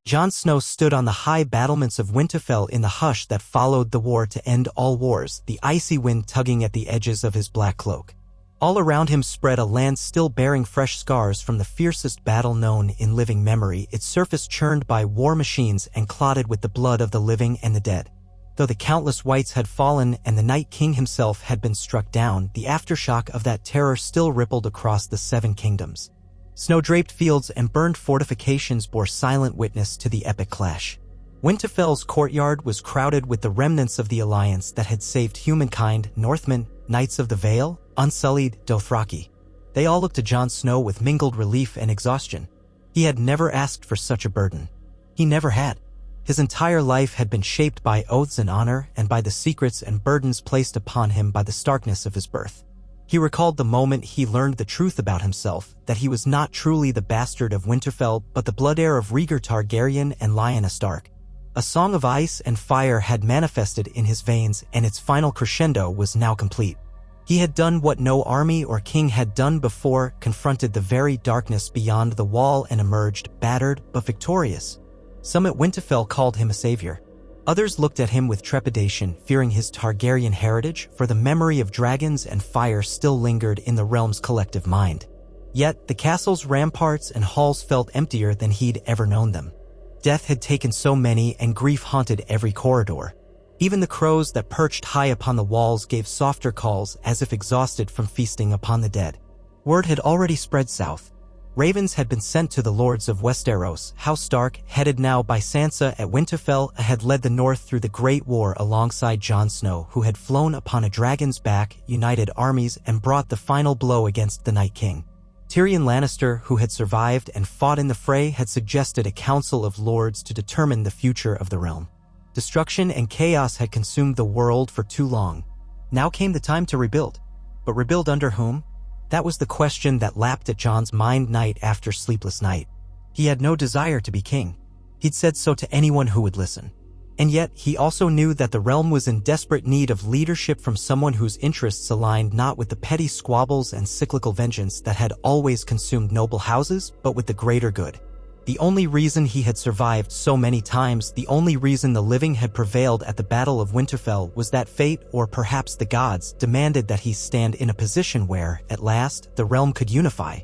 Jon Snow stood on the high battlements of Winterfell in the hush that followed the war to end all wars, the icy wind tugging at the edges of his black cloak. All around him spread a land still bearing fresh scars from the fiercest battle known in living memory, its surface churned by war machines and clotted with the blood of the living and the dead. Though the countless whites had fallen and the Night King himself had been struck down, the aftershock of that terror still rippled across the Seven Kingdoms. Snow-draped fields and burned fortifications bore silent witness to the epic clash. Winterfell's courtyard was crowded with the remnants of the alliance that had saved humankind: Northmen, Knights of the Vale, Unsullied, Dothraki. They all looked to Jon Snow with mingled relief and exhaustion. He had never asked for such a burden. He never had. His entire life had been shaped by oaths and honor and by the secrets and burdens placed upon him by the starkness of his birth. He recalled the moment he learned the truth about himself, that he was not truly the bastard of Winterfell but the blood heir of Rhaegar Targaryen and Lyanna Stark. A song of ice and fire had manifested in his veins, and its final crescendo was now complete. He had done what no army or king had done before, confronted the very darkness beyond the wall and emerged, battered but victorious. Some at Winterfell called him a savior. Others looked at him with trepidation, fearing his Targaryen heritage, for the memory of dragons and fire still lingered in the realm's collective mind. Yet, the castle's ramparts and halls felt emptier than he'd ever known them. Death had taken so many, and grief haunted every corridor. Even the crows that perched high upon the walls gave softer calls, as if exhausted from feasting upon the dead. Word had already spread south. Ravens had been sent to the lords of Westeros. House Stark, headed now by Sansa at Winterfell, had led the north through the Great War alongside Jon Snow, who had flown upon a dragon's back, united armies, and brought the final blow against the Night King. Tyrion Lannister, who had survived and fought in the fray, had suggested a council of lords to determine the future of the realm. Destruction and chaos had consumed the world for too long. Now came the time to rebuild. But rebuild under whom? That was the question that lapped at Jon's mind night after sleepless night. He had no desire to be king. He'd said so to anyone who would listen. And yet, he also knew that the realm was in desperate need of leadership from someone whose interests aligned not with the petty squabbles and cyclical vengeance that had always consumed noble houses, but with the greater good. The only reason he had survived so many times, the only reason the living had prevailed at the Battle of Winterfell, was that fate, or perhaps the gods, demanded that he stand in a position where, at last, the realm could unify.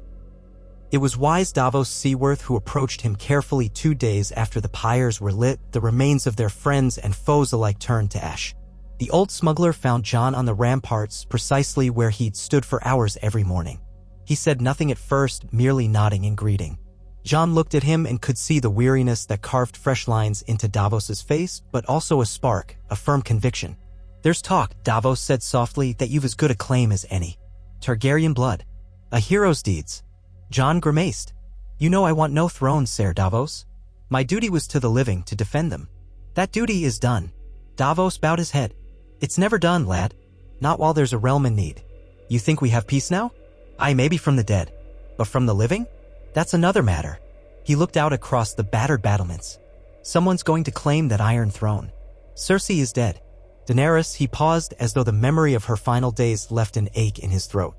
It was wise Davos Seaworth who approached him carefully 2 days after the pyres were lit, the remains of their friends and foes alike turned to ash. The old smuggler found Jon on the ramparts, precisely where he'd stood for hours every morning. He said nothing at first, merely nodding in greeting. Jon looked at him and could see the weariness that carved fresh lines into Davos's face, but also a spark, a firm conviction. "There's talk," Davos said softly, "that you've as good a claim as any. Targaryen blood. A hero's deeds." Jon grimaced. "You know I want no throne, Ser Davos. My duty was to the living, to defend them. That duty is done." Davos bowed his head. "It's never done, lad. Not while there's a realm in need. You think we have peace now? Aye, maybe from the dead. But from the living? That's another matter." He looked out across the battered battlements. "Someone's going to claim that Iron Throne. Cersei is dead. Daenerys," he paused as though the memory of her final days left an ache in his throat.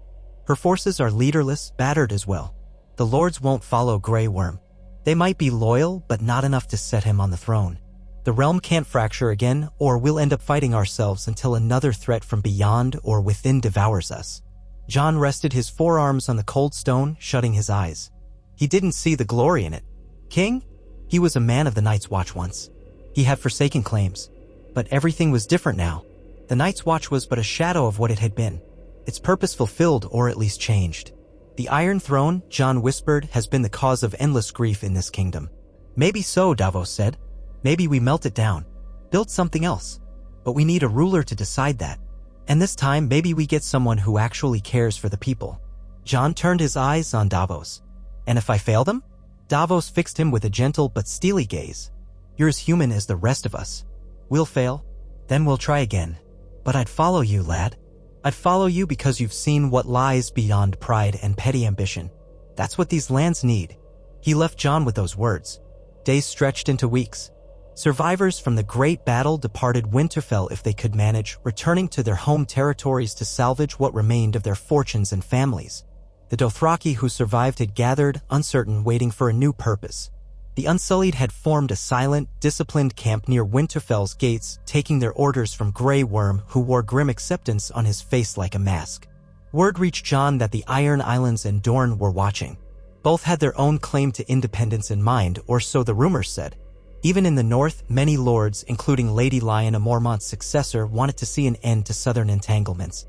"Her forces are leaderless, battered as well. The lords won't follow Grey Worm. They might be loyal, but not enough to set him on the throne. The realm can't fracture again, or we'll end up fighting ourselves until another threat from beyond or within devours us." Jon rested his forearms on the cold stone, shutting his eyes. He didn't see the glory in it. King? He was a man of the Night's Watch once. He had forsaken claims. But everything was different now. The Night's Watch was but a shadow of what it had been. Its purpose fulfilled, or at least changed. "The Iron Throne," Jon whispered, "has been the cause of endless grief in this kingdom." "Maybe so," Davos said. "Maybe we melt it down. Build something else. But we need a ruler to decide that. And this time, maybe we get someone who actually cares for the people." Jon turned his eyes on Davos. "And if I fail them?" Davos fixed him with a gentle but steely gaze. "You're as human as the rest of us. We'll fail. Then we'll try again. But I'd follow you, lad. I'd follow you because you've seen what lies beyond pride and petty ambition. That's what these lands need." He left Jon with those words. Days stretched into weeks. Survivors from the great battle departed Winterfell if they could manage, returning to their home territories to salvage what remained of their fortunes and families. The Dothraki who survived had gathered, uncertain, waiting for a new purpose. The Unsullied had formed a silent, disciplined camp near Winterfell's gates, taking their orders from Grey Worm, who wore grim acceptance on his face like a mask. Word reached Jon that the Iron Islands and Dorne were watching. Both had their own claim to independence in mind, or so the rumors said. Even in the north, many lords, including Lady Lyanna Mormont's successor, wanted to see an end to southern entanglements,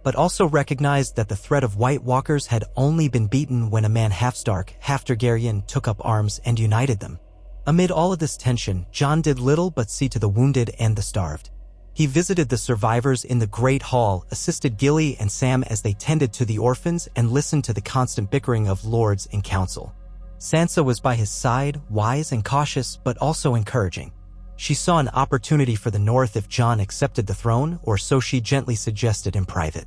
but also recognized that the threat of White Walkers had only been beaten when a man half Stark, half Targaryen took up arms and united them. Amid all of this tension, Jon did little but see to the wounded and the starved. He visited the survivors in the Great Hall, assisted Gilly and Sam as they tended to the orphans, and listened to the constant bickering of lords in council. Sansa was by his side, wise and cautious, but also encouraging. She saw an opportunity for the North if Jon accepted the throne, or so she gently suggested in private.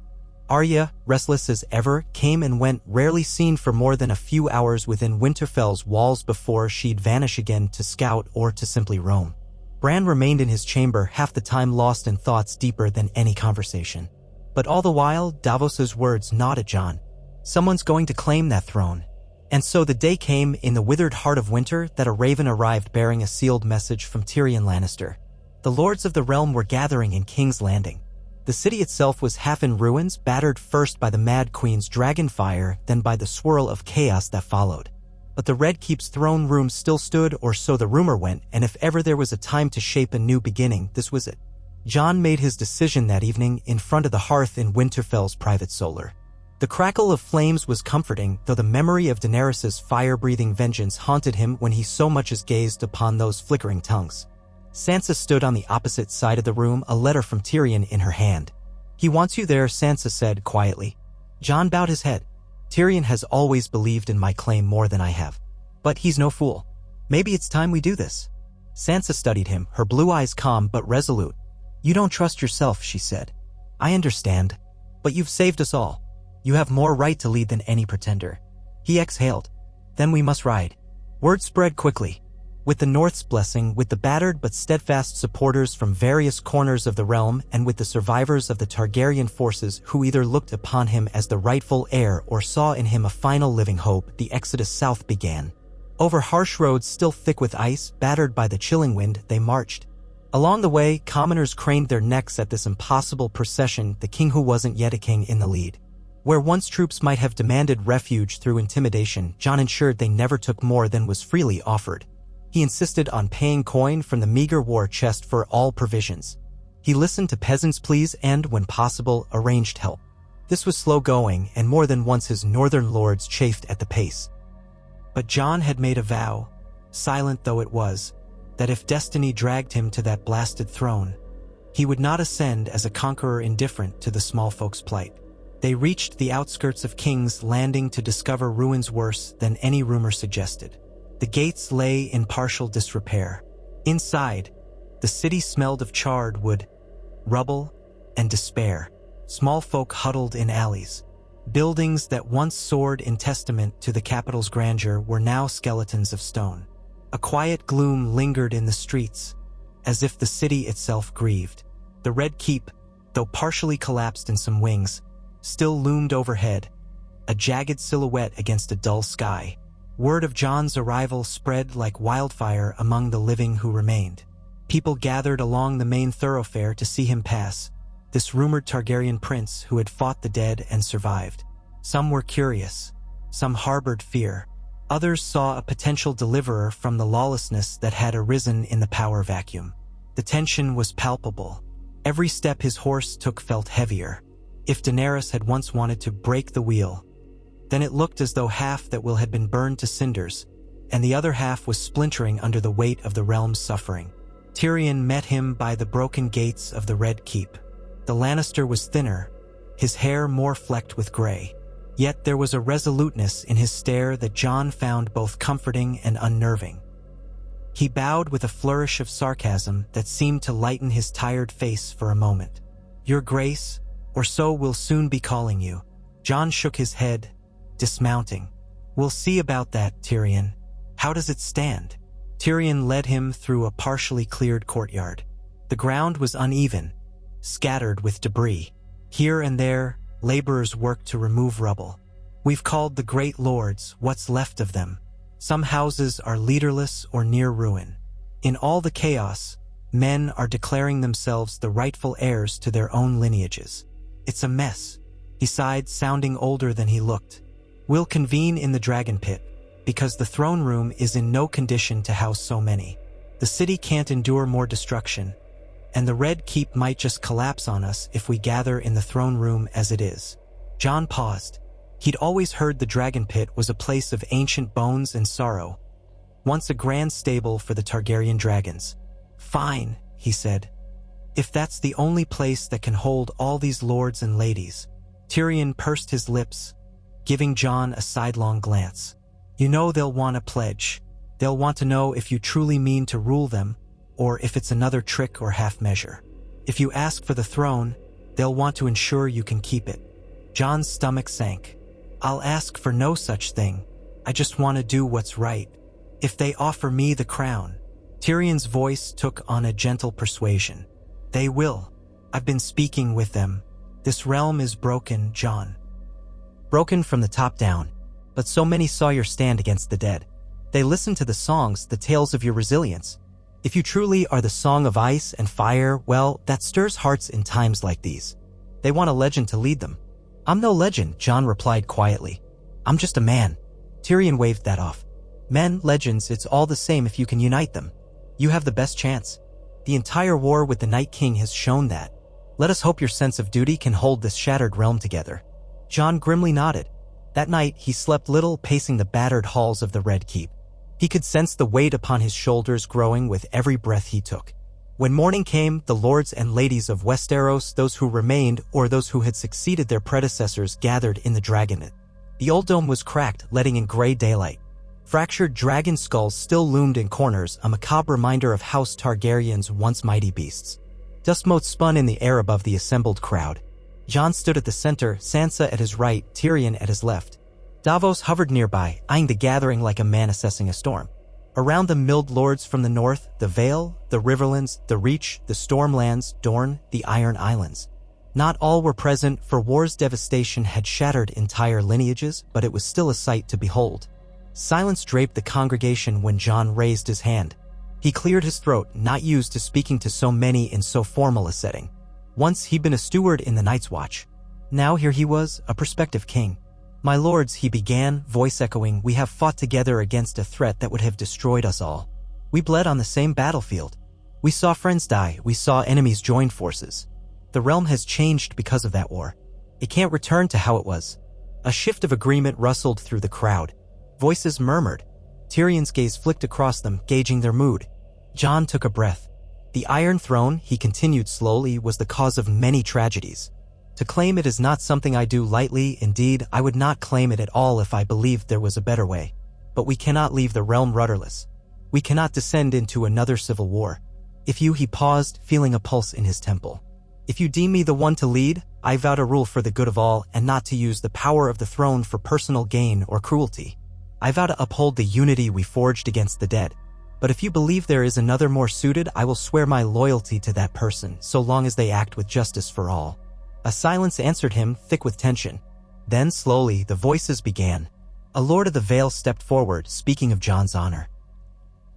Arya, restless as ever, came and went, rarely seen for more than a few hours within Winterfell's walls before she'd vanish again to scout or to simply roam. Bran remained in his chamber, half the time lost in thoughts deeper than any conversation. But all the while, Davos's words gnawed at Jon. Someone's going to claim that throne. And so the day came, in the withered heart of winter, that a raven arrived bearing a sealed message from Tyrion Lannister. The lords of the realm were gathering in King's Landing. The city itself was half in ruins, battered first by the Mad Queen's dragonfire, then by the swirl of chaos that followed. But the Red Keep's throne room still stood, or so the rumor went, and if ever there was a time to shape a new beginning, this was it. Jon made his decision that evening, in front of the hearth in Winterfell's private solar. The crackle of flames was comforting, though the memory of Daenerys's fire-breathing vengeance haunted him when he so much as gazed upon those flickering tongues. Sansa stood on the opposite side of the room, a letter from Tyrion in her hand. "He wants you there," Sansa said quietly. Jon bowed his head. "Tyrion has always believed in my claim more than I have. But he's no fool. Maybe it's time we do this." Sansa studied him, her blue eyes calm but resolute. "You don't trust yourself," she said. "I understand. But you've saved us all. You have more right to lead than any pretender." He exhaled. "Then we must ride." Word spread quickly. With the North's blessing, with the battered but steadfast supporters from various corners of the realm, and with the survivors of the Targaryen forces who either looked upon him as the rightful heir or saw in him a final living hope, the exodus south began. Over harsh roads still thick with ice, battered by the chilling wind, they marched. Along the way, commoners craned their necks at this impossible procession, the king who wasn't yet a king in the lead. Where once troops might have demanded refuge through intimidation, Jon ensured they never took more than was freely offered. He insisted on paying coin from the meager war chest for all provisions. He listened to peasants' pleas and, when possible, arranged help. This was slow going, and more than once his northern lords chafed at the pace. But Jon had made a vow, silent though it was, that if destiny dragged him to that blasted throne, he would not ascend as a conqueror indifferent to the small folk's plight. They reached the outskirts of King's Landing to discover ruins worse than any rumor suggested. The gates lay in partial disrepair. Inside, the city smelled of charred wood, rubble, and despair. Small folk huddled in alleys. Buildings that once soared in testament to the capital's grandeur were now skeletons of stone. A quiet gloom lingered in the streets, as if the city itself grieved. The Red Keep, though partially collapsed in some wings, still loomed overhead, a jagged silhouette against a dull sky. Word of Jon's arrival spread like wildfire among the living who remained. People gathered along the main thoroughfare to see him pass, this rumored Targaryen prince who had fought the dead and survived. Some were curious, some harbored fear. Others saw a potential deliverer from the lawlessness that had arisen in the power vacuum. The tension was palpable. Every step his horse took felt heavier. If Daenerys had once wanted to break the wheel, then it looked as though half that will had been burned to cinders, and the other half was splintering under the weight of the realm's suffering. Tyrion met him by the broken gates of the Red Keep. The Lannister was thinner, his hair more flecked with gray. Yet there was a resoluteness in his stare that Jon found both comforting and unnerving. He bowed with a flourish of sarcasm that seemed to lighten his tired face for a moment. "Your Grace, or so we'll soon be calling you." Jon shook his head, dismounting. "We'll see about that, Tyrion. How does it stand?" Tyrion led him through a partially cleared courtyard. The ground was uneven, scattered with debris. Here and there, laborers worked to remove rubble. "We've called the great lords, what's left of them," Some houses are leaderless or near ruin. In all the chaos, men are declaring themselves the rightful heirs to their own lineages. It's a mess, he sighed, sounding older than he looked. We'll convene in the dragon pit, because the throne room is in no condition to house so many. The city can't endure more destruction, and the Red Keep might just collapse on us if we gather in the throne room as it is. Jon paused. He'd always heard the dragon pit was a place of ancient bones and sorrow, once a grand stable for the Targaryen dragons. Fine, he said. If that's the only place that can hold all these lords and ladies. Tyrion pursed his lips, giving Jon a sidelong glance. You know they'll want a pledge. They'll want to know if you truly mean to rule them, or if it's another trick or half-measure. If you ask for the throne, they'll want to ensure you can keep it. Jon's stomach sank. I'll ask for no such thing. I just want to do what's right. If they offer me the crown. Tyrion's voice took on a gentle persuasion. They will. I've been speaking with them. This realm is broken, Jon. Broken from the top down. But so many saw your stand against the dead. They listened to the songs, the tales of your resilience. If you truly are the song of ice and fire, well, that stirs hearts in times like these. They want a legend to lead them. I'm no legend, Jon replied quietly. I'm just a man. Tyrion waved that off. Men, legends, it's all the same if you can unite them. You have the best chance. The entire war with the Night King has shown that. Let us hope your sense of duty can hold this shattered realm together. Jon grimly nodded. That night, he slept little, pacing the battered halls of the Red Keep. He could sense the weight upon his shoulders growing with every breath he took. When morning came, the lords and ladies of Westeros, those who remained or those who had succeeded their predecessors, gathered in the Dragonette. The old dome was cracked, letting in gray daylight. Fractured dragon skulls still loomed in corners, a macabre reminder of House Targaryen's once mighty beasts. Dust motes spun in the air above the assembled crowd. Jon stood at the center, Sansa at his right, Tyrion at his left. Davos hovered nearby, eyeing the gathering like a man assessing a storm. Around them milled lords from the north, the Vale, the Riverlands, the Reach, the Stormlands, Dorne, the Iron Islands. Not all were present, for war's devastation had shattered entire lineages, but it was still a sight to behold. Silence draped the congregation when Jon raised his hand. He cleared his throat, not used to speaking to so many in so formal a setting. Once he'd been a steward in the Night's Watch. Now here he was, a prospective king. My lords, he began, voice echoing, we have fought together against a threat that would have destroyed us all. We bled on the same battlefield. We saw friends die, we saw enemies join forces. The realm has changed because of that war. It can't return to how it was. A shift of agreement rustled through the crowd. Voices murmured. Tyrion's gaze flicked across them, gauging their mood. Jon took a breath. The Iron Throne, he continued slowly, was the cause of many tragedies. To claim it is not something I do lightly, indeed, I would not claim it at all if I believed there was a better way. But we cannot leave the realm rudderless. We cannot descend into another civil war. If you, he paused, feeling a pulse in his temple. If you deem me the one to lead, I vow to rule for the good of all and not to use the power of the throne for personal gain or cruelty. I vow to uphold the unity we forged against the dead. But if you believe there is another more suited, I will swear my loyalty to that person, so long as they act with justice for all. A silence answered him, thick with tension. Then, slowly, the voices began. A lord of the Vale stepped forward, speaking of Jon's honor.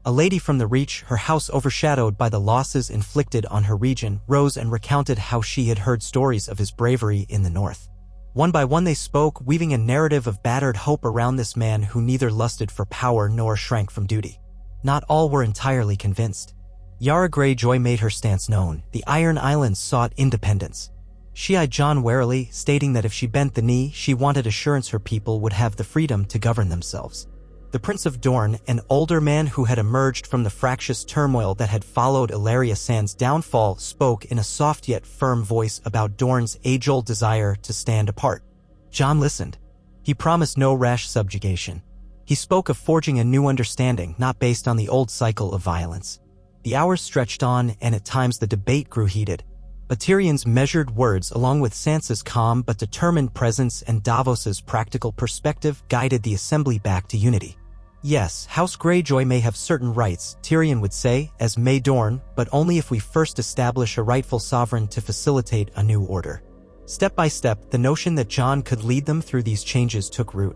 A lady from the Reach, her house overshadowed by the losses inflicted on her region, rose and recounted how she had heard stories of his bravery in the north. One by one they spoke, weaving a narrative of battered hope around this man who neither lusted for power nor shrank from duty. Not all were entirely convinced. Yara Greyjoy made her stance known. The Iron Islands sought independence. She eyed Jon warily, stating that if she bent the knee, she wanted assurance her people would have the freedom to govern themselves. The Prince of Dorne, an older man who had emerged from the fractious turmoil that had followed Illyria Sand's downfall, spoke in a soft yet firm voice about Dorne's age-old desire to stand apart. Jon listened. He promised no rash subjugation. He spoke of forging a new understanding, not based on the old cycle of violence. The hours stretched on, and at times the debate grew heated. But Tyrion's measured words, along with Sansa's calm but determined presence and Davos's practical perspective, guided the assembly back to unity. Yes, House Greyjoy may have certain rights, Tyrion would say, as may Dorne, but only if we first establish a rightful sovereign to facilitate a new order. Step by step, the notion that Jon could lead them through these changes took root.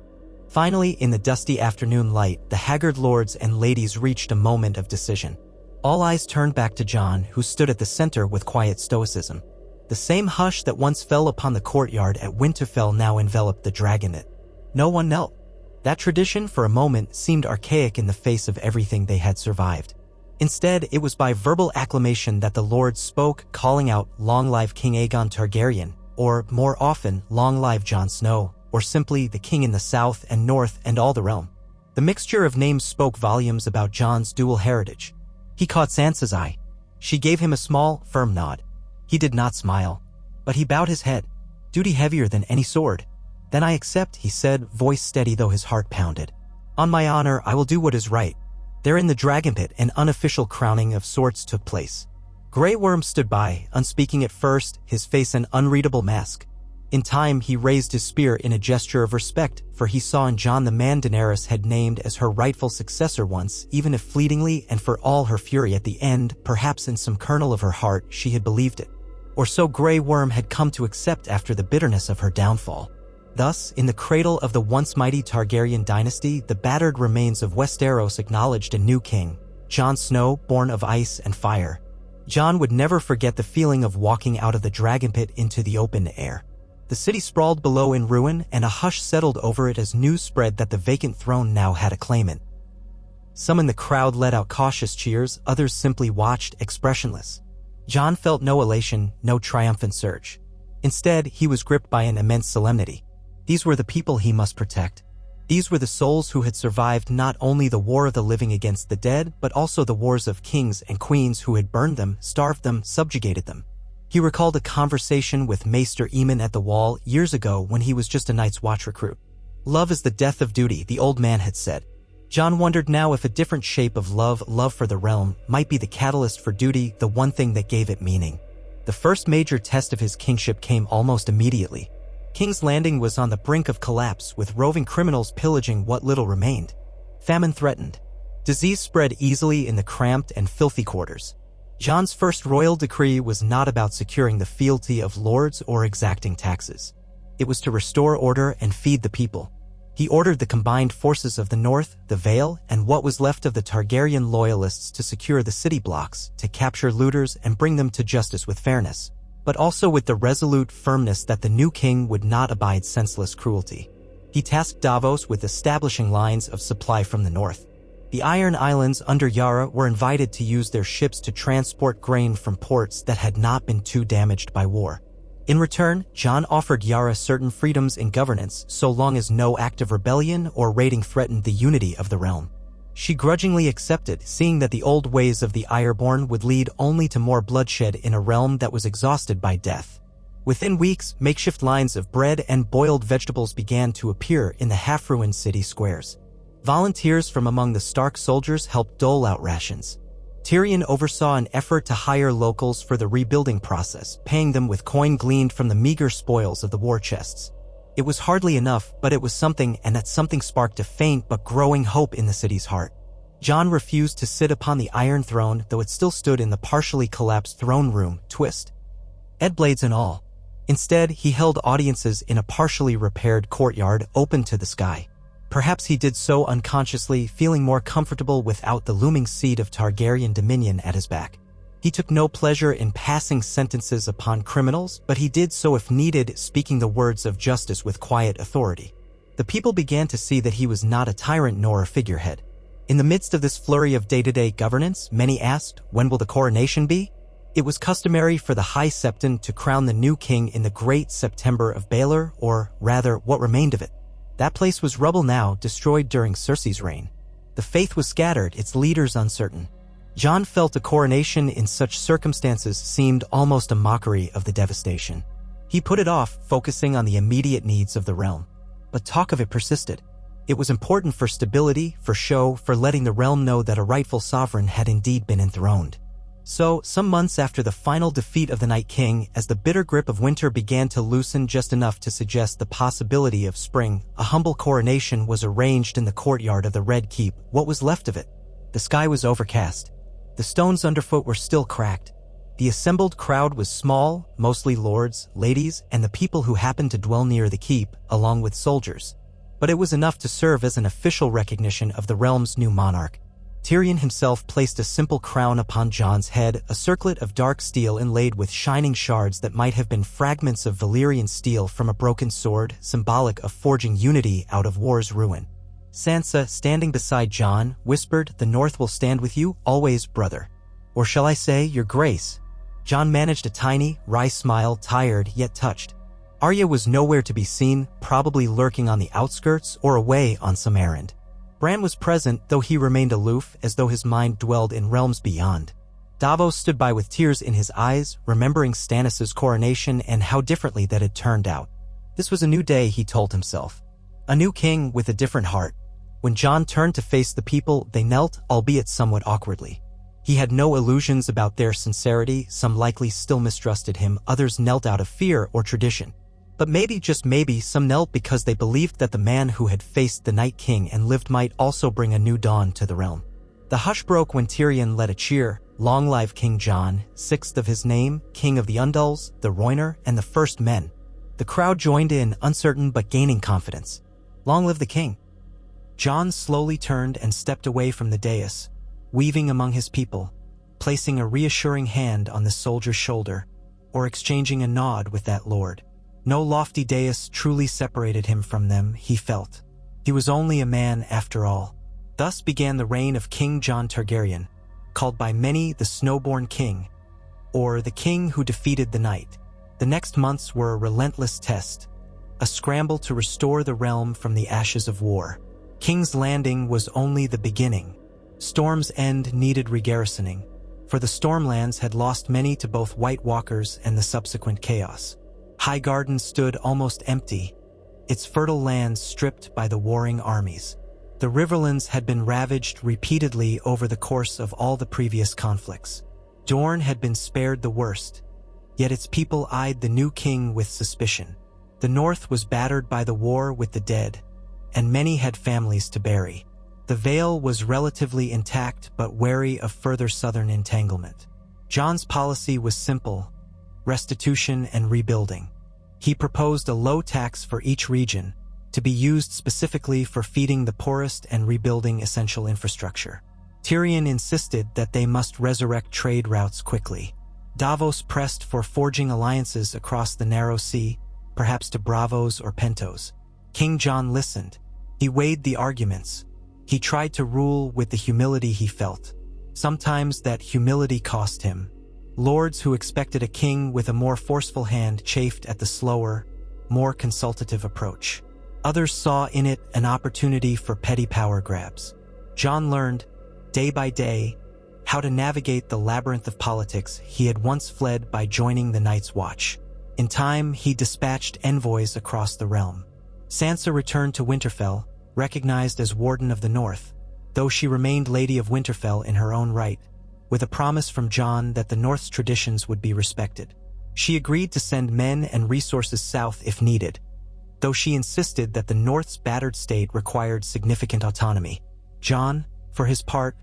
Finally, in the dusty afternoon light, the haggard lords and ladies reached a moment of decision. All eyes turned back to Jon, who stood at the center with quiet stoicism. The same hush that once fell upon the courtyard at Winterfell now enveloped the dragonette. No one knelt. That tradition, for a moment, seemed archaic in the face of everything they had survived. Instead, it was by verbal acclamation that the lords spoke, calling out, "Long live King Aegon Targaryen," or, more often, "Long live Jon Snow," or simply, "the king in the south and north and all the realm." The mixture of names spoke volumes about Jon's dual heritage. He caught Sansa's eye. She gave him a small, firm nod. He did not smile, but he bowed his head. "Duty heavier than any sword." "Then I accept," he said, voice steady though his heart pounded. "On my honor, I will do what is right." There in the dragon pit, an unofficial crowning of sorts took place. Grey Worm stood by, unspeaking at first, his face an unreadable mask. In time, he raised his spear in a gesture of respect, for he saw in Jon the man Daenerys had named as her rightful successor once, even if fleetingly, and for all her fury at the end, perhaps in some kernel of her heart, she had believed it. Or so Grey Worm had come to accept after the bitterness of her downfall. Thus, in the cradle of the once mighty Targaryen dynasty, the battered remains of Westeros acknowledged a new king, Jon Snow, born of ice and fire. Jon would never forget the feeling of walking out of the dragon pit into the open air. The city sprawled below in ruin, and a hush settled over it as news spread that the vacant throne now had a claimant. Some in the crowd let out cautious cheers, others simply watched, expressionless. Jon felt no elation, no triumphant surge. Instead, he was gripped by an immense solemnity. These were the people he must protect. These were the souls who had survived not only the war of the living against the dead, but also the wars of kings and queens who had burned them, starved them, subjugated them. He recalled a conversation with Maester Aemon at the Wall years ago when he was just a Night's Watch recruit. "Love is the death of duty," the old man had said. Jon wondered now if a different shape of love for the realm, might be the catalyst for duty, the one thing that gave it meaning. The first major test of his kingship came almost immediately. King's Landing was on the brink of collapse, with roving criminals pillaging what little remained. Famine threatened. Disease spread easily in the cramped and filthy quarters. Jon's first royal decree was not about securing the fealty of lords or exacting taxes. It was to restore order and feed the people. He ordered the combined forces of the North, the Vale, and what was left of the Targaryen loyalists to secure the city blocks, to capture looters and bring them to justice with fairness, but also with the resolute firmness that the new king would not abide senseless cruelty. He tasked Davos with establishing lines of supply from the north. The Iron Islands under Yara were invited to use their ships to transport grain from ports that had not been too damaged by war. In return, Jon offered Yara certain freedoms in governance so long as no act of rebellion or raiding threatened the unity of the realm. She grudgingly accepted, seeing that the old ways of the Ironborn would lead only to more bloodshed in a realm that was exhausted by death. Within weeks, makeshift lines of bread and boiled vegetables began to appear in the half-ruined city squares. Volunteers from among the Stark soldiers helped dole out rations. Tyrion oversaw an effort to hire locals for the rebuilding process, paying them with coin gleaned from the meager spoils of the war chests. It was hardly enough, but it was something, and that something sparked a faint but growing hope in the city's heart. Jon refused to sit upon the Iron Throne, though it still stood in the partially collapsed throne room, twist, blades and all. Instead, he held audiences in a partially repaired courtyard open to the sky. Perhaps he did so unconsciously, feeling more comfortable without the looming seed of Targaryen dominion at his back. He took no pleasure in passing sentences upon criminals, but he did so if needed, speaking the words of justice with quiet authority. The people began to see that he was not a tyrant nor a figurehead. In the midst of this flurry of day-to-day governance, many asked, when will the coronation be? It was customary for the High Septon to crown the new king in the Great September of Baelor, or rather, what remained of it. That place was rubble now, destroyed during Cersei's reign. The faith was scattered, its leaders uncertain. Jon felt a coronation in such circumstances seemed almost a mockery of the devastation. He put it off, focusing on the immediate needs of the realm. But talk of it persisted. It was important for stability, for show, for letting the realm know that a rightful sovereign had indeed been enthroned. So, some months after the final defeat of the Night King, as the bitter grip of winter began to loosen just enough to suggest the possibility of spring, a humble coronation was arranged in the courtyard of the Red Keep, what was left of it. The sky was overcast. The stones underfoot were still cracked. The assembled crowd was small, mostly lords, ladies, and the people who happened to dwell near the keep, along with soldiers. but it was enough to serve as an official recognition of the realm's new monarch. Tyrion himself placed a simple crown upon Jon's head, a circlet of dark steel inlaid with shining shards that might have been fragments of Valyrian steel from a broken sword, symbolic of forging unity out of war's ruin. Sansa, standing beside Jon, whispered, "The North will stand with you, always, brother. Or shall I say, your grace?" Jon managed a tiny, wry smile, tired yet touched. Arya was nowhere to be seen, probably lurking on the outskirts or away on some errand. Bran was present, though he remained aloof, as though his mind dwelled in realms beyond. Davos stood by with tears in his eyes, remembering Stannis' coronation and how differently that had turned out. This was a new day, he told himself. A new king with a different heart. When Jon turned to face the people, they knelt, albeit somewhat awkwardly. He had no illusions about their sincerity. Some likely still mistrusted him, others knelt out of fear or tradition. But maybe, just maybe, some knelt because they believed that the man who had faced the Night King and lived might also bring a new dawn to the realm. The hush broke when Tyrion led a cheer. Long live King Jon, sixth of his name, King of the Undulls, the Rhoynar, and the First Men. The crowd joined in, uncertain but gaining confidence. Long live the king. Jon slowly turned and stepped away from the dais, weaving among his people, placing a reassuring hand on the soldier's shoulder, or exchanging a nod with that lord. No lofty dais truly separated him from them, he felt. He was only a man after all. Thus began the reign of King Jon Targaryen, called by many the snowborn king, or the king who defeated the night. The next months were a relentless test, a scramble to restore the realm from the ashes of war. King's Landing was only the beginning. Storm's End needed regarrisoning, for the Stormlands had lost many to both White Walkers and the subsequent chaos. Highgarden stood almost empty, its fertile lands stripped by the warring armies. The Riverlands had been ravaged repeatedly over the course of all the previous conflicts. Dorne had been spared the worst, yet its people eyed the new king with suspicion. The North was battered by the war with the dead, and many had families to bury. The Vale was relatively intact but wary of further southern entanglement. Jon's policy was simple: restitution and rebuilding. He proposed a low tax for each region, to be used specifically for feeding the poorest and rebuilding essential infrastructure. Tyrion insisted that they must resurrect trade routes quickly. Davos pressed for forging alliances across the narrow sea, perhaps to Bravos or Pentos. King Jon listened. He weighed the arguments. He tried to rule with the humility he felt. Sometimes that humility cost him. Lords who expected a king with a more forceful hand chafed at the slower, more consultative approach. Others saw in it an opportunity for petty power grabs. Jon learned, day by day, how to navigate the labyrinth of politics he had once fled by joining the Night's Watch. In time, he dispatched envoys across the realm. Sansa returned to Winterfell, recognized as Warden of the North, though she remained Lady of Winterfell in her own right, with a promise from Jon that the North's traditions would be respected. She agreed to send men and resources south if needed, though she insisted that the North's battered state required significant autonomy. Jon, for his part,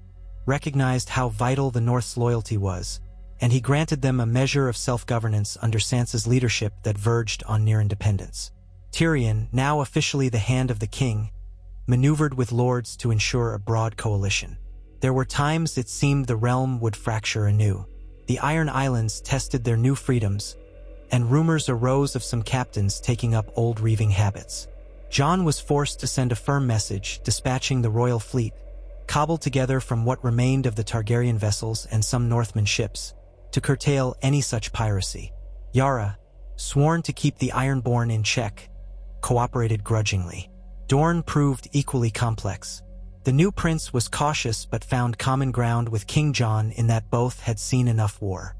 recognized how vital the North's loyalty was, and he granted them a measure of self-governance under Sansa's leadership that verged on near independence. Tyrion, now officially the hand of the king, maneuvered with lords to ensure a broad coalition. There were times it seemed the realm would fracture anew. The Iron Islands tested their new freedoms, and rumors arose of some captains taking up old reaving habits. Jon was forced to send a firm message, dispatching the royal fleet, cobbled together from what remained of the Targaryen vessels and some Northman ships, to curtail any such piracy. Yara, sworn to keep the Ironborn in check, cooperated grudgingly. Dorne proved equally complex. The new prince was cautious but found common ground with King Jon in that both had seen enough war.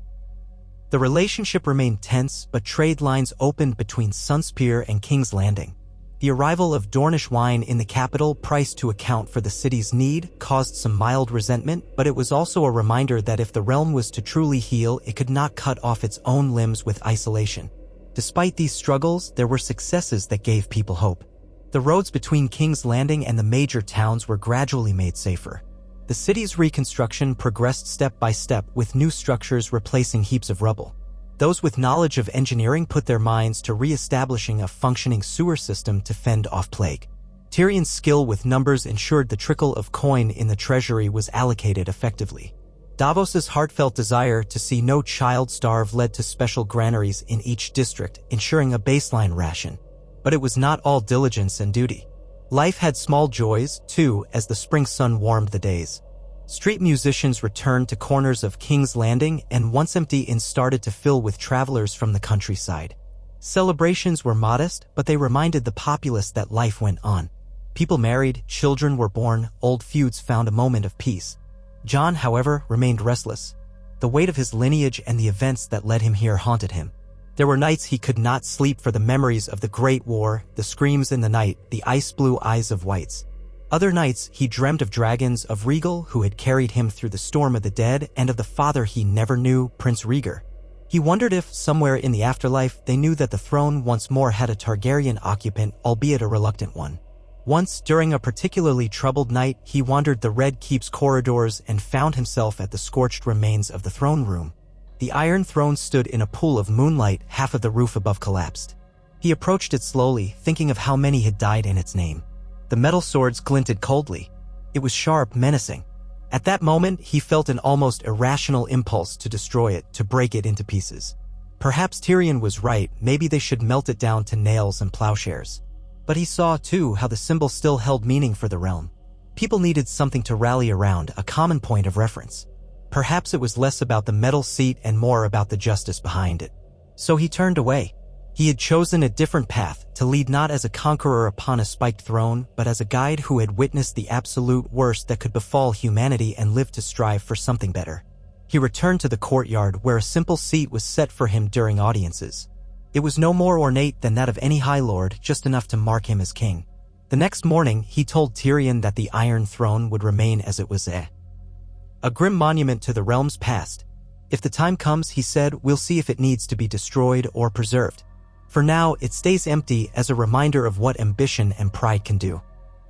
The relationship remained tense, but trade lines opened between Sunspear and King's Landing. The arrival of Dornish wine in the capital, priced to account for the city's need, caused some mild resentment, but it was also a reminder that if the realm was to truly heal, it could not cut off its own limbs with isolation. Despite these struggles, there were successes that gave people hope. The roads between King's Landing and the major towns were gradually made safer. The city's reconstruction progressed step by step, with new structures replacing heaps of rubble. Those with knowledge of engineering put their minds to re-establishing a functioning sewer system to fend off plague. Tyrion's skill with numbers ensured the trickle of coin in the treasury was allocated effectively. Davos's heartfelt desire to see no child starve led to special granaries in each district, ensuring a baseline ration. But it was not all diligence and duty. Life had small joys, too, as the spring sun warmed the days. Street musicians returned to corners of King's Landing, and once empty inns started to fill with travelers from the countryside. Celebrations were modest, but they reminded the populace that life went on. People married, children were born, old feuds found a moment of peace. Jon, however, remained restless. The weight of his lineage and the events that led him here haunted him. There were nights he could not sleep for the memories of the Great War, the screams in the night, the ice-blue eyes of whites. Other nights he dreamed of dragons, of Rhaegal, who had carried him through the storm of the dead, and of the father he never knew, Prince Rhaegar. He wondered if, somewhere in the afterlife, they knew that the throne once more had a Targaryen occupant, albeit a reluctant one. Once, during a particularly troubled night, he wandered the Red Keep's corridors and found himself at the scorched remains of the throne room. The Iron Throne stood in a pool of moonlight, half of the roof above collapsed. He approached it slowly, thinking of how many had died in its name. The metal swords glinted coldly. It was sharp, menacing. At that moment, he felt an almost irrational impulse to destroy it, to break it into pieces. Perhaps Tyrion was right, maybe they should melt it down to nails and plowshares. But he saw, too, how the symbol still held meaning for the realm. People needed something to rally around, a common point of reference. Perhaps it was less about the metal seat and more about the justice behind it. So he turned away. He had chosen a different path, to lead not as a conqueror upon a spiked throne, but as a guide who had witnessed the absolute worst that could befall humanity and lived to strive for something better. He returned to the courtyard where a simple seat was set for him during audiences. It was no more ornate than that of any High Lord, just enough to mark him as king. The next morning, he told Tyrion that the Iron Throne would remain as it was a grim monument to the realm's past. If the time comes, he said, we'll see if it needs to be destroyed or preserved. For now, it stays empty as a reminder of what ambition and pride can do.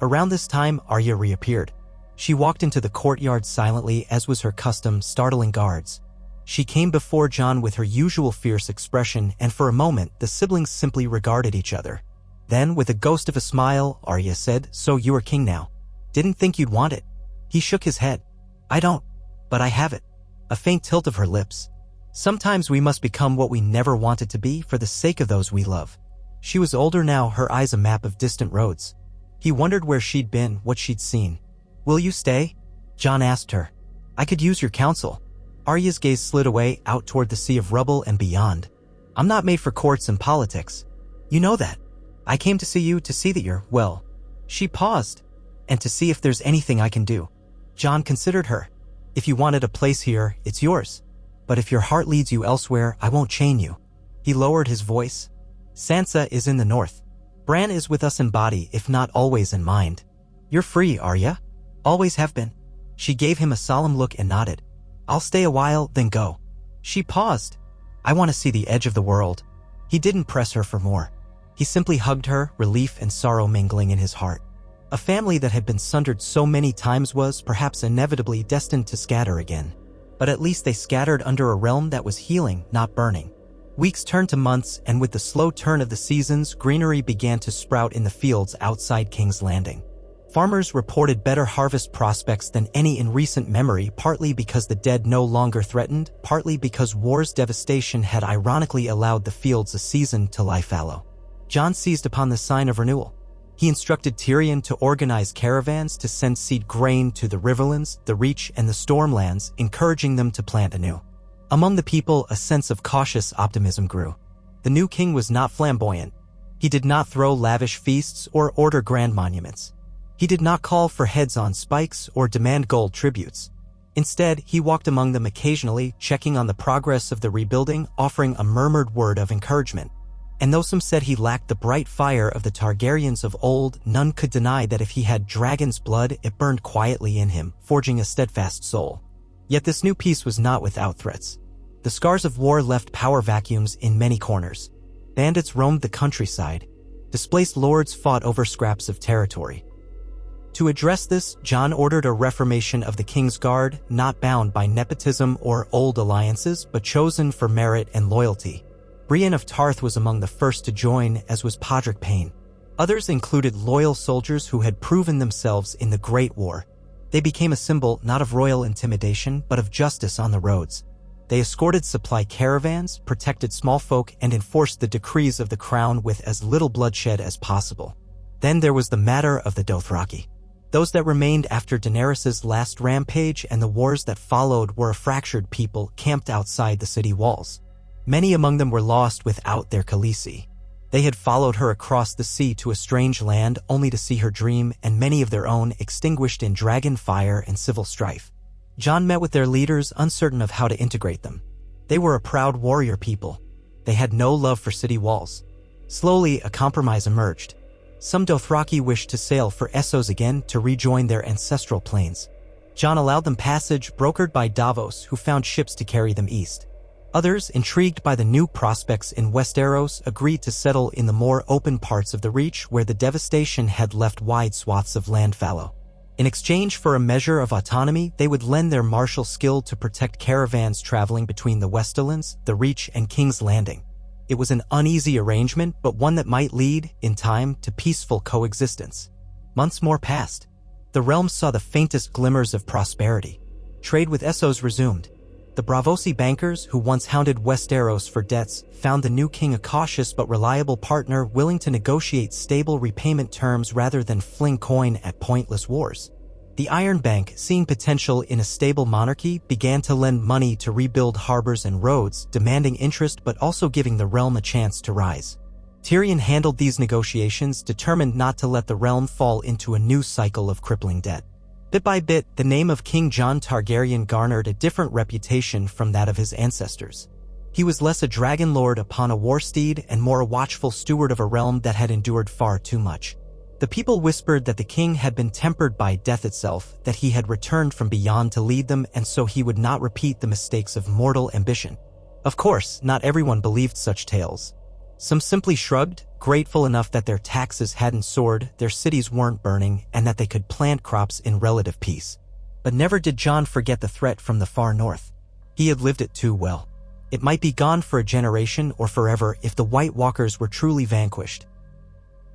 Around this time, Arya reappeared. She walked into the courtyard silently, as was her custom, startling guards. She came before Jon with her usual fierce expression, and for a moment, the siblings simply regarded each other. Then, with a ghost of a smile, Arya said, so you are king now. Didn't think you'd want it. He shook his head. I don't. But I have it. A faint tilt of her lips. Sometimes we must become what we never wanted to be for the sake of those we love. She was older now, her eyes a map of distant roads. He wondered where she'd been, what she'd seen. Will you stay? Jon asked her. I could use your counsel. Arya's gaze slid away, out toward the sea of rubble and beyond. I'm not made for courts and politics. You know that. I came to see you to see that you're, well. She paused. And to see if there's anything I can do. Jon considered her. If you wanted a place here, it's yours. But if your heart leads you elsewhere, I won't chain you. He lowered his voice. Sansa is in the north. Bran is with us in body, if not always in mind. You're free, Arya. Always have been. She gave him a solemn look and nodded. I'll stay a while, then go. She paused. I want to see the edge of the world. He didn't press her for more. He simply hugged her, relief and sorrow mingling in his heart. A family that had been sundered so many times was, perhaps inevitably, destined to scatter again. But at least they scattered under a realm that was healing, not burning. Weeks turned to months, and with the slow turn of the seasons, greenery began to sprout in the fields outside King's Landing. Farmers reported better harvest prospects than any in recent memory, partly because the dead no longer threatened, partly because war's devastation had ironically allowed the fields a season to lie fallow. Jon seized upon the sign of renewal. He instructed Tyrion to organize caravans to send seed grain to the Riverlands, the Reach, and the Stormlands, encouraging them to plant anew. Among the people, a sense of cautious optimism grew. The new king was not flamboyant. He did not throw lavish feasts or order grand monuments. He did not call for heads on spikes or demand gold tributes. Instead, he walked among them occasionally, checking on the progress of the rebuilding, offering a murmured word of encouragement. And though some said he lacked the bright fire of the Targaryens of old, none could deny that if he had dragon's blood, it burned quietly in him, forging a steadfast soul. Yet this new peace was not without threats. The scars of war left power vacuums in many corners. Bandits roamed the countryside. Displaced lords fought over scraps of territory. To address this, Jon ordered a reformation of the King's Guard, not bound by nepotism or old alliances, but chosen for merit and loyalty. Brienne of Tarth was among the first to join, as was Podrick Payne. Others included loyal soldiers who had proven themselves in the Great War. They became a symbol not of royal intimidation, but of justice on the roads. They escorted supply caravans, protected small folk, and enforced the decrees of the crown with as little bloodshed as possible. Then there was the matter of the Dothraki. Those that remained after Daenerys's last rampage and the wars that followed were a fractured people camped outside the city walls. Many among them were lost without their Khaleesi. They had followed her across the sea to a strange land only to see her dream and many of their own extinguished in dragon fire and civil strife. Jon met with their leaders, uncertain of how to integrate them. They were a proud warrior people. They had no love for city walls. Slowly, a compromise emerged. Some Dothraki wished to sail for Essos again to rejoin their ancestral plains. Jon allowed them passage, brokered by Davos, who found ships to carry them east. Others, intrigued by the new prospects in Westeros, agreed to settle in the more open parts of the Reach where the devastation had left wide swaths of land fallow. In exchange for a measure of autonomy, they would lend their martial skill to protect caravans traveling between the Westerlands, the Reach, and King's Landing. It was an uneasy arrangement, but one that might lead, in time, to peaceful coexistence. Months more passed. The realm saw the faintest glimmers of prosperity. Trade with Essos resumed. The Braavosi bankers, who once hounded Westeros for debts, found the new king a cautious but reliable partner willing to negotiate stable repayment terms rather than fling coin at pointless wars. The Iron Bank, seeing potential in a stable monarchy, began to lend money to rebuild harbors and roads, demanding interest but also giving the realm a chance to rise. Tyrion handled these negotiations, determined not to let the realm fall into a new cycle of crippling debt. Bit by bit, the name of King Jon Targaryen garnered a different reputation from that of his ancestors. He was less a dragon lord upon a war steed and more a watchful steward of a realm that had endured far too much. The people whispered that the king had been tempered by death itself, that he had returned from beyond to lead them, and so he would not repeat the mistakes of mortal ambition. Of course, not everyone believed such tales. Some simply shrugged, grateful enough that their taxes hadn't soared, their cities weren't burning, and that they could plant crops in relative peace. But never did Jon forget the threat from the far north. He had lived it too well. It might be gone for a generation or forever if the White Walkers were truly vanquished.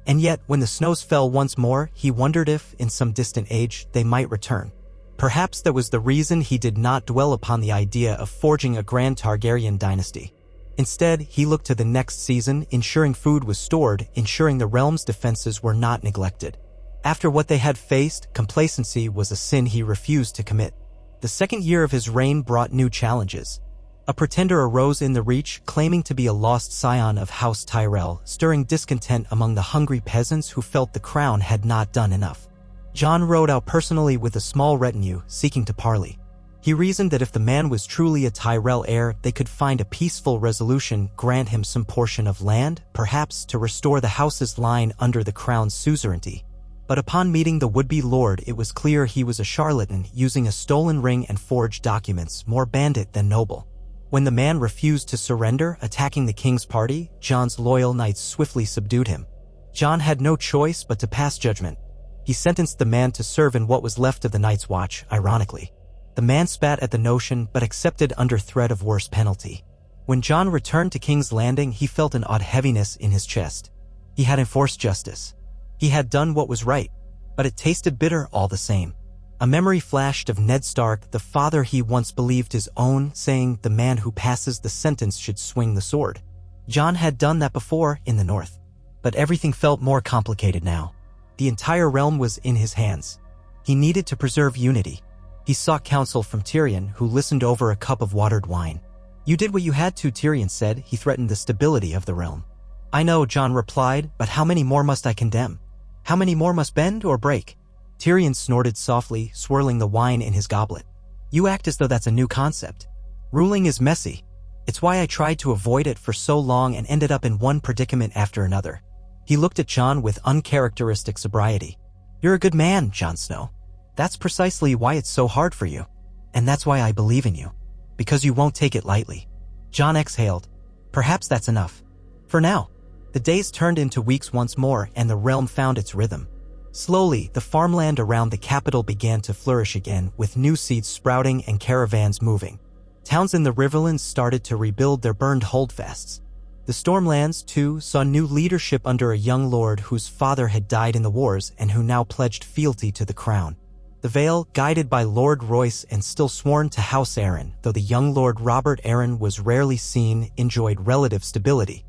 And yet, when the snows fell once more, he wondered if, in some distant age, they might return. Perhaps that was the reason he did not dwell upon the idea of forging a grand Targaryen dynasty. Instead, he looked to the next season, ensuring food was stored, ensuring the realm's defenses were not neglected. After what they had faced, complacency was a sin he refused to commit. The second year of his reign brought new challenges. A pretender arose in the Reach, claiming to be a lost scion of House Tyrell, stirring discontent among the hungry peasants who felt the crown had not done enough. Jon rode out personally with a small retinue, seeking to parley. He reasoned that if the man was truly a Tyrell heir, they could find a peaceful resolution, grant him some portion of land, perhaps to restore the house's line under the crown's suzerainty. But upon meeting the would-be lord, it was clear he was a charlatan, using a stolen ring and forged documents, more bandit than noble. When the man refused to surrender, attacking the king's party, Jon's loyal knights swiftly subdued him. Jon had no choice but to pass judgment. He sentenced the man to serve in what was left of the Night's Watch, ironically. The man spat at the notion, but accepted under threat of worse penalty. When Jon returned to King's Landing, he felt an odd heaviness in his chest. He had enforced justice. He had done what was right, but it tasted bitter all the same. A memory flashed of Ned Stark, the father he once believed his own, saying, "The man who passes the sentence should swing the sword." Jon had done that before in the north. But everything felt more complicated now. The entire realm was in his hands. He needed to preserve unity. He sought counsel from Tyrion, who listened over a cup of watered wine. "You did what you had to," Tyrion said. He threatened the stability of the realm. "I know," Jon replied, "but how many more must I condemn? How many more must bend or break?" Tyrion snorted softly, swirling the wine in his goblet. "You act as though that's a new concept. Ruling is messy. It's why I tried to avoid it for so long and ended up in one predicament after another." He looked at Jon with uncharacteristic sobriety. "You're a good man, Jon Snow. That's precisely why it's so hard for you. And that's why I believe in you. Because you won't take it lightly." Jon exhaled. Perhaps that's enough. For now. The days turned into weeks once more, and the realm found its rhythm. Slowly, the farmland around the capital began to flourish again, with new seeds sprouting and caravans moving. Towns in the Riverlands started to rebuild their burned holdfasts. The Stormlands, too, saw new leadership under a young lord whose father had died in the wars and who now pledged fealty to the crown. The Vale, guided by Lord Royce and still sworn to House Arryn, though the young Lord Robert Arryn was rarely seen, enjoyed relative stability.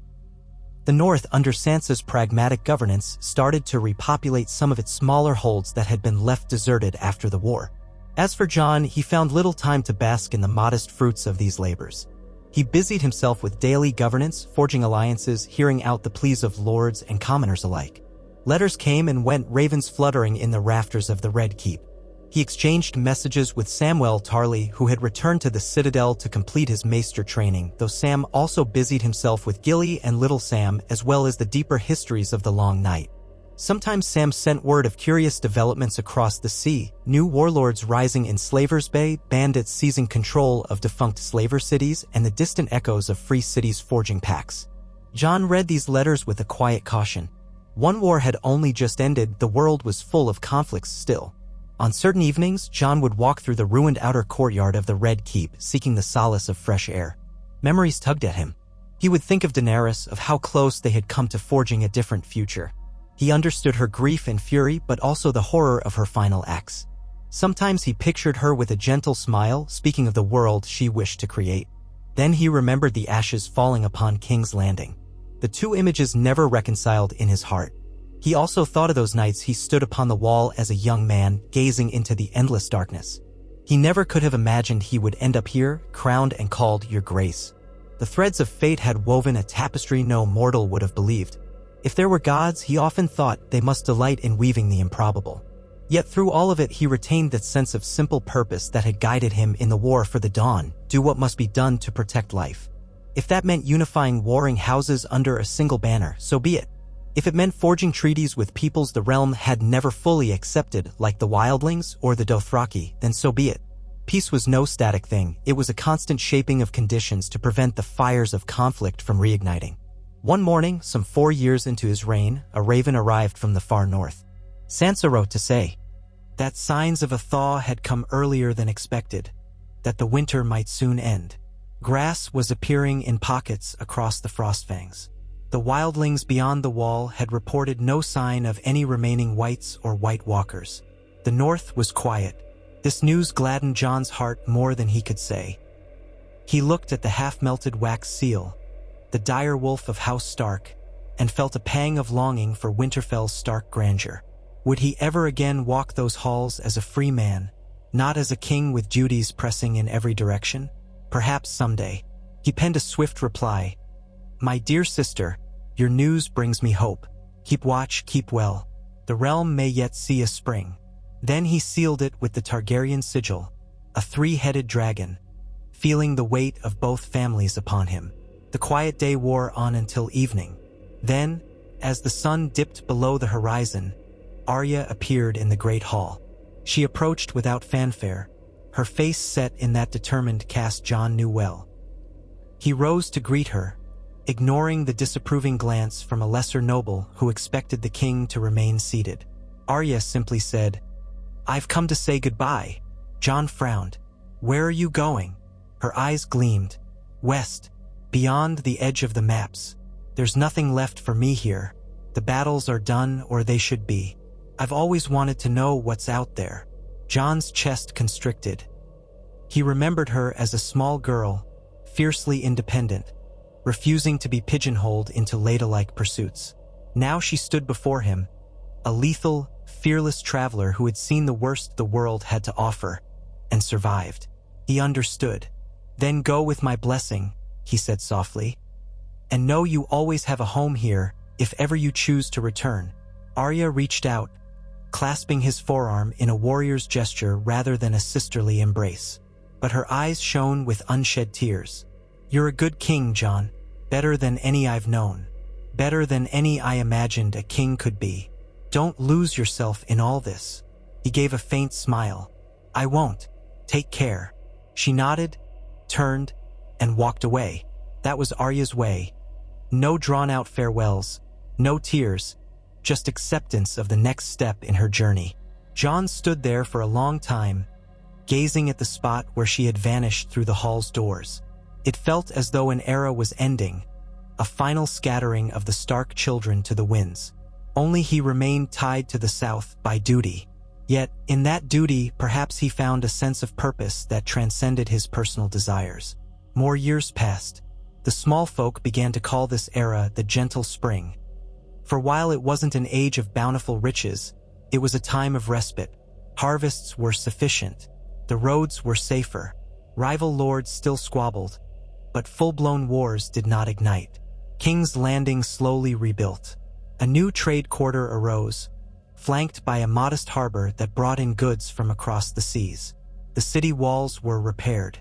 The North, under Sansa's pragmatic governance, started to repopulate some of its smaller holds that had been left deserted after the war. As for Jon, he found little time to bask in the modest fruits of these labors. He busied himself with daily governance, forging alliances, hearing out the pleas of lords and commoners alike. Letters came and went, ravens fluttering in the rafters of the Red Keep. He exchanged messages with Samwell Tarly, who had returned to the Citadel to complete his maester training, though Sam also busied himself with Gilly and Little Sam, as well as the deeper histories of the Long Night. Sometimes Sam sent word of curious developments across the sea, new warlords rising in Slaver's Bay, bandits seizing control of defunct slaver cities, and the distant echoes of free cities forging pacts. Jon read these letters with a quiet caution. One war had only just ended, the world was full of conflicts still. On certain evenings, Jon would walk through the ruined outer courtyard of the Red Keep, seeking the solace of fresh air. Memories tugged at him. He would think of Daenerys, of how close they had come to forging a different future. He understood her grief and fury, but also the horror of her final acts. Sometimes he pictured her with a gentle smile, speaking of the world she wished to create. Then he remembered the ashes falling upon King's Landing. The two images never reconciled in his heart. He also thought of those nights he stood upon the wall as a young man, gazing into the endless darkness. He never could have imagined he would end up here, crowned and called Your Grace. The threads of fate had woven a tapestry no mortal would have believed. If there were gods, he often thought, they must delight in weaving the improbable. Yet through all of it he retained that sense of simple purpose that had guided him in the war for the Dawn: do what must be done to protect life. If that meant unifying warring houses under a single banner, so be it. If it meant forging treaties with peoples the realm had never fully accepted, like the Wildlings or the Dothraki, then so be it. Peace was no static thing, it was a constant shaping of conditions to prevent the fires of conflict from reigniting. One morning, some 4 years into his reign, a raven arrived from the far north. Sansa wrote to say that signs of a thaw had come earlier than expected, that the winter might soon end. Grass was appearing in pockets across the Frostfangs. The wildlings beyond the wall had reported no sign of any remaining whites or White Walkers. The north was quiet. This news gladdened Jon's heart more than he could say. He looked at the half-melted wax seal, the dire wolf of House Stark, and felt a pang of longing for Winterfell's stark grandeur. Would he ever again walk those halls as a free man, not as a king with duties pressing in every direction? Perhaps someday. He penned a swift reply. My dear sister, your news brings me hope. Keep watch, keep well. The realm may yet see a spring. Then he sealed it with the Targaryen sigil, a 3-headed dragon, feeling the weight of both families upon him. The quiet day wore on until evening. Then, as the sun dipped below the horizon, Arya appeared in the great hall. She approached without fanfare, her face set in that determined cast Jon knew well. He rose to greet her, ignoring the disapproving glance from a lesser noble who expected the king to remain seated. Arya simply said, I've come to say goodbye. Jon frowned. Where are you going? Her eyes gleamed. West, beyond the edge of the maps. There's nothing left for me here. The battles are done, or they should be. I've always wanted to know what's out there. Jon's chest constricted. He remembered her as a small girl, fiercely independent, refusing to be pigeonholed into ladylike pursuits. Now she stood before him, a lethal, fearless traveler who had seen the worst the world had to offer, and survived. He understood. Then go with my blessing, he said softly. And know you always have a home here, if ever you choose to return. Arya reached out, clasping his forearm in a warrior's gesture rather than a sisterly embrace. But her eyes shone with unshed tears. You're a good king, Jon. Better than any I've known. Better than any I imagined a king could be. Don't lose yourself in all this. He gave a faint smile. I won't. Take care. She nodded, turned, and walked away. That was Arya's way. No drawn-out farewells, no tears, just acceptance of the next step in her journey. Jon stood there for a long time, gazing at the spot where she had vanished through the hall's doors. It felt as though an era was ending, a final scattering of the Stark children to the winds. Only he remained tied to the south by duty. Yet, in that duty, perhaps he found a sense of purpose that transcended his personal desires. More years passed. The small folk began to call this era the Gentle Spring. For while it wasn't an age of bountiful riches, it was a time of respite. Harvests were sufficient. The roads were safer. Rival lords still squabbled, but full-blown wars did not ignite. King's Landing slowly rebuilt. A new trade quarter arose, flanked by a modest harbor that brought in goods from across the seas. The city walls were repaired.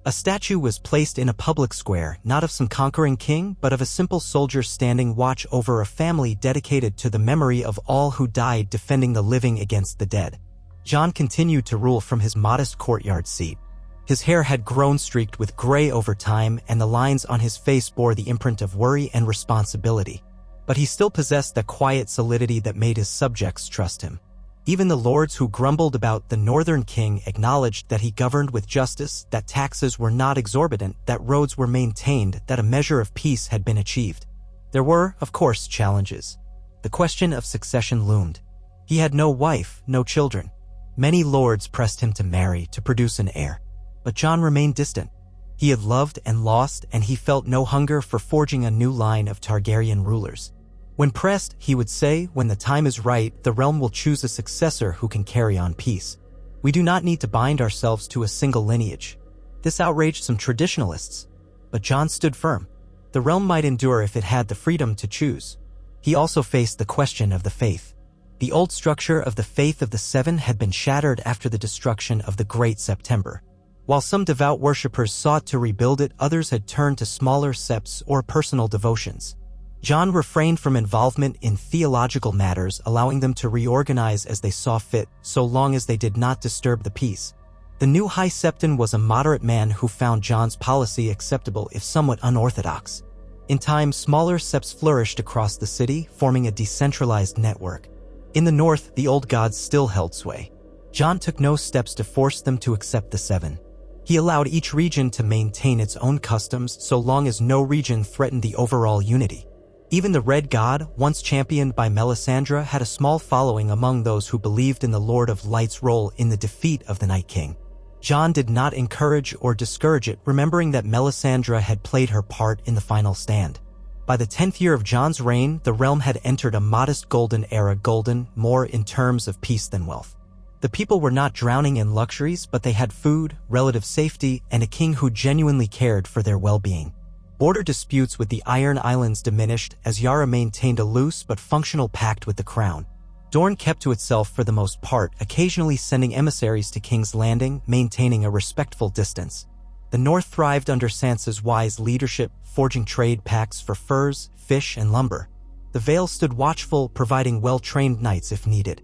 A statue was placed in a public square, not of some conquering king, but of a simple soldier standing watch over a family dedicated to the memory of all who died defending the living against the dead. Jon continued to rule from his modest courtyard seat. His hair had grown streaked with gray over time, and the lines on his face bore the imprint of worry and responsibility. But he still possessed the quiet solidity that made his subjects trust him. Even the lords who grumbled about the northern king acknowledged that he governed with justice, that taxes were not exorbitant, that roads were maintained, that a measure of peace had been achieved. There were, of course, challenges. The question of succession loomed. He had no wife, no children. Many lords pressed him to marry, to produce an heir. But Jon remained distant. He had loved and lost, and he felt no hunger for forging a new line of Targaryen rulers. When pressed, he would say, when the time is right, the realm will choose a successor who can carry on peace. We do not need to bind ourselves to a single lineage. This outraged some traditionalists. But Jon stood firm. The realm might endure if it had the freedom to choose. He also faced the question of the faith. The old structure of the faith of the Seven had been shattered after the destruction of the Great September. While some devout worshippers sought to rebuild it, others had turned to smaller septs or personal devotions. Jon refrained from involvement in theological matters, allowing them to reorganize as they saw fit, so long as they did not disturb the peace. The new High Septon was a moderate man who found Jon's policy acceptable if somewhat unorthodox. In time, smaller septs flourished across the city, forming a decentralized network. In the north, the old gods still held sway. Jon took no steps to force them to accept the Seven. He allowed each region to maintain its own customs so long as no region threatened the overall unity. Even the Red God, once championed by Melisandre, had a small following among those who believed in the Lord of Light's role in the defeat of the Night King. Jon did not encourage or discourage it, remembering that Melisandre had played her part in the final stand. By the 10th year of Jon's reign, the realm had entered a modest golden era, golden more in terms of peace than wealth. The people were not drowning in luxuries, but they had food, relative safety, and a king who genuinely cared for their well-being. Border disputes with the Iron Islands diminished as Yara maintained a loose but functional pact with the crown. Dorne kept to itself for the most part, occasionally sending emissaries to King's Landing, maintaining a respectful distance. The North thrived under Sansa's wise leadership, forging trade pacts for furs, fish, and lumber. The Vale stood watchful, providing well-trained knights if needed.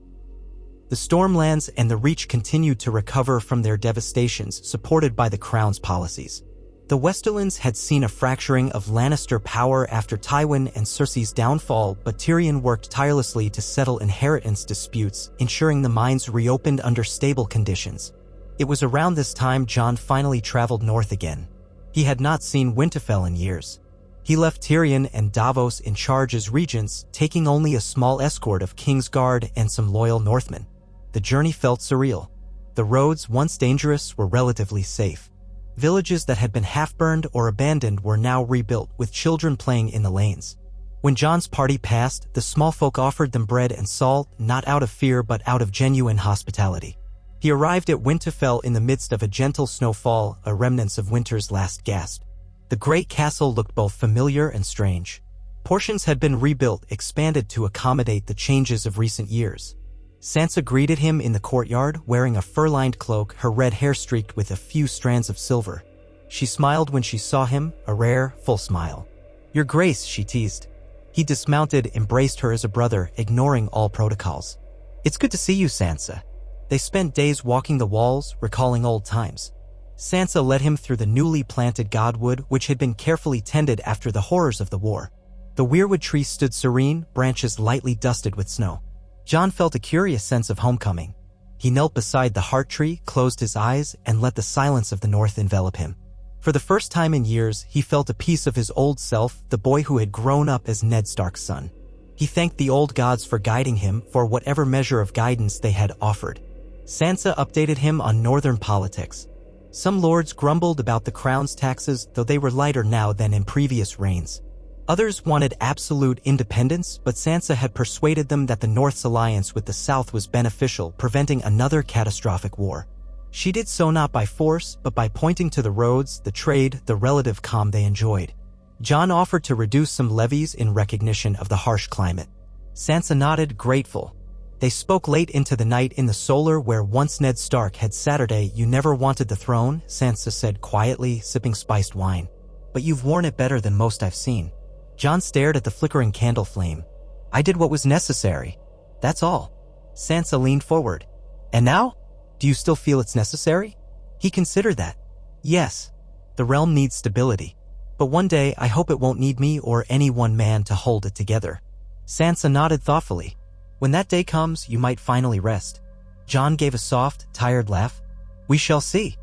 The Stormlands and the Reach continued to recover from their devastations, supported by the Crown's policies. The Westerlands had seen a fracturing of Lannister power after Tywin and Cersei's downfall, but Tyrion worked tirelessly to settle inheritance disputes, ensuring the mines reopened under stable conditions. It was around this time Jon finally traveled north again. He had not seen Winterfell in years. He left Tyrion and Davos in charge as regents, taking only a small escort of Kingsguard and some loyal Northmen. The journey felt surreal. The roads, once dangerous, were relatively safe. Villages that had been half-burned or abandoned were now rebuilt, with children playing in the lanes. When Jon's party passed, the small folk offered them bread and salt, not out of fear but out of genuine hospitality. He arrived at Winterfell in the midst of a gentle snowfall, a remnants of winter's last gasp. The great castle looked both familiar and strange. Portions had been rebuilt, expanded to accommodate the changes of recent years. Sansa greeted him in the courtyard, wearing a fur-lined cloak, her red hair streaked with a few strands of silver. She smiled when she saw him, a rare, full smile. "Your Grace," she teased. He dismounted, embraced her as a brother, ignoring all protocols. "It's good to see you, Sansa." They spent days walking the walls, recalling old times. Sansa led him through the newly planted godwood, which had been carefully tended after the horrors of the war. The weirwood tree stood serene, branches lightly dusted with snow. Jon felt a curious sense of homecoming. He knelt beside the heart tree, closed his eyes, and let the silence of the north envelop him. For the first time in years, he felt a piece of his old self, the boy who had grown up as Ned Stark's son. He thanked the old gods for guiding him, for whatever measure of guidance they had offered. Sansa updated him on northern politics. Some lords grumbled about the crown's taxes, though they were lighter now than in previous reigns. Others wanted absolute independence, but Sansa had persuaded them that the North's alliance with the South was beneficial, preventing another catastrophic war. She did so not by force, but by pointing to the roads, the trade, the relative calm they enjoyed. Jon offered to reduce some levies in recognition of the harsh climate. Sansa nodded, grateful. They spoke late into the night in the solar where once Ned Stark had Saturday. "You never wanted the throne," Sansa said quietly, sipping spiced wine. "But you've worn it better than most I've seen." Jon stared at the flickering candle flame. "I did what was necessary. That's all." Sansa leaned forward. "And now? Do you still feel it's necessary?" He considered that. "Yes. The realm needs stability. But one day I hope it won't need me or any one man to hold it together." Sansa nodded thoughtfully. "When that day comes, you might finally rest." Jon gave a soft, tired laugh. "We shall see."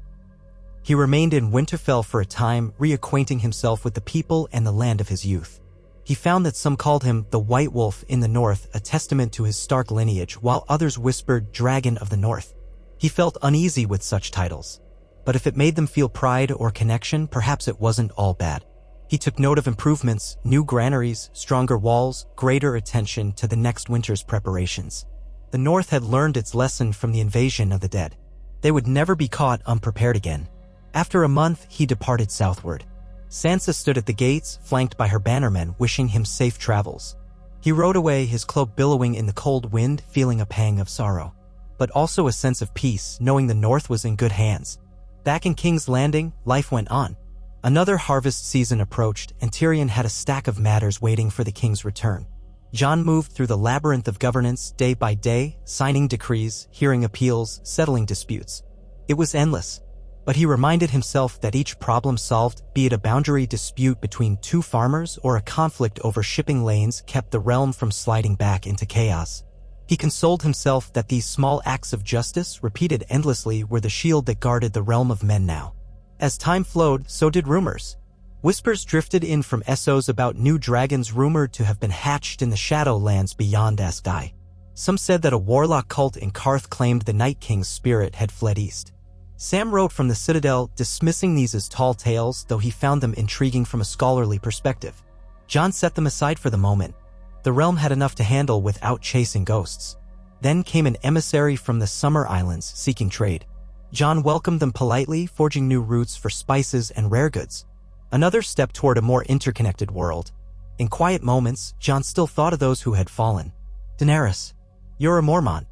He remained in Winterfell for a time, reacquainting himself with the people and the land of his youth. He found that some called him the White Wolf in the North, a testament to his Stark lineage, while others whispered Dragon of the North. He felt uneasy with such titles. But if it made them feel pride or connection, perhaps it wasn't all bad. He took note of improvements, new granaries, stronger walls, greater attention to the next winter's preparations. The North had learned its lesson from the invasion of the dead. They would never be caught unprepared again. After a month, he departed southward. Sansa stood at the gates, flanked by her bannermen, wishing him safe travels. He rode away, his cloak billowing in the cold wind, feeling a pang of sorrow. But also a sense of peace, knowing the North was in good hands. Back in King's Landing, life went on. Another harvest season approached, and Tyrion had a stack of matters waiting for the king's return. Jon moved through the labyrinth of governance day by day, signing decrees, hearing appeals, settling disputes. It was endless. But he reminded himself that each problem solved, be it a boundary dispute between two farmers or a conflict over shipping lanes, kept the realm from sliding back into chaos. He consoled himself that these small acts of justice, repeated endlessly, were the shield that guarded the realm of men now. As time flowed, so did rumors. Whispers drifted in from Essos about new dragons rumored to have been hatched in the Shadowlands beyond Askai. Some said that a warlock cult in Karth claimed the Night King's spirit had fled east. Sam wrote from the Citadel, dismissing these as tall tales, though he found them intriguing from a scholarly perspective. Jon set them aside for the moment. The realm had enough to handle without chasing ghosts. Then came an emissary from the Summer Islands seeking trade. Jon welcomed them politely, forging new routes for spices and rare goods. Another step toward a more interconnected world. In quiet moments, Jon still thought of those who had fallen. Daenerys, Jorah Mormont,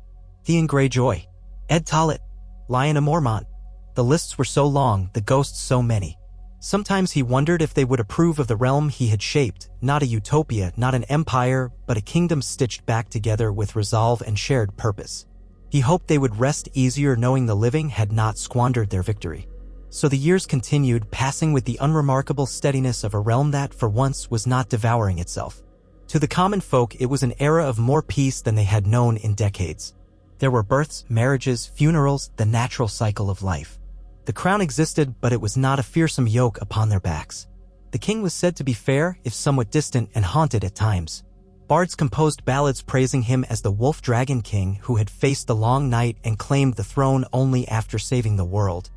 Theon Greyjoy, Ed Tollett, Lyanna Mormont. The lists were so long, the ghosts so many. Sometimes he wondered if they would approve of the realm he had shaped, not a utopia, not an empire, but a kingdom stitched back together with resolve and shared purpose. He hoped they would rest easier knowing the living had not squandered their victory. So the years continued, passing with the unremarkable steadiness of a realm that, for once, was not devouring itself. To the common folk, it was an era of more peace than they had known in decades. There were births, marriages, funerals, the natural cycle of life. The crown existed, but it was not a fearsome yoke upon their backs. The king was said to be fair, if somewhat distant and haunted at times. Bards composed ballads praising him as the Wolf Dragon King who had faced the long night and claimed the throne only after saving the world.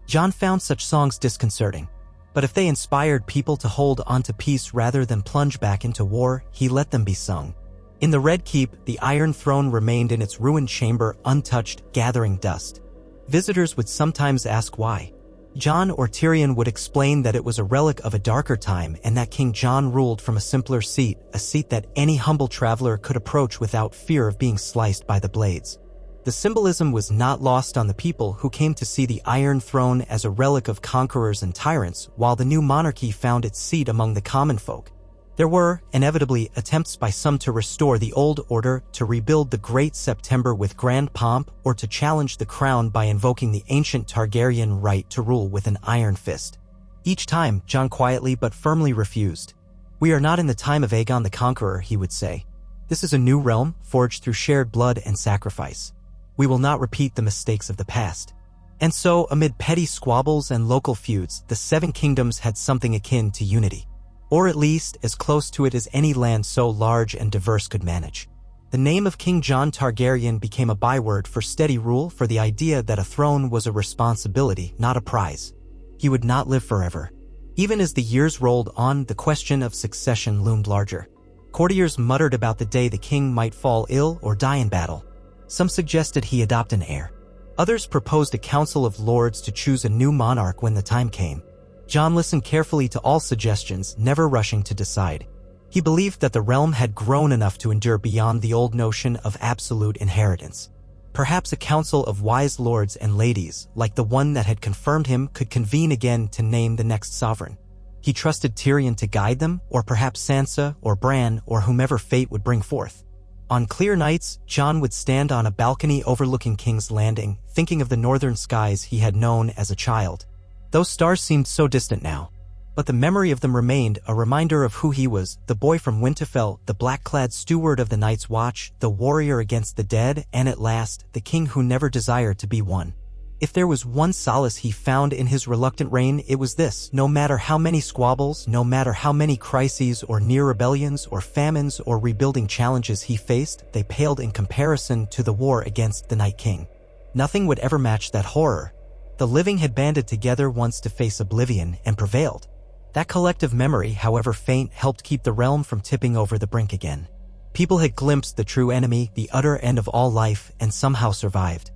Jon found such songs disconcerting. But if they inspired people to hold on to peace rather than plunge back into war, he let them be sung. In the Red Keep, the Iron Throne remained in its ruined chamber, untouched, gathering dust. Visitors would sometimes ask why. Jon or Tyrion would explain that it was a relic of a darker time and that King Jon ruled from a simpler seat, a seat that any humble traveler could approach without fear of being sliced by the blades. The symbolism was not lost on the people who came to see the Iron Throne as a relic of conquerors and tyrants, while the new monarchy found its seat among the common folk. There were, inevitably, attempts by some to restore the old order, to rebuild the Great September with grand pomp, or to challenge the crown by invoking the ancient Targaryen right to rule with an iron fist. Each time, Jon quietly but firmly refused. "We are not in the time of Aegon the Conqueror," he would say. "This is a new realm, forged through shared blood and sacrifice. We will not repeat the mistakes of the past." And so, amid petty squabbles and local feuds, the Seven Kingdoms had something akin to unity. Or at least, as close to it as any land so large and diverse could manage. The name of King Jon Targaryen became a byword for steady rule, for the idea that a throne was a responsibility, not a prize. He would not live forever. Even as the years rolled on, the question of succession loomed larger. Courtiers muttered about the day the king might fall ill or die in battle. Some suggested he adopt an heir. Others proposed a council of lords to choose a new monarch when the time came. Jon listened carefully to all suggestions, never rushing to decide. He believed that the realm had grown enough to endure beyond the old notion of absolute inheritance. Perhaps a council of wise lords and ladies, like the one that had confirmed him, could convene again to name the next sovereign. He trusted Tyrion to guide them, or perhaps Sansa, or Bran, or whomever fate would bring forth. On clear nights, Jon would stand on a balcony overlooking King's Landing, thinking of the northern skies he had known as a child. Those stars seemed so distant now. But the memory of them remained, a reminder of who he was, the boy from Winterfell, the black-clad steward of the Night's Watch, the warrior against the dead, and at last, the king who never desired to be one. If there was one solace he found in his reluctant reign, it was this: no matter how many squabbles, no matter how many crises or near rebellions or famines or rebuilding challenges he faced, they paled in comparison to the war against the Night King. Nothing would ever match that horror. The living had banded together once to face oblivion and prevailed. That collective memory, however faint, helped keep the realm from tipping over the brink again. People had glimpsed the true enemy, the utter end of all life, and somehow survived.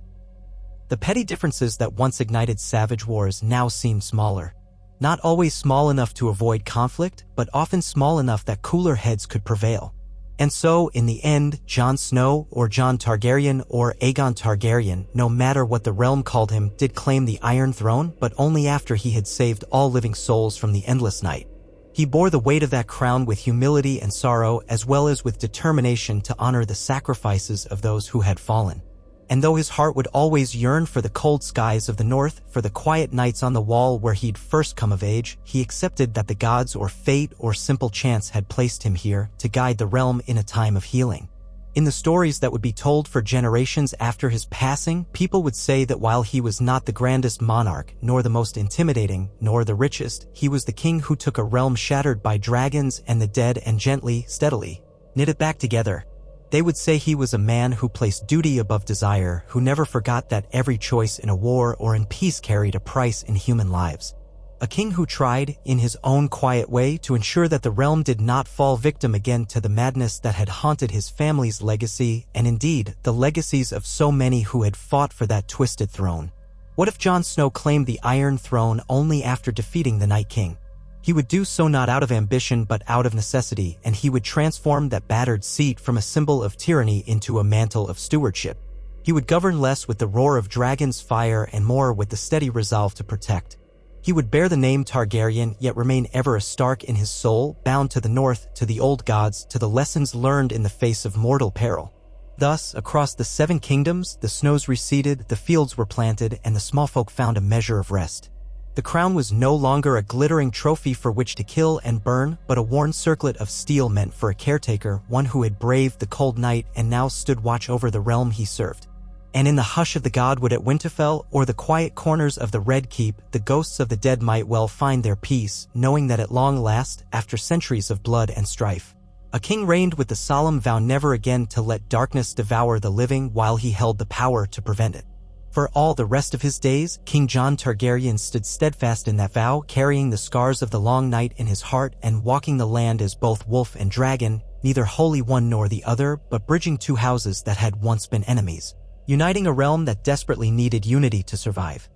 The petty differences that once ignited savage wars now seemed smaller. Not always small enough to avoid conflict, but often small enough that cooler heads could prevail. And so, in the end, Jon Snow, or Jon Targaryen, or Aegon Targaryen, no matter what the realm called him, did claim the Iron Throne, but only after he had saved all living souls from the endless night. He bore the weight of that crown with humility and sorrow, as well as with determination to honor the sacrifices of those who had fallen. And though his heart would always yearn for the cold skies of the north, for the quiet nights on the wall where he'd first come of age, he accepted that the gods or fate or simple chance had placed him here to guide the realm in a time of healing. In the stories that would be told for generations after his passing, people would say that while he was not the grandest monarch, nor the most intimidating, nor the richest, he was the king who took a realm shattered by dragons and the dead and gently, steadily, knit it back together. They would say he was a man who placed duty above desire, who never forgot that every choice in a war or in peace carried a price in human lives. A king who tried, in his own quiet way, to ensure that the realm did not fall victim again to the madness that had haunted his family's legacy, and indeed, the legacies of so many who had fought for that twisted throne. What if Jon Snow claimed the Iron Throne only after defeating the Night King? He would do so not out of ambition but out of necessity, and he would transform that battered seat from a symbol of tyranny into a mantle of stewardship. He would govern less with the roar of dragons' fire and more with the steady resolve to protect. He would bear the name Targaryen, yet remain ever a Stark in his soul, bound to the north, to the old gods, to the lessons learned in the face of mortal peril. Thus, across the Seven Kingdoms, the snows receded, the fields were planted, and the small folk found a measure of rest. The crown was no longer a glittering trophy for which to kill and burn, but a worn circlet of steel meant for a caretaker, one who had braved the cold night and now stood watch over the realm he served. And in the hush of the godwood at Winterfell, or the quiet corners of the Red Keep, the ghosts of the dead might well find their peace, knowing that at long last, after centuries of blood and strife, a king reigned with the solemn vow never again to let darkness devour the living while he held the power to prevent it. For all the rest of his days, King Jon Targaryen stood steadfast in that vow, carrying the scars of the long night in his heart and walking the land as both wolf and dragon, neither wholly one nor the other, but bridging two houses that had once been enemies, uniting a realm that desperately needed unity to survive.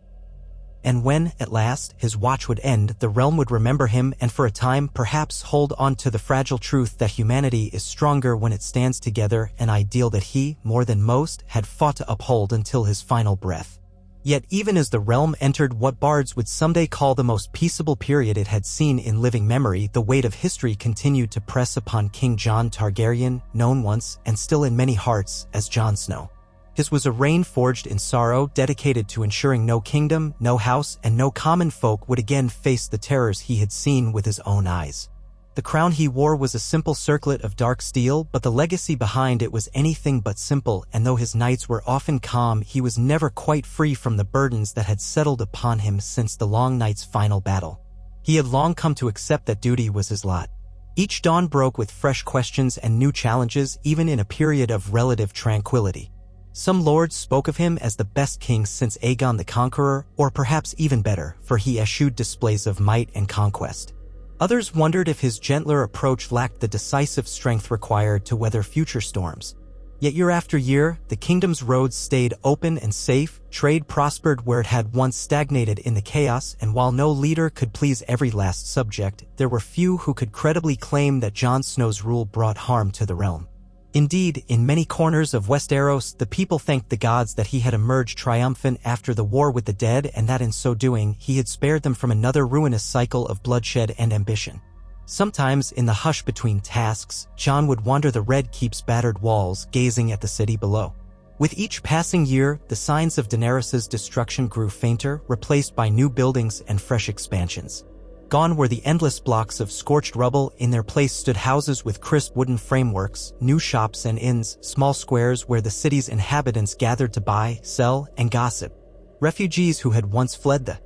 And when, at last, his watch would end, the realm would remember him and for a time perhaps hold on to the fragile truth that humanity is stronger when it stands together, an ideal that he, more than most, had fought to uphold until his final breath. Yet even as the realm entered what bards would someday call the most peaceable period it had seen in living memory, the weight of history continued to press upon King Jon Targaryen, known once, and still in many hearts, as Jon Snow. His was a reign forged in sorrow, dedicated to ensuring no kingdom, no house, and no common folk would again face the terrors he had seen with his own eyes. The crown he wore was a simple circlet of dark steel, but the legacy behind it was anything but simple, and though his nights were often calm, he was never quite free from the burdens that had settled upon him since the Long Night's final battle. He had long come to accept that duty was his lot. Each dawn broke with fresh questions and new challenges, even in a period of relative tranquility. Some lords spoke of him as the best king since Aegon the Conqueror, or perhaps even better, for he eschewed displays of might and conquest. Others wondered if his gentler approach lacked the decisive strength required to weather future storms. Yet year after year, the kingdom's roads stayed open and safe, trade prospered where it had once stagnated in the chaos, and while no leader could please every last subject, there were few who could credibly claim that Jon Snow's rule brought harm to the realm. Indeed, in many corners of Westeros, the people thanked the gods that he had emerged triumphant after the war with the dead, and that in so doing, he had spared them from another ruinous cycle of bloodshed and ambition. Sometimes, in the hush between tasks, Jon would wander the Red Keep's battered walls, gazing at the city below. With each passing year, the signs of Daenerys's destruction grew fainter, replaced by new buildings and fresh expansions. Gone were the endless blocks of scorched rubble. In their place stood houses with crisp wooden frameworks, new shops and inns, small squares where the city's inhabitants gathered to buy, sell, and gossip. Refugees who had once fled the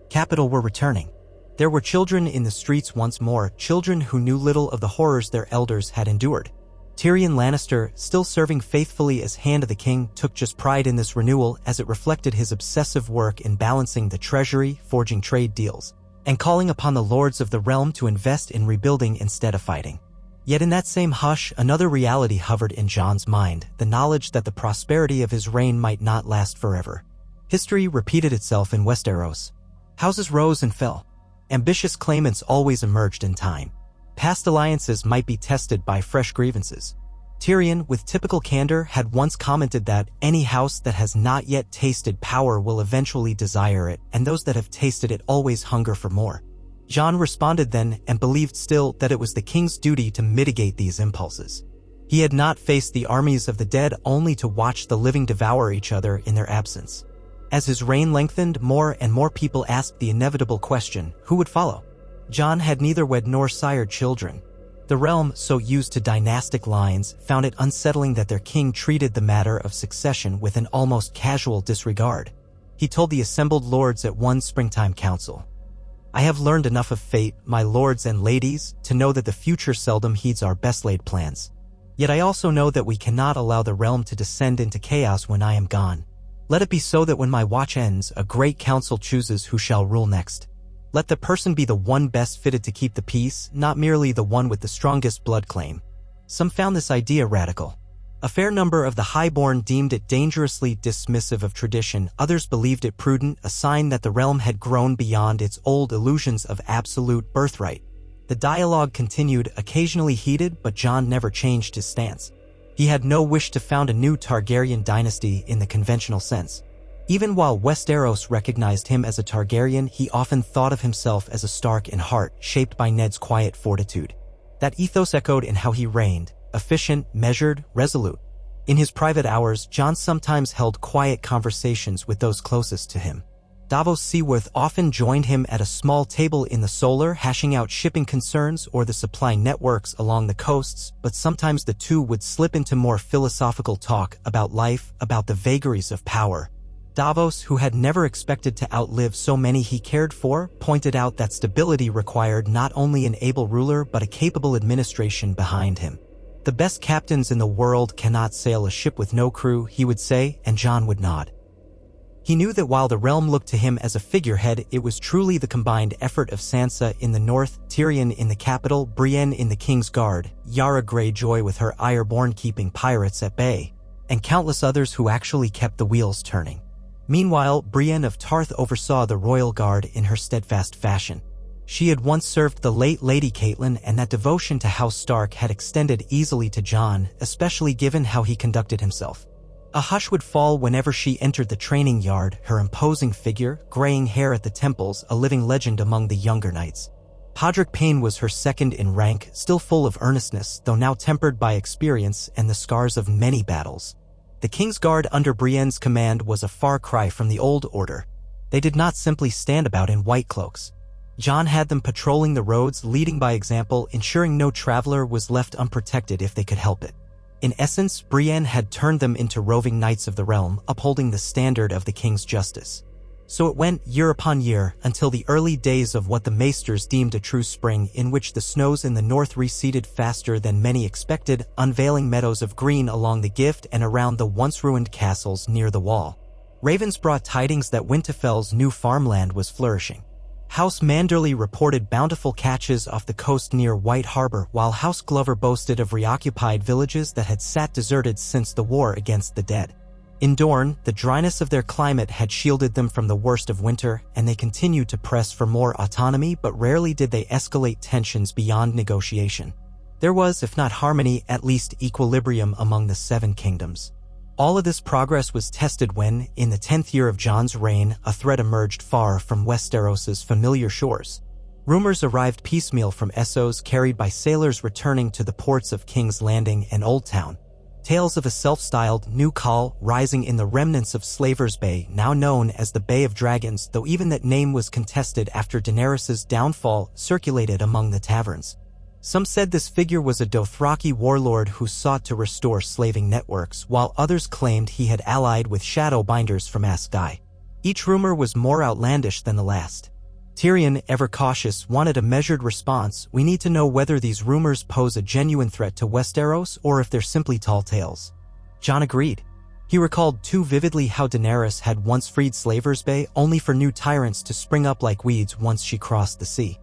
capital were returning. There were children in the streets once more, children who knew little of the horrors their elders had endured. Tyrion Lannister, still serving faithfully as Hand of the King, took just pride in this renewal as it reflected his obsessive work in balancing the treasury, forging trade deals, and calling upon the lords of the realm to invest in rebuilding instead of fighting. Yet in that same hush, another reality hovered in Jon's mind, the knowledge that the prosperity of his reign might not last forever. History repeated itself in Westeros. Houses rose and fell. Ambitious claimants always emerged in time. Past alliances might be tested by fresh grievances. Tyrion, with typical candor, had once commented that any house that has not yet tasted power will eventually desire it, and those that have tasted it always hunger for more. Jon responded then, and believed still, that it was the king's duty to mitigate these impulses. He had not faced the armies of the dead only to watch the living devour each other in their absence. As his reign lengthened, more and more people asked the inevitable question, who would follow? Jon had neither wed nor sired children. The realm, so used to dynastic lines, found it unsettling that their king treated the matter of succession with an almost casual disregard. He told the assembled lords at one springtime council, "I have learned enough of fate, my lords and ladies, to know that the future seldom heeds our best-laid plans. Yet I also know that we cannot allow the realm to descend into chaos when I am gone. Let it be so that when my watch ends, a great council chooses who shall rule next. Let the person be the one best fitted to keep the peace, not merely the one with the strongest blood claim." Some found this idea radical. A fair number of the highborn deemed it dangerously dismissive of tradition, others believed it prudent, a sign that the realm had grown beyond its old illusions of absolute birthright. The dialogue continued, occasionally heated, but Jon never changed his stance. He had no wish to found a new Targaryen dynasty in the conventional sense. Even while Westeros recognized him as a Targaryen, he often thought of himself as a Stark in heart, shaped by Ned's quiet fortitude. That ethos echoed in how he reigned, efficient, measured, resolute. In his private hours, Jon sometimes held quiet conversations with those closest to him. Davos Seaworth often joined him at a small table in the Solar, hashing out shipping concerns or the supply networks along the coasts, but sometimes the two would slip into more philosophical talk about life, about the vagaries of power. Davos, who had never expected to outlive so many he cared for, pointed out that stability required not only an able ruler but a capable administration behind him. The best captains in the world cannot sail a ship with no crew, he would say, and Jon would nod. He knew that while the realm looked to him as a figurehead, it was truly the combined effort of Sansa in the north, Tyrion in the capital, Brienne in the King's Guard, Yara Greyjoy with her Ironborn keeping pirates at bay, and countless others who actually kept the wheels turning. Meanwhile, Brienne of Tarth oversaw the royal guard in her steadfast fashion. She had once served the late Lady Catelyn, and that devotion to House Stark had extended easily to Jon, especially given how he conducted himself. A hush would fall whenever she entered the training yard, her imposing figure, graying hair at the temples, a living legend among the younger knights. Podrick Payne was her second in rank, still full of earnestness, though now tempered by experience and the scars of many battles. The King's Guard under Brienne's command was a far cry from the old order. They did not simply stand about in white cloaks. Jon had them patrolling the roads, leading by example, ensuring no traveler was left unprotected if they could help it. In essence, Brienne had turned them into roving knights of the realm, upholding the standard of the king's justice. So it went year upon year, until the early days of what the maesters deemed a true spring, in which the snows in the north receded faster than many expected, unveiling meadows of green along the Gift and around the once-ruined castles near the Wall. Ravens brought tidings that Winterfell's new farmland was flourishing. House Manderley reported bountiful catches off the coast near White Harbor, while House Glover boasted of reoccupied villages that had sat deserted since the war against the dead. In Dorne, the dryness of their climate had shielded them from the worst of winter, and they continued to press for more autonomy, but rarely did they escalate tensions beyond negotiation. There was, if not harmony, at least equilibrium among the Seven Kingdoms. All of this progress was tested when, in the 10th year of Jon's reign, a threat emerged far from Westeros's familiar shores. Rumors arrived piecemeal from Essos, carried by sailors returning to the ports of King's Landing and Old Town. Tales of a self-styled new call rising in the remnants of Slaver's Bay, now known as the Bay of Dragons, though even that name was contested after Daenerys's downfall, circulated among the taverns. Some said this figure was a Dothraki warlord who sought to restore slaving networks, while others claimed he had allied with Shadowbinders from Askai. Each rumor was more outlandish than the last. Tyrion, ever cautious, wanted a measured response. We need to know whether these rumors pose a genuine threat to Westeros or if they're simply tall tales. Jon agreed. He recalled too vividly how Daenerys had once freed Slaver's Bay, only for new tyrants to spring up like weeds once she crossed the sea.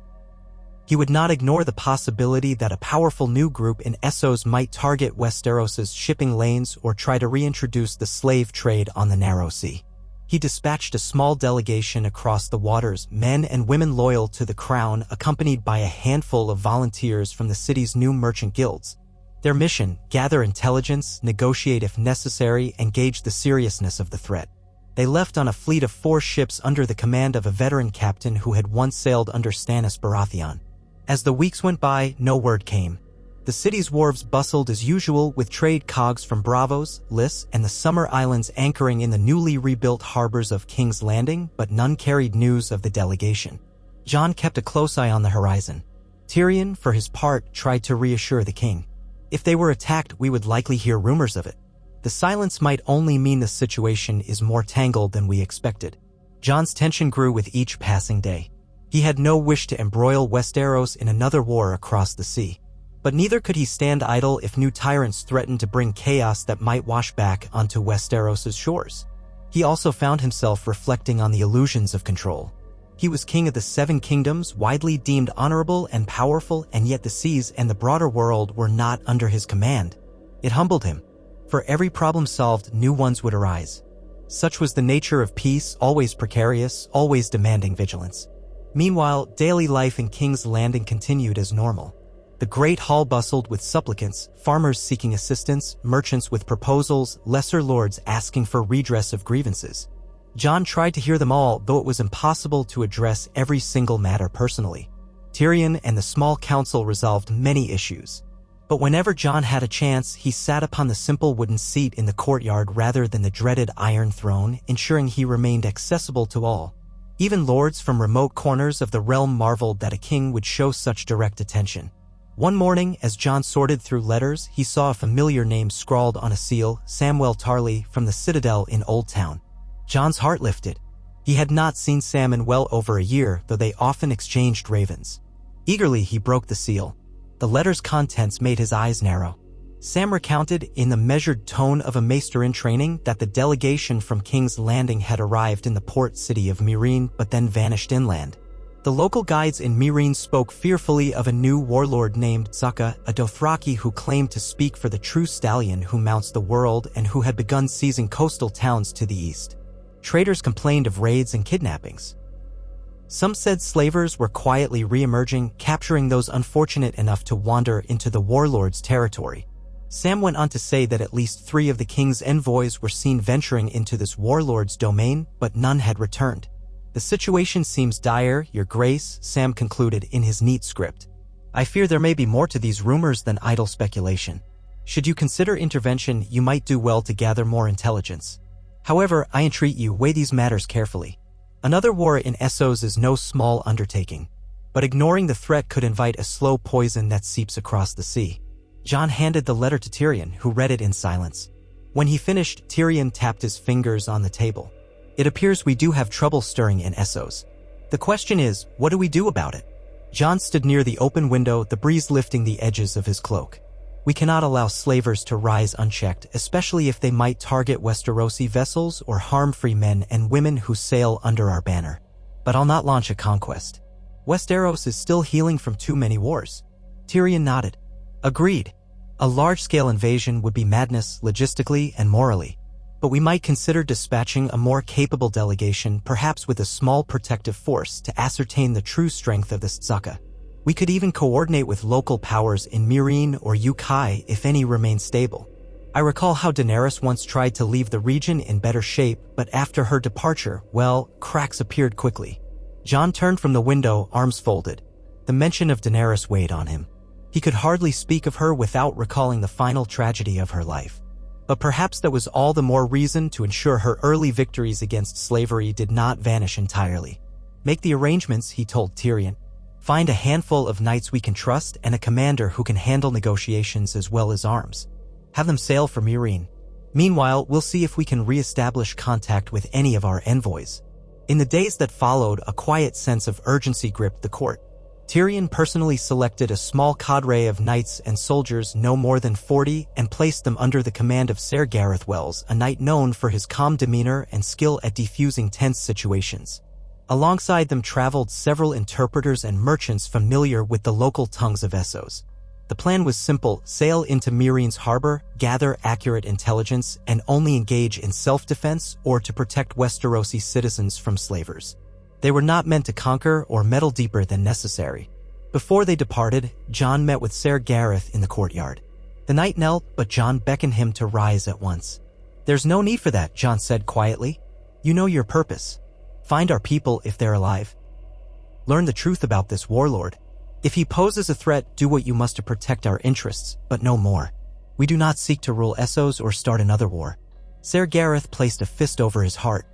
He would not ignore the possibility that a powerful new group in Essos might target Westeros's shipping lanes or try to reintroduce the slave trade on the Narrow Sea. He dispatched a small delegation across the waters, men and women loyal to the crown, accompanied by a handful of volunteers from the city's new merchant guilds. Their mission: gather intelligence, negotiate if necessary, and gauge the seriousness of the threat. They left on a fleet of 4 ships under the command of a veteran captain who had once sailed under Stannis Baratheon. As the weeks went by, no word came. The city's wharves bustled as usual, with trade cogs from Braavos, Lys, and the Summer Islands anchoring in the newly rebuilt harbors of King's Landing, but none carried news of the delegation. Jon kept a close eye on the horizon. Tyrion, for his part, tried to reassure the king. If they were attacked, we would likely hear rumors of it. The silence might only mean the situation is more tangled than we expected. Jon's tension grew with each passing day. He had no wish to embroil Westeros in another war across the sea. But neither could he stand idle if new tyrants threatened to bring chaos that might wash back onto Westeros's shores. He also found himself reflecting on the illusions of control. He was king of the 7 kingdoms, widely deemed honorable and powerful, and yet the seas and the broader world were not under his command. It humbled him. For every problem solved, new ones would arise. Such was the nature of peace, always precarious, always demanding vigilance. Meanwhile, daily life in King's Landing continued as normal. The great hall bustled with supplicants, farmers seeking assistance, merchants with proposals, lesser lords asking for redress of grievances. Jon tried to hear them all, though it was impossible to address every single matter personally. Tyrion and the small council resolved many issues. But whenever Jon had a chance, he sat upon the simple wooden seat in the courtyard rather than the dreaded Iron Throne, ensuring he remained accessible to all. Even lords from remote corners of the realm marveled that a king would show such direct attention. One morning, as Jon sorted through letters, he saw a familiar name scrawled on a seal: Samwell Tarly, from the Citadel in Old Town. Jon's heart lifted. He had not seen Sam in well over a year, though they often exchanged ravens. Eagerly, he broke the seal. The letter's contents made his eyes narrow. Sam recounted, in the measured tone of a maester in training, that the delegation from King's Landing had arrived in the port city of Meereen, but then vanished inland. The local guides in Meereen spoke fearfully of a new warlord named Zaka, a Dothraki who claimed to speak for the true stallion who mounts the world and who had begun seizing coastal towns to the east. Traders complained of raids and kidnappings. Some said slavers were quietly re-emerging, capturing those unfortunate enough to wander into the warlord's territory. Sam went on to say that at least 3 of the king's envoys were seen venturing into this warlord's domain, but none had returned. The situation seems dire, Your Grace, Sam concluded in his neat script. I fear there may be more to these rumors than idle speculation. Should you consider intervention, you might do well to gather more intelligence. However, I entreat you, weigh these matters carefully. Another war in Essos is no small undertaking. But ignoring the threat could invite a slow poison that seeps across the sea. Jon handed the letter to Tyrion, who read it in silence. When he finished, Tyrion tapped his fingers on the table. It appears we do have trouble stirring in Essos. The question is, what do we do about it? Jon stood near the open window, the breeze lifting the edges of his cloak. We cannot allow slavers to rise unchecked, especially if they might target Westerosi vessels or harm free men and women who sail under our banner. But I'll not launch a conquest. Westeros is still healing from too many wars. Tyrion nodded. Agreed. A large-scale invasion would be madness logistically and morally. But we might consider dispatching a more capable delegation, perhaps with a small protective force, to ascertain the true strength of the Stsaka. We could even coordinate with local powers in Meereen or Yunkai if any remain stable. I recall how Daenerys once tried to leave the region in better shape, but after her departure, well, cracks appeared quickly. Jon turned from the window, arms folded. The mention of Daenerys weighed on him. He could hardly speak of her without recalling the final tragedy of her life. But perhaps that was all the more reason to ensure her early victories against slavery did not vanish entirely. Make the arrangements, he told Tyrion. Find a handful of knights we can trust and a commander who can handle negotiations as well as arms. Have them sail for Meereen. Meanwhile, we'll see if we can re-establish contact with any of our envoys. In the days that followed, a quiet sense of urgency gripped the court. Tyrion personally selected a small cadre of knights and soldiers, no more than 40, and placed them under the command of Ser Gareth Wells, a knight known for his calm demeanor and skill at defusing tense situations. Alongside them traveled several interpreters and merchants familiar with the local tongues of Essos. The plan was simple: sail into Meereen's harbor, gather accurate intelligence, and only engage in self-defense or to protect Westerosi citizens from slavers. They were not meant to conquer or meddle deeper than necessary. Before they departed, Jon met with Ser Gareth in the courtyard. The knight knelt, but Jon beckoned him to rise at once. "There's no need for that," Jon said quietly. "You know your purpose. Find our people if they're alive. Learn the truth about this warlord. If he poses a threat, do what you must to protect our interests, but no more. We do not seek to rule Essos or start another war." Ser Gareth placed a fist over his heart.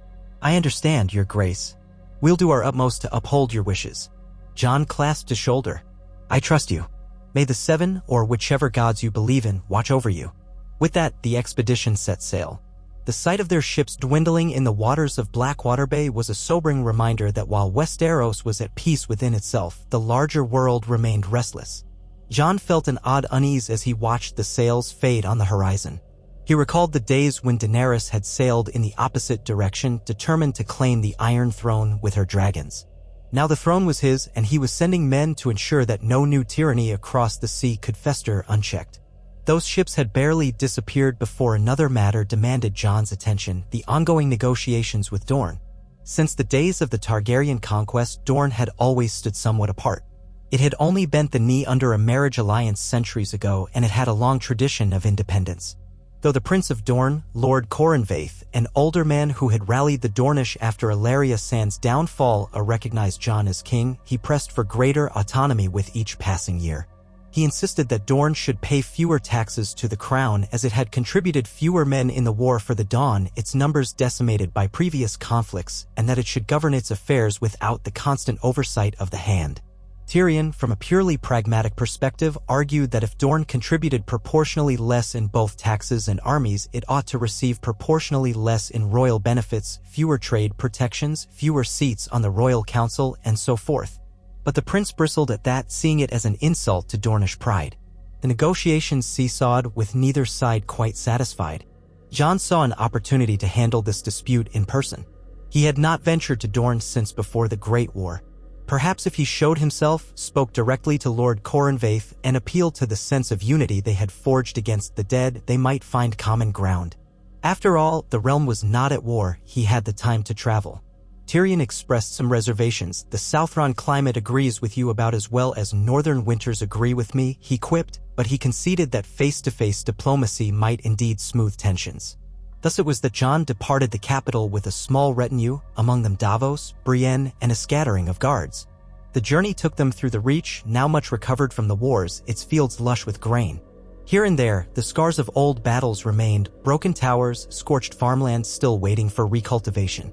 "I understand, Your Grace. We'll do our utmost to uphold your wishes." Jon clasped his shoulder. "I trust you. May the seven, or whichever gods you believe in, watch over you." With that, the expedition set sail. The sight of their ships dwindling in the waters of Blackwater Bay was a sobering reminder that while Westeros was at peace within itself, the larger world remained restless. Jon felt an odd unease as he watched the sails fade on the horizon. He recalled the days when Daenerys had sailed in the opposite direction, determined to claim the Iron Throne with her dragons. Now the throne was his, and he was sending men to ensure that no new tyranny across the sea could fester unchecked. Those ships had barely disappeared before another matter demanded Jon's attention: the ongoing negotiations with Dorne. Since the days of the Targaryen conquest, Dorne had always stood somewhat apart. It had only bent the knee under a marriage alliance centuries ago, and it had a long tradition of independence. Though the Prince of Dorne, Lord Coronation, an older man who had rallied the Dornish after Ellaria Sand's downfall, recognized Jon as king, he pressed for greater autonomy with each passing year. He insisted that Dorne should pay fewer taxes to the crown as it had contributed fewer men in the War for the Dawn, its numbers decimated by previous conflicts, and that it should govern its affairs without the constant oversight of the Hand. Tyrion, from a purely pragmatic perspective, argued that if Dorne contributed proportionally less in both taxes and armies, it ought to receive proportionally less in royal benefits, fewer trade protections, fewer seats on the royal council, and so forth. But the prince bristled at that, seeing it as an insult to Dornish pride. The negotiations seesawed, with neither side quite satisfied. Jon saw an opportunity to handle this dispute in person. He had not ventured to Dorne since before the Great War. Perhaps if he showed himself, spoke directly to Lord Coronation, and appealed to the sense of unity they had forged against the dead, they might find common ground. After all, the realm was not at war, he had the time to travel. Tyrion expressed some reservations. "The Southron climate agrees with you about as well as northern winters agree with me," he quipped, but he conceded that face-to-face diplomacy might indeed smooth tensions. Thus it was that Jon departed the capital with a small retinue, among them Davos, Brienne, and a scattering of guards. The journey took them through the Reach, now much recovered from the wars, its fields lush with grain. Here and there, the scars of old battles remained, broken towers, scorched farmlands still waiting for recultivation.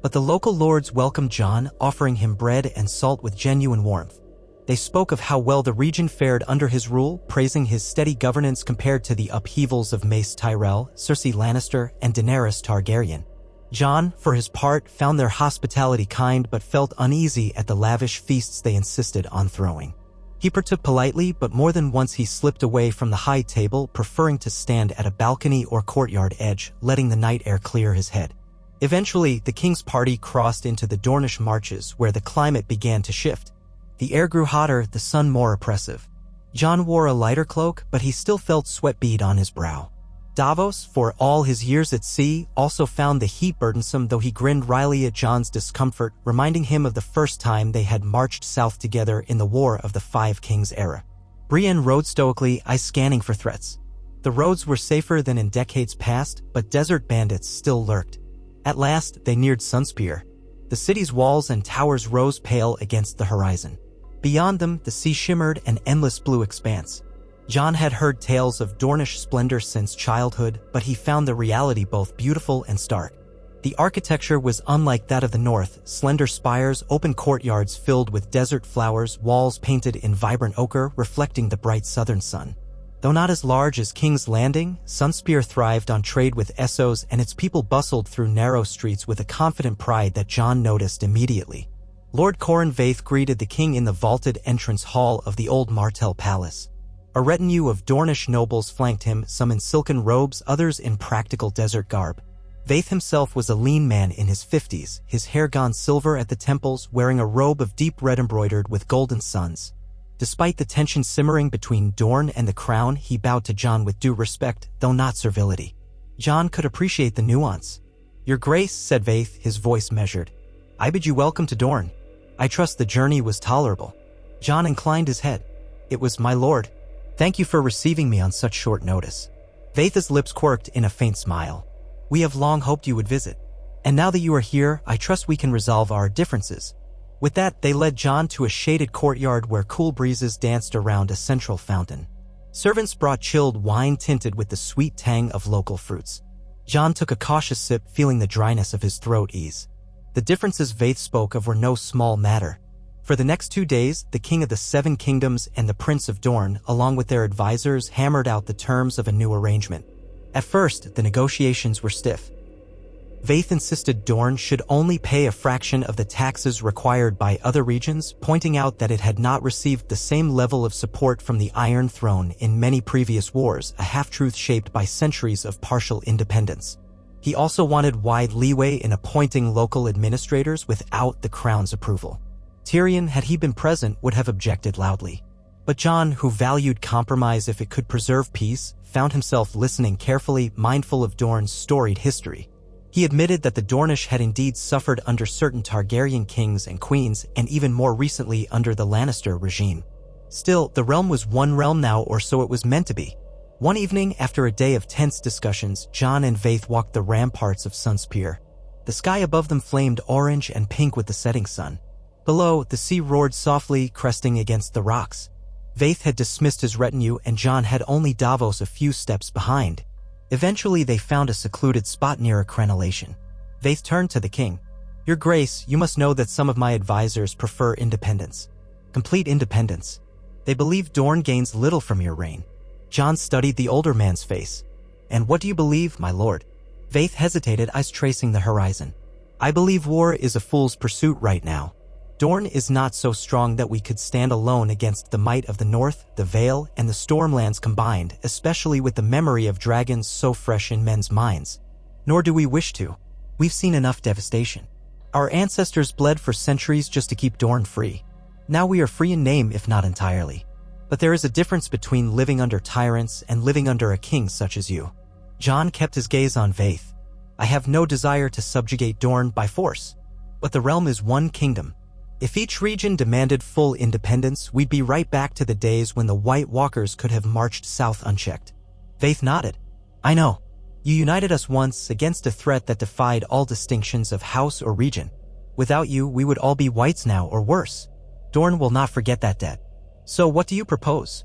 But the local lords welcomed Jon, offering him bread and salt with genuine warmth. They spoke of how well the region fared under his rule, praising his steady governance compared to the upheavals of Mace Tyrell, Cersei Lannister, and Daenerys Targaryen. Jon, for his part, found their hospitality kind but felt uneasy at the lavish feasts they insisted on throwing. He partook politely, but more than once he slipped away from the high table, preferring to stand at a balcony or courtyard edge, letting the night air clear his head. Eventually, the king's party crossed into the Dornish marches, where the climate began to shift. The air grew hotter, the sun more oppressive. Jon wore a lighter cloak, but he still felt sweat bead on his brow. Davos, for all his years at sea, also found the heat burdensome, though he grinned wryly at Jon's discomfort, reminding him of the first time they had marched south together in the War of the Five Kings era. Brienne rode stoically, eyes scanning for threats. The roads were safer than in decades past, but desert bandits still lurked. At last, they neared Sunspear. The city's walls and towers rose pale against the horizon. Beyond them, the sea shimmered, an endless blue expanse. Jon had heard tales of Dornish splendor since childhood, but he found the reality both beautiful and stark. The architecture was unlike that of the north: slender spires, open courtyards filled with desert flowers, walls painted in vibrant ochre reflecting the bright southern sun. Though not as large as King's Landing, Sunspear thrived on trade with Essos, and its people bustled through narrow streets with a confident pride that Jon noticed immediately. Lord Corran Vaith greeted the king in the vaulted entrance hall of the old Martell Palace. A retinue of Dornish nobles flanked him, some in silken robes, others in practical desert garb. Vaith himself was a lean man in his 50s, his hair gone silver at the temples, wearing a robe of deep red embroidered with golden suns. Despite the tension simmering between Dorne and the crown, he bowed to Jon with due respect, though not servility. Jon could appreciate the nuance. "Your Grace," said Vaith, his voice measured. "I bid you welcome to Dorne. I trust the journey was tolerable." Jon inclined his head. "It was, my lord. Thank you for receiving me on such short notice." Vaith's lips quirked in a faint smile. "We have long hoped you would visit. And now that you are here, I trust we can resolve our differences." With that, they led Jon to a shaded courtyard where cool breezes danced around a central fountain. Servants brought chilled wine tinted with the sweet tang of local fruits. Jon took a cautious sip, feeling the dryness of his throat ease. The differences Vaith spoke of were no small matter. For the next 2 days, the King of the Seven Kingdoms and the Prince of Dorne, along with their advisors, hammered out the terms of a new arrangement. At first, the negotiations were stiff. Vaith insisted Dorne should only pay a fraction of the taxes required by other regions, pointing out that it had not received the same level of support from the Iron Throne in many previous wars, a half-truth shaped by centuries of partial independence. He also wanted wide leeway in appointing local administrators without the crown's approval. Tyrion, had he been present, would have objected loudly. But Jon, who valued compromise if it could preserve peace, found himself listening carefully, mindful of Dorne's storied history. He admitted that the Dornish had indeed suffered under certain Targaryen kings and queens, and even more recently under the Lannister regime. Still, the realm was one realm now, or so it was meant to be. One evening, after a day of tense discussions, Jon and Vaith walked the ramparts of Sunspear. The sky above them flamed orange and pink with the setting sun. Below, the sea roared softly, cresting against the rocks. Vaith had dismissed his retinue, and Jon had only Davos a few steps behind. Eventually, they found a secluded spot near a crenellation. Vaith turned to the king. "Your Grace, you must know that some of my advisors prefer independence. Complete independence. They believe Dorne gains little from your reign." Jon studied the older man's face. "And what do you believe, my lord?" Vaith hesitated, eyes tracing the horizon. "I believe war is a fool's pursuit right now. Dorne is not so strong that we could stand alone against the might of the North, the Vale, and the Stormlands combined, especially with the memory of dragons so fresh in men's minds. Nor do we wish to. We've seen enough devastation. Our ancestors bled for centuries just to keep Dorne free. Now we are free in name, if not entirely. But there is a difference between living under tyrants and living under a king such as you." Jon kept his gaze on Vaith. "I have no desire to subjugate Dorne by force. But the realm is one kingdom. If each region demanded full independence, we'd be right back to the days when the White Walkers could have marched south unchecked." Vaith nodded. "I know. You united us once against a threat that defied all distinctions of house or region. Without you, we would all be whites now, or worse. Dorne will not forget that debt. So what do you propose?"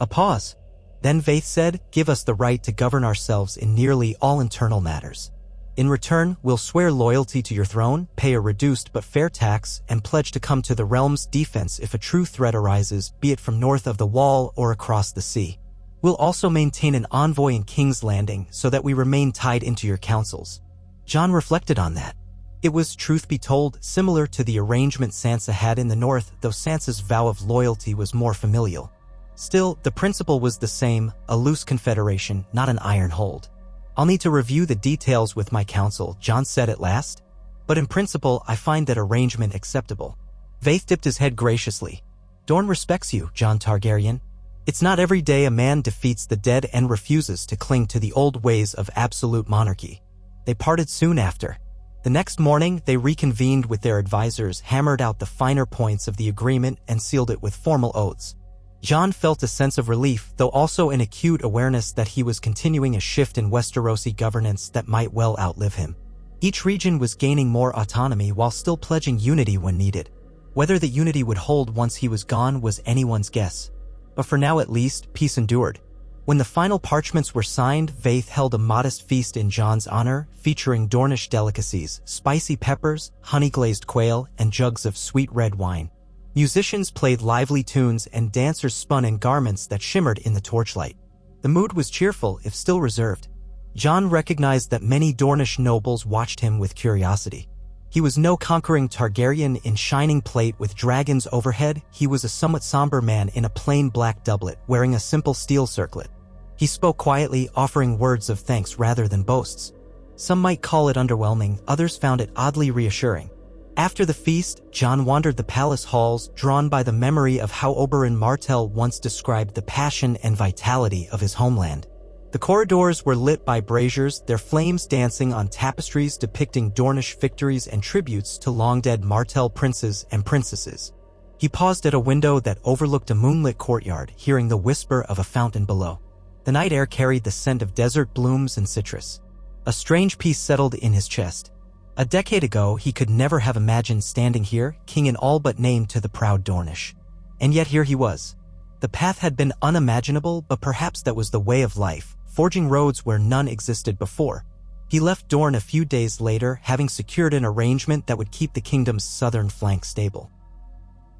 A pause. Then Vaith said, "Give us the right to govern ourselves in nearly all internal matters. In return, we'll swear loyalty to your throne, pay a reduced but fair tax, and pledge to come to the realm's defense if a true threat arises, be it from north of the wall or across the sea. We'll also maintain an envoy in King's Landing so that we remain tied into your councils." Jon reflected on that. It was, truth be told, similar to the arrangement Sansa had in the north, though Sansa's vow of loyalty was more familial. Still, the principle was the same, a loose confederation, not an iron hold. "I'll need to review the details with my council," Jon said at last. "But in principle, I find that arrangement acceptable." Vaith dipped his head graciously. "Dorne respects you, Jon Targaryen. It's not every day a man defeats the dead and refuses to cling to the old ways of absolute monarchy." They parted soon after. The next morning, they reconvened with their advisors, hammered out the finer points of the agreement, and sealed it with formal oaths. Jon felt a sense of relief, though also an acute awareness that he was continuing a shift in Westerosi governance that might well outlive him. Each region was gaining more autonomy while still pledging unity when needed. Whether the unity would hold once he was gone was anyone's guess. But for now at least, peace endured. When the final parchments were signed, Vaith held a modest feast in Jon's honor, featuring Dornish delicacies, spicy peppers, honey-glazed quail, and jugs of sweet red wine. Musicians played lively tunes and dancers spun in garments that shimmered in the torchlight. The mood was cheerful, if still reserved. Jon recognized that many Dornish nobles watched him with curiosity. He was no conquering Targaryen in shining plate with dragons overhead. He was a somewhat somber man in a plain black doublet, wearing a simple steel circlet. He spoke quietly, offering words of thanks rather than boasts. Some might call it underwhelming, others found it oddly reassuring. After the feast, Jon wandered the palace halls, drawn by the memory of how Oberyn Martell once described the passion and vitality of his homeland. The corridors were lit by braziers, their flames dancing on tapestries depicting Dornish victories and tributes to long-dead Martell princes and princesses. He paused at a window that overlooked a moonlit courtyard, hearing the whisper of a fountain below. The night air carried the scent of desert blooms and citrus. A strange peace settled in his chest. A decade ago, he could never have imagined standing here, king in all but name to the proud Dornish. And yet here he was. The path had been unimaginable, but perhaps that was the way of life, forging roads where none existed before. He left Dorne a few days later, having secured an arrangement that would keep the kingdom's southern flank stable.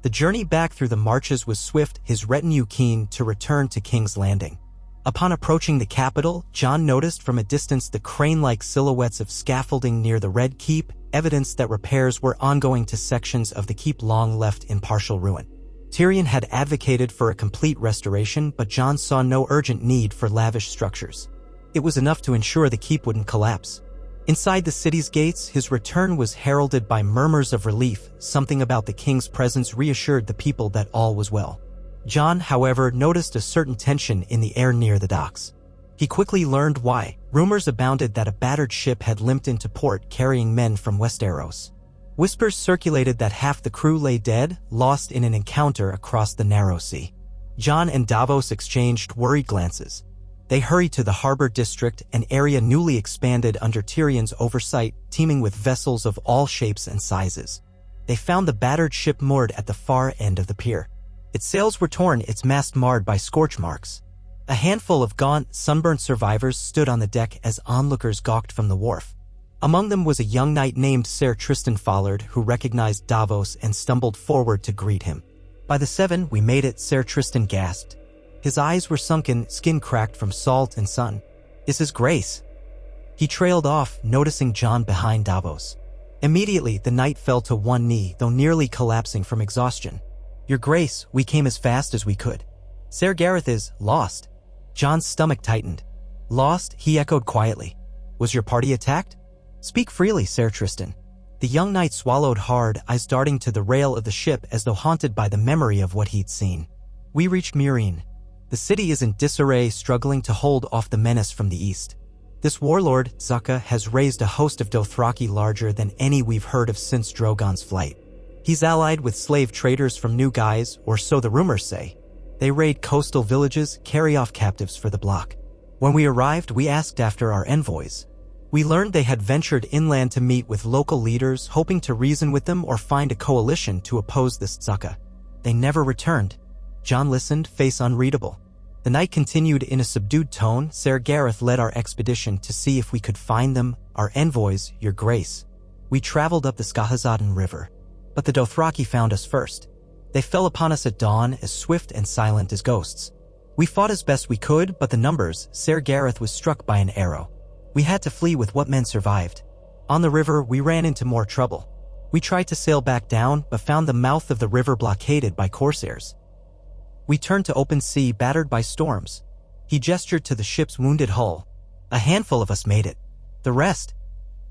The journey back through the marches was swift, his retinue keen to return to King's Landing. Upon approaching the capital, Jon noticed from a distance the crane-like silhouettes of scaffolding near the Red Keep, evidence that repairs were ongoing to sections of the keep long left in partial ruin. Tyrion had advocated for a complete restoration, but Jon saw no urgent need for lavish structures. It was enough to ensure the keep wouldn't collapse. Inside the city's gates, his return was heralded by murmurs of relief. Something about the king's presence reassured the people that all was well. Jon, however, noticed a certain tension in the air near the docks. He quickly learned why. Rumors abounded that a battered ship had limped into port carrying men from Westeros. Whispers circulated that half the crew lay dead, lost in an encounter across the narrow sea. Jon and Davos exchanged worried glances. They hurried to the harbor district, an area newly expanded under Tyrion's oversight, teeming with vessels of all shapes and sizes. They found the battered ship moored at the far end of the pier. Its sails were torn, its mast marred by scorch marks. A handful of gaunt, sunburnt survivors stood on the deck as onlookers gawked from the wharf. Among them was a young knight named Ser Tristan Follard, who recognized Davos and stumbled forward to greet him. "By the seven, we made it," Ser Tristan gasped. His eyes were sunken, skin cracked from salt and sun. "Is his grace?" He trailed off, noticing Jon behind Davos. Immediately, the knight fell to one knee, though nearly collapsing from exhaustion. "Your grace, we came as fast as we could. Ser Gareth is lost." Jon's stomach tightened. "Lost?" he echoed quietly. "Was your party attacked?" "Speak freely, Ser Tristan." The young knight swallowed hard, eyes darting to the rail of the ship as though haunted by the memory of what he'd seen. "We reached Meereen. The city is in disarray, struggling to hold off the menace from the east. This warlord, Zucca, has raised a host of Dothraki larger than any we've heard of since Drogon's flight. He's allied with slave traders from New Guise, or so the rumors say. They raid coastal villages, carry off captives for the block. When we arrived, we asked after our envoys. We learned they had ventured inland to meet with local leaders, hoping to reason with them or find a coalition to oppose this Zucca. They never returned." Jon listened, face unreadable. The knight continued in a subdued tone. "Ser Gareth led our expedition to see if we could find them, our envoys, your grace. We traveled up the Skahazadan River. But the Dothraki found us first. They fell upon us at dawn, as swift and silent as ghosts. We fought as best we could, but the numbers, Ser Gareth was struck by an arrow. We had to flee with what men survived. On the river, we ran into more trouble. We tried to sail back down, but found the mouth of the river blockaded by corsairs. We turned to open sea, battered by storms. He gestured to the ship's wounded hull. A handful of us made it. The rest.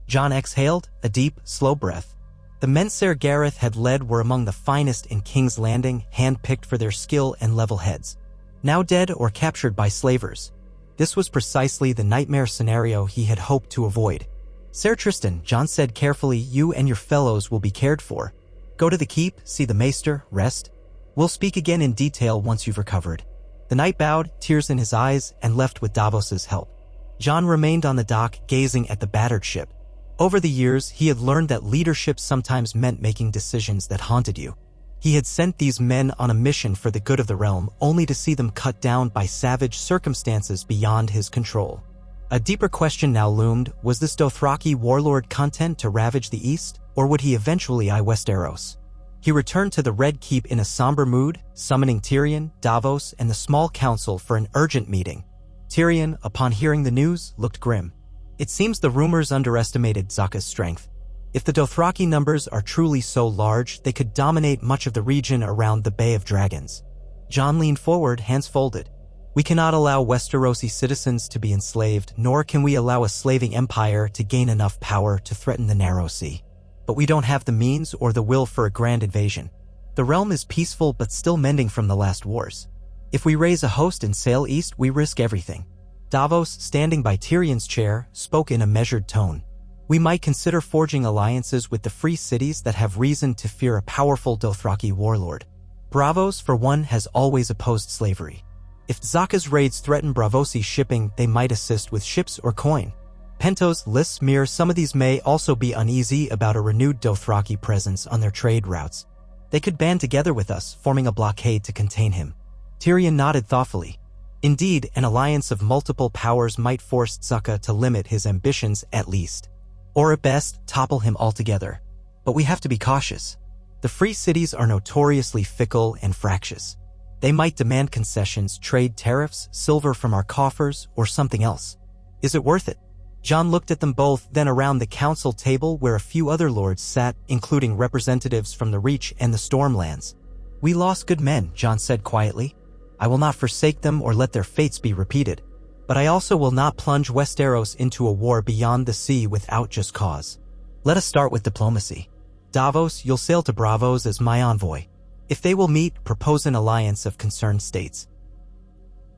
Jon exhaled, a deep, slow breath. The men Ser Gareth had led were among the finest in King's Landing, hand-picked for their skill and level heads. Now dead or captured by slavers. This was precisely the nightmare scenario he had hoped to avoid. Ser Tristan, Jon said carefully, you and your fellows will be cared for. Go to the keep, see the maester, rest. We'll speak again in detail once you've recovered. The knight bowed, tears in his eyes, and left with Davos's help. Jon remained on the dock, gazing at the battered ship. Over the years, he had learned that leadership sometimes meant making decisions that haunted you. He had sent these men on a mission for the good of the realm, only to see them cut down by savage circumstances beyond his control. A deeper question now loomed: was this Dothraki warlord content to ravage the east, or would he eventually eye Westeros? He returned to the Red Keep in a somber mood, summoning Tyrion, Davos, and the small council for an urgent meeting. Tyrion, upon hearing the news, looked grim. It seems the rumors underestimated Zaka's strength. If the Dothraki numbers are truly so large, they could dominate much of the region around the Bay of Dragons. Jon leaned forward, hands folded. We cannot allow Westerosi citizens to be enslaved, nor can we allow a slaving empire to gain enough power to threaten the Narrow Sea. But we don't have the means or the will for a grand invasion. The realm is peaceful but still mending from the last wars. If we raise a host and sail east, we risk everything. Davos, standing by Tyrion's chair, spoke in a measured tone. We might consider forging alliances with the free cities that have reason to fear a powerful Dothraki warlord. Braavos, for one, has always opposed slavery. If Zaka's raids threaten Braavosi shipping, they might assist with ships or coin. Pentos, Lists, Myr, some of these may also be uneasy about a renewed Dothraki presence on their trade routes. They could band together with us, forming a blockade to contain him. Tyrion nodded thoughtfully. Indeed, an alliance of multiple powers might force Zaka to limit his ambitions at least. Or at best, topple him altogether. But we have to be cautious. The free cities are notoriously fickle and fractious. They might demand concessions, trade tariffs, silver from our coffers, or something else. Is it worth it? Jon looked at them both, then around the council table where a few other lords sat, including representatives from the Reach and the Stormlands. We lost good men, Jon said quietly. I will not forsake them or let their fates be repeated. But I also will not plunge Westeros into a war beyond the sea without just cause. Let us start with diplomacy. Davos, you'll sail to Braavos as my envoy. If they will meet, propose an alliance of concerned states.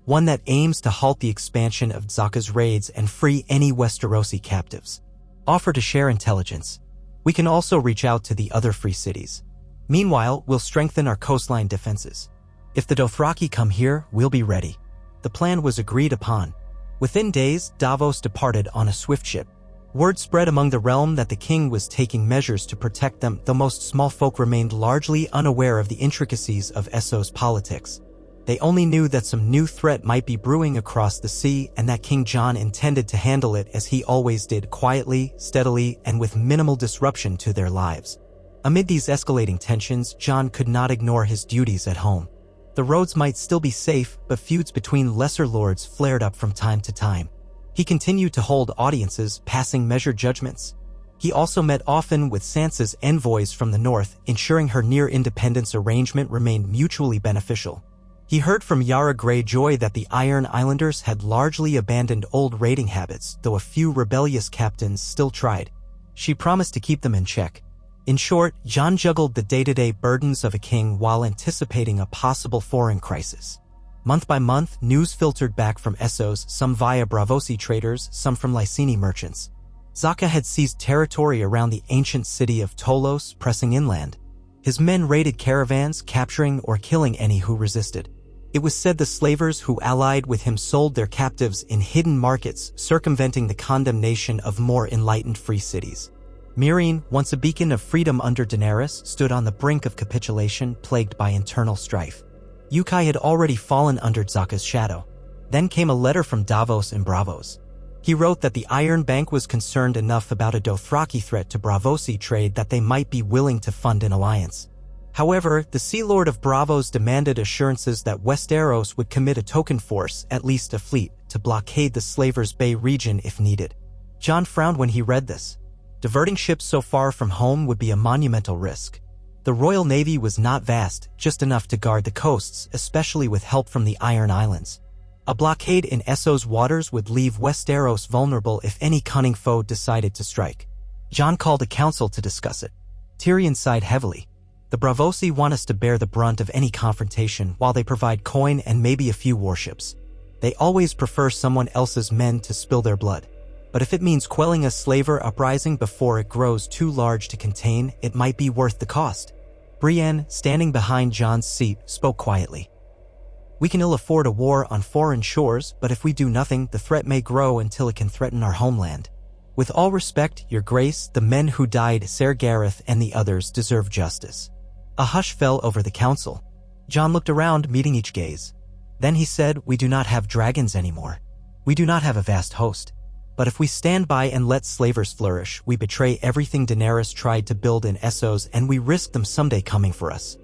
One that aims to halt the expansion of Zaka's raids and free any Westerosi captives. Offer to share intelligence. We can also reach out to the other free cities. Meanwhile, we'll strengthen our coastline defenses. If the Dothraki come here, we'll be ready. The plan was agreed upon. Within days, Davos departed on a swift ship. Word spread among the realm that the king was taking measures to protect them, though most small folk remained largely unaware of the intricacies of Essos politics. They only knew that some new threat might be brewing across the sea and that King Jon intended to handle it as he always did, quietly, steadily, and with minimal disruption to their lives. Amid these escalating tensions, Jon could not ignore his duties at home. The roads might still be safe, but feuds between lesser lords flared up from time to time. He continued to hold audiences, passing measured judgments. He also met often with Sansa's envoys from the north, ensuring her near-independence arrangement remained mutually beneficial. He heard from Yara Greyjoy that the Iron Islanders had largely abandoned old raiding habits, though a few rebellious captains still tried. She promised to keep them in check. In short, Jon juggled the day-to-day burdens of a king while anticipating a possible foreign crisis. Month by month, news filtered back from Essos, some via Braavosi traders, some from Lyseni merchants. Zaka had seized territory around the ancient city of Tolos, pressing inland. His men raided caravans, capturing or killing any who resisted. It was said the slavers who allied with him sold their captives in hidden markets, circumventing the condemnation of more enlightened free cities. Meereen, once a beacon of freedom under Daenerys, stood on the brink of capitulation, plagued by internal strife. Yunkai had already fallen under Zaka's shadow. Then came a letter from Davos and Braavos. He wrote that the Iron Bank was concerned enough about a Dothraki threat to Braavosi trade that they might be willing to fund an alliance. However, the Sea Lord of Braavos demanded assurances that Westeros would commit a token force, at least a fleet, to blockade the Slavers' Bay region if needed. Jon frowned when he read this. Diverting ships so far from home would be a monumental risk. The Royal Navy was not vast, just enough to guard the coasts, especially with help from the Iron Islands. A blockade in Essos waters would leave Westeros vulnerable if any cunning foe decided to strike. Jon called a council to discuss it. Tyrion sighed heavily. The Braavosi want us to bear the brunt of any confrontation while they provide coin and maybe a few warships. They always prefer someone else's men to spill their blood. But if it means quelling a slaver uprising before it grows too large to contain, it might be worth the cost. Brienne, standing behind Jon's seat, spoke quietly. We can ill afford a war on foreign shores, but if we do nothing, the threat may grow until it can threaten our homeland. With all respect, Your Grace, the men who died, Ser Gareth and the others, deserve justice. A hush fell over the council. Jon looked around, meeting each gaze. Then he said, We do not have dragons anymore. We do not have a vast host. But if we stand by and let slavers flourish, we betray everything Daenerys tried to build in Essos and we risk them someday coming for us.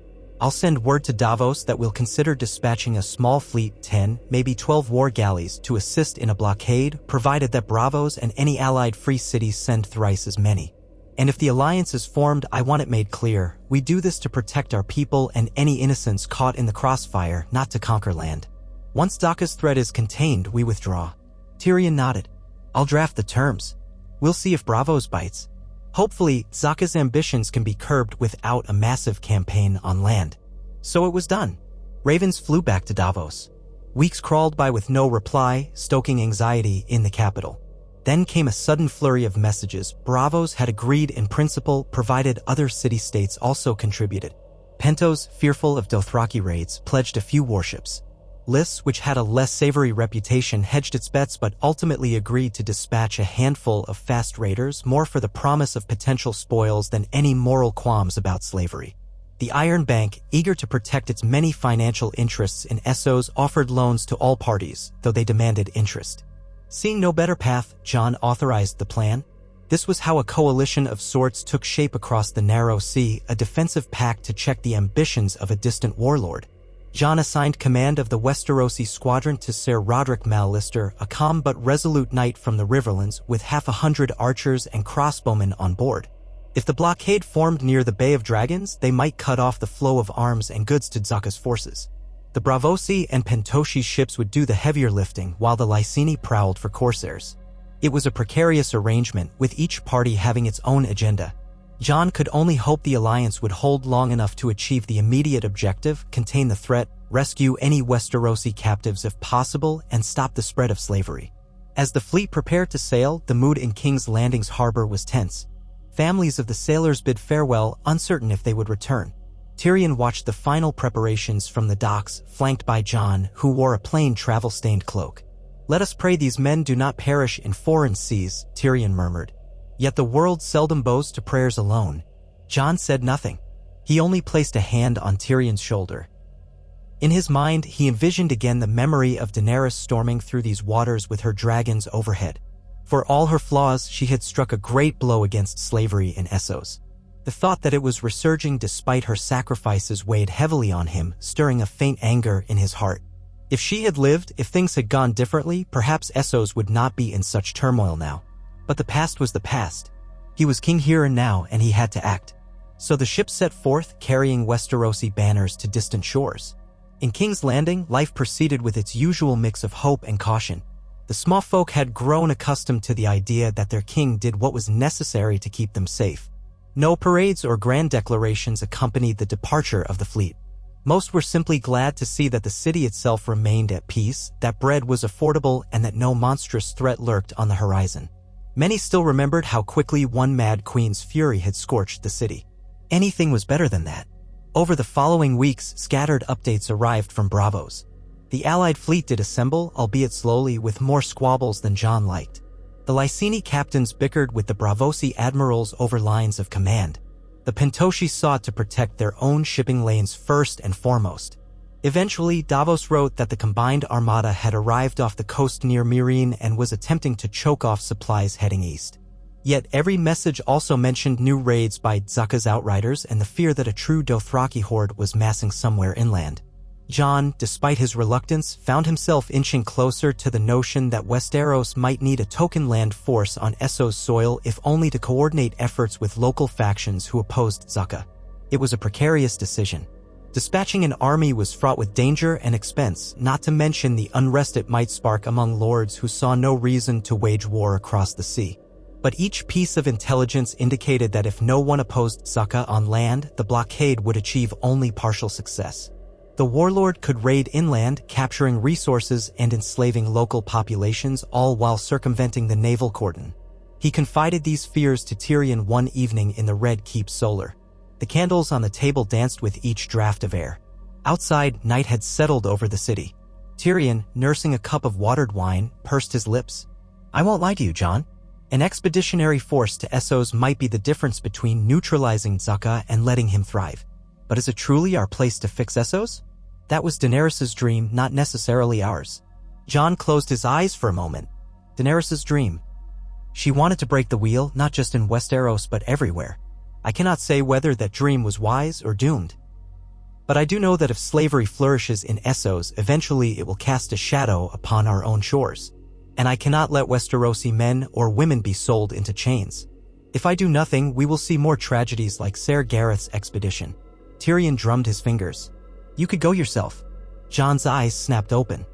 I'll send word to Davos that we'll consider dispatching a small fleet, 10, maybe 12 war galleys, to assist in a blockade, provided that Braavos and any allied free cities send thrice as many. And if the alliance is formed, I want it made clear, we do this to protect our people and any innocents caught in the crossfire, not to conquer land. Once Daka's threat is contained, we withdraw. Tyrion nodded. I'll draft the terms. We'll see if Braavos bites. Hopefully, Zaka's ambitions can be curbed without a massive campaign on land. So it was done. Ravens flew back to Davos. Weeks crawled by with no reply, stoking anxiety in the capital. Then came a sudden flurry of messages. Braavos had agreed in principle, provided other city-states also contributed. Pentos, fearful of Dothraki raids, pledged a few warships. Lys, which had a less savory reputation, hedged its bets but ultimately agreed to dispatch a handful of fast raiders, more for the promise of potential spoils than any moral qualms about slavery. The Iron Bank, eager to protect its many financial interests in Essos, offered loans to all parties, though they demanded interest. Seeing no better path, Jon authorized the plan. This was how a coalition of sorts took shape across the narrow sea, a defensive pact to check the ambitions of a distant warlord. Jon assigned command of the Westerosi squadron to Ser Roderick Mallister, a calm but resolute knight from the Riverlands, with 100 archers and crossbowmen on board. If the blockade formed near the Bay of Dragons, they might cut off the flow of arms and goods to Zaka's forces. The Braavosi and Pentoshi ships would do the heavier lifting, while the Lyseni prowled for corsairs. It was a precarious arrangement, with each party having its own agenda. Jon could only hope the alliance would hold long enough to achieve the immediate objective, contain the threat, rescue any Westerosi captives if possible, and stop the spread of slavery. As the fleet prepared to sail, the mood in King's Landing's harbor was tense. Families of the sailors bid farewell, uncertain if they would return. Tyrion watched the final preparations from the docks, flanked by Jon, who wore a plain travel-stained cloak. Let us pray these men do not perish in foreign seas, Tyrion murmured. Yet the world seldom bows to prayers alone. Jon said nothing. He only placed a hand on Tyrion's shoulder. In his mind, he envisioned again the memory of Daenerys storming through these waters with her dragons overhead. For all her flaws, she had struck a great blow against slavery in Essos. The thought that it was resurging despite her sacrifices weighed heavily on him, stirring a faint anger in his heart. If she had lived, if things had gone differently, perhaps Essos would not be in such turmoil now. But the past was the past. He was king here and now, and he had to act. So the ship set forth, carrying Westerosi banners to distant shores. In King's Landing, life proceeded with its usual mix of hope and caution. The small folk had grown accustomed to the idea that their king did what was necessary to keep them safe. No parades or grand declarations accompanied the departure of the fleet. Most were simply glad to see that the city itself remained at peace, that bread was affordable, and that no monstrous threat lurked on the horizon. Many still remembered how quickly one mad queen's fury had scorched the city. Anything was better than that. Over the following weeks, scattered updates arrived from Braavos. The Allied fleet did assemble, albeit slowly, with more squabbles than Jon liked. The Lyseni captains bickered with the Braavosi admirals over lines of command. The Pentoshi sought to protect their own shipping lanes first and foremost. Eventually, Davos wrote that the combined armada had arrived off the coast near Meereen and was attempting to choke off supplies heading east. Yet every message also mentioned new raids by Zaka's outriders and the fear that a true Dothraki horde was massing somewhere inland. Jon, despite his reluctance, found himself inching closer to the notion that Westeros might need a token land force on Essos soil if only to coordinate efforts with local factions who opposed Zaka. It was a precarious decision. Dispatching an army was fraught with danger and expense, not to mention the unrest it might spark among lords who saw no reason to wage war across the sea. But each piece of intelligence indicated that if no one opposed Zaka on land, the blockade would achieve only partial success. The warlord could raid inland, capturing resources and enslaving local populations, all while circumventing the naval cordon. He confided these fears to Tyrion one evening in the Red Keep Solar. The candles on the table danced with each draft of air. Outside, night had settled over the city. Tyrion, nursing a cup of watered wine, pursed his lips. "I won't lie to you, Jon. An expeditionary force to Essos might be the difference between neutralizing Zaka and letting him thrive. But is it truly our place to fix Essos? That was Daenerys' dream, not necessarily ours." Jon closed his eyes for a moment. Daenerys' dream. She wanted to break the wheel, not just in Westeros but everywhere. I cannot say whether that dream was wise or doomed. But I do know that if slavery flourishes in Essos, eventually it will cast a shadow upon our own shores. And I cannot let Westerosi men or women be sold into chains. If I do nothing, we will see more tragedies like Ser Gareth's expedition. Tyrion drummed his fingers. "You could go yourself." Jon's eyes snapped open.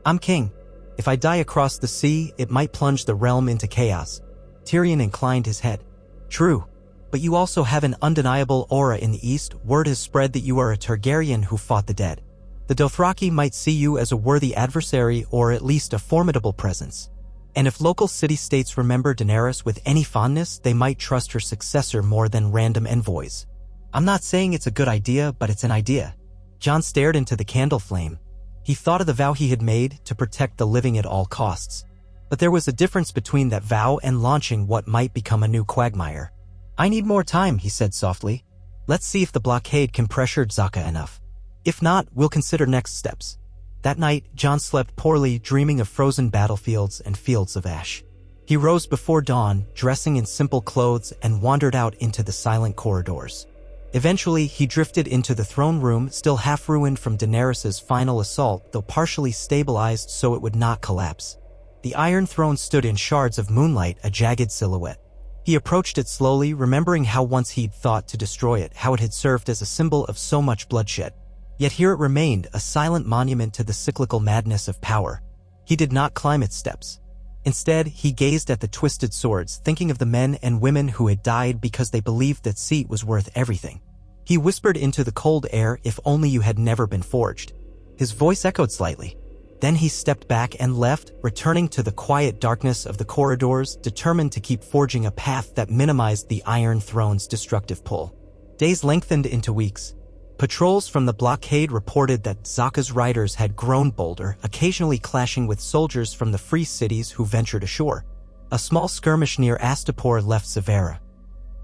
"I'm king. If I die across the sea, it might plunge the realm into chaos." Tyrion inclined his head. "True. But you also have an undeniable aura in the east. Word has spread that you are a Targaryen who fought the dead. The Dothraki might see you as a worthy adversary or at least a formidable presence. And if local city-states remember Daenerys with any fondness, they might trust her successor more than random envoys. I'm not saying it's a good idea, but it's an idea." Jon stared into the candle flame. He thought of the vow he had made to protect the living at all costs. But there was a difference between that vow and launching what might become a new quagmire. "I need more time," he said softly. "Let's see if the blockade can pressure Zaka enough. If not, we'll consider next steps." That night, Jon slept poorly, dreaming of frozen battlefields and fields of ash. He rose before dawn, dressing in simple clothes, and wandered out into the silent corridors. Eventually, he drifted into the throne room, still half ruined from Daenerys' final assault, though partially stabilized so it would not collapse. The Iron Throne stood in shards of moonlight, a jagged silhouette. He approached it slowly, remembering how once he'd thought to destroy it, how it had served as a symbol of so much bloodshed. Yet here it remained, a silent monument to the cyclical madness of power. He did not climb its steps. Instead, he gazed at the twisted swords, thinking of the men and women who had died because they believed that seat was worth everything. He whispered into the cold air, "If only you had never been forged." His voice echoed slightly. Then he stepped back and left, returning to the quiet darkness of the corridors, determined to keep forging a path that minimized the Iron Throne's destructive pull. Days lengthened into weeks. Patrols from the blockade reported that Zaka's riders had grown bolder, occasionally clashing with soldiers from the free cities who ventured ashore. A small skirmish near Astapor left Severa.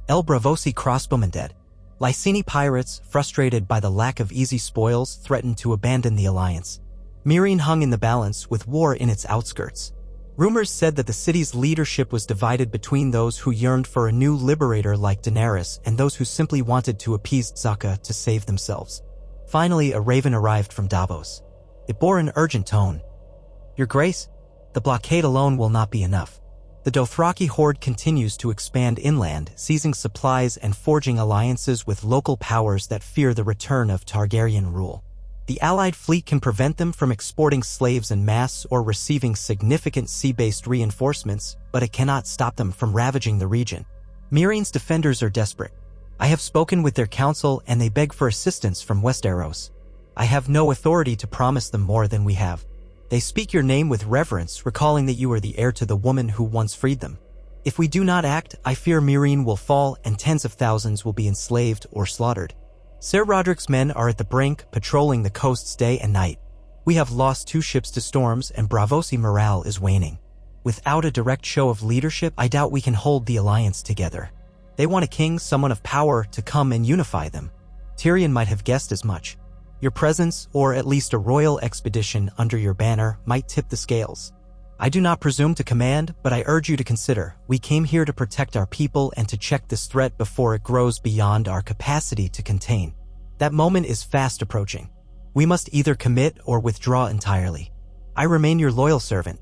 El Bravosi crossbowmen dead. Lyseni pirates, frustrated by the lack of easy spoils, threatened to abandon the alliance. Meereen hung in the balance, with war in its outskirts. Rumors said that the city's leadership was divided between those who yearned for a new liberator like Daenerys and those who simply wanted to appease Zaka to save themselves. Finally, a raven arrived from Davos. It bore an urgent tone. "Your Grace, the blockade alone will not be enough. The Dothraki horde continues to expand inland, seizing supplies and forging alliances with local powers that fear the return of Targaryen rule. The Allied fleet can prevent them from exporting slaves en masse or receiving significant sea-based reinforcements, but it cannot stop them from ravaging the region. Meereen's defenders are desperate. I have spoken with their council and they beg for assistance from Westeros. I have no authority to promise them more than we have. They speak your name with reverence, recalling that you are the heir to the woman who once freed them. If we do not act, I fear Meereen will fall and tens of thousands will be enslaved or slaughtered. Ser Roderick's men are at the brink, patrolling the coasts day and night. We have lost 2 ships to storms and Bravosi morale is waning. Without a direct show of leadership, I doubt we can hold the alliance together. They want a king, someone of power, to come and unify them." Tyrion might have guessed as much. Your presence, or at least a royal expedition under your banner, might tip the scales. I do not presume to command, but I urge you to consider, we came here to protect our people and to check this threat before it grows beyond our capacity to contain. That moment is fast approaching. We must either commit or withdraw entirely. I remain your loyal servant,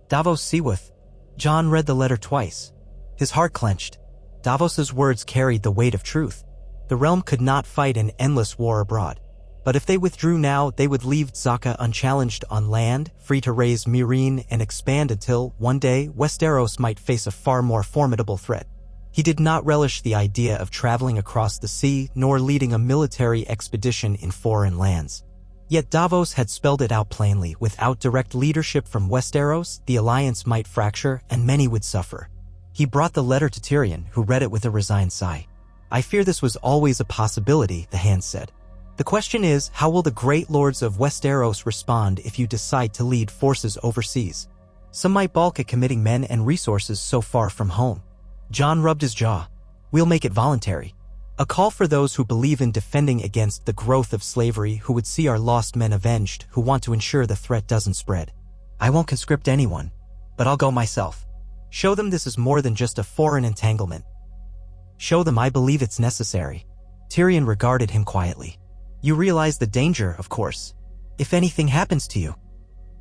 Davos Seaworth. Jon read the letter twice. His heart clenched. Davos's words carried the weight of truth. The realm could not fight an endless war abroad. But if they withdrew now, they would leave Zaka unchallenged on land, free to raise Meereen and expand until, one day, Westeros might face a far more formidable threat. He did not relish the idea of traveling across the sea nor leading a military expedition in foreign lands. Yet Davos had spelled it out plainly. Without direct leadership from Westeros, the alliance might fracture and many would suffer. He brought the letter to Tyrion, who read it with a resigned sigh. I fear this was always a possibility, the hand said. The question is, how will the great lords of Westeros respond if you decide to lead forces overseas? Some might balk at committing men and resources so far from home. Jon rubbed his jaw. We'll make it voluntary. A call for those who believe in defending against the growth of slavery, who would see our lost men avenged, who want to ensure the threat doesn't spread. I won't conscript anyone, but I'll go myself. Show them this is more than just a foreign entanglement. Show them I believe it's necessary. Tyrion regarded him quietly. You realize the danger, of course. If anything happens to you.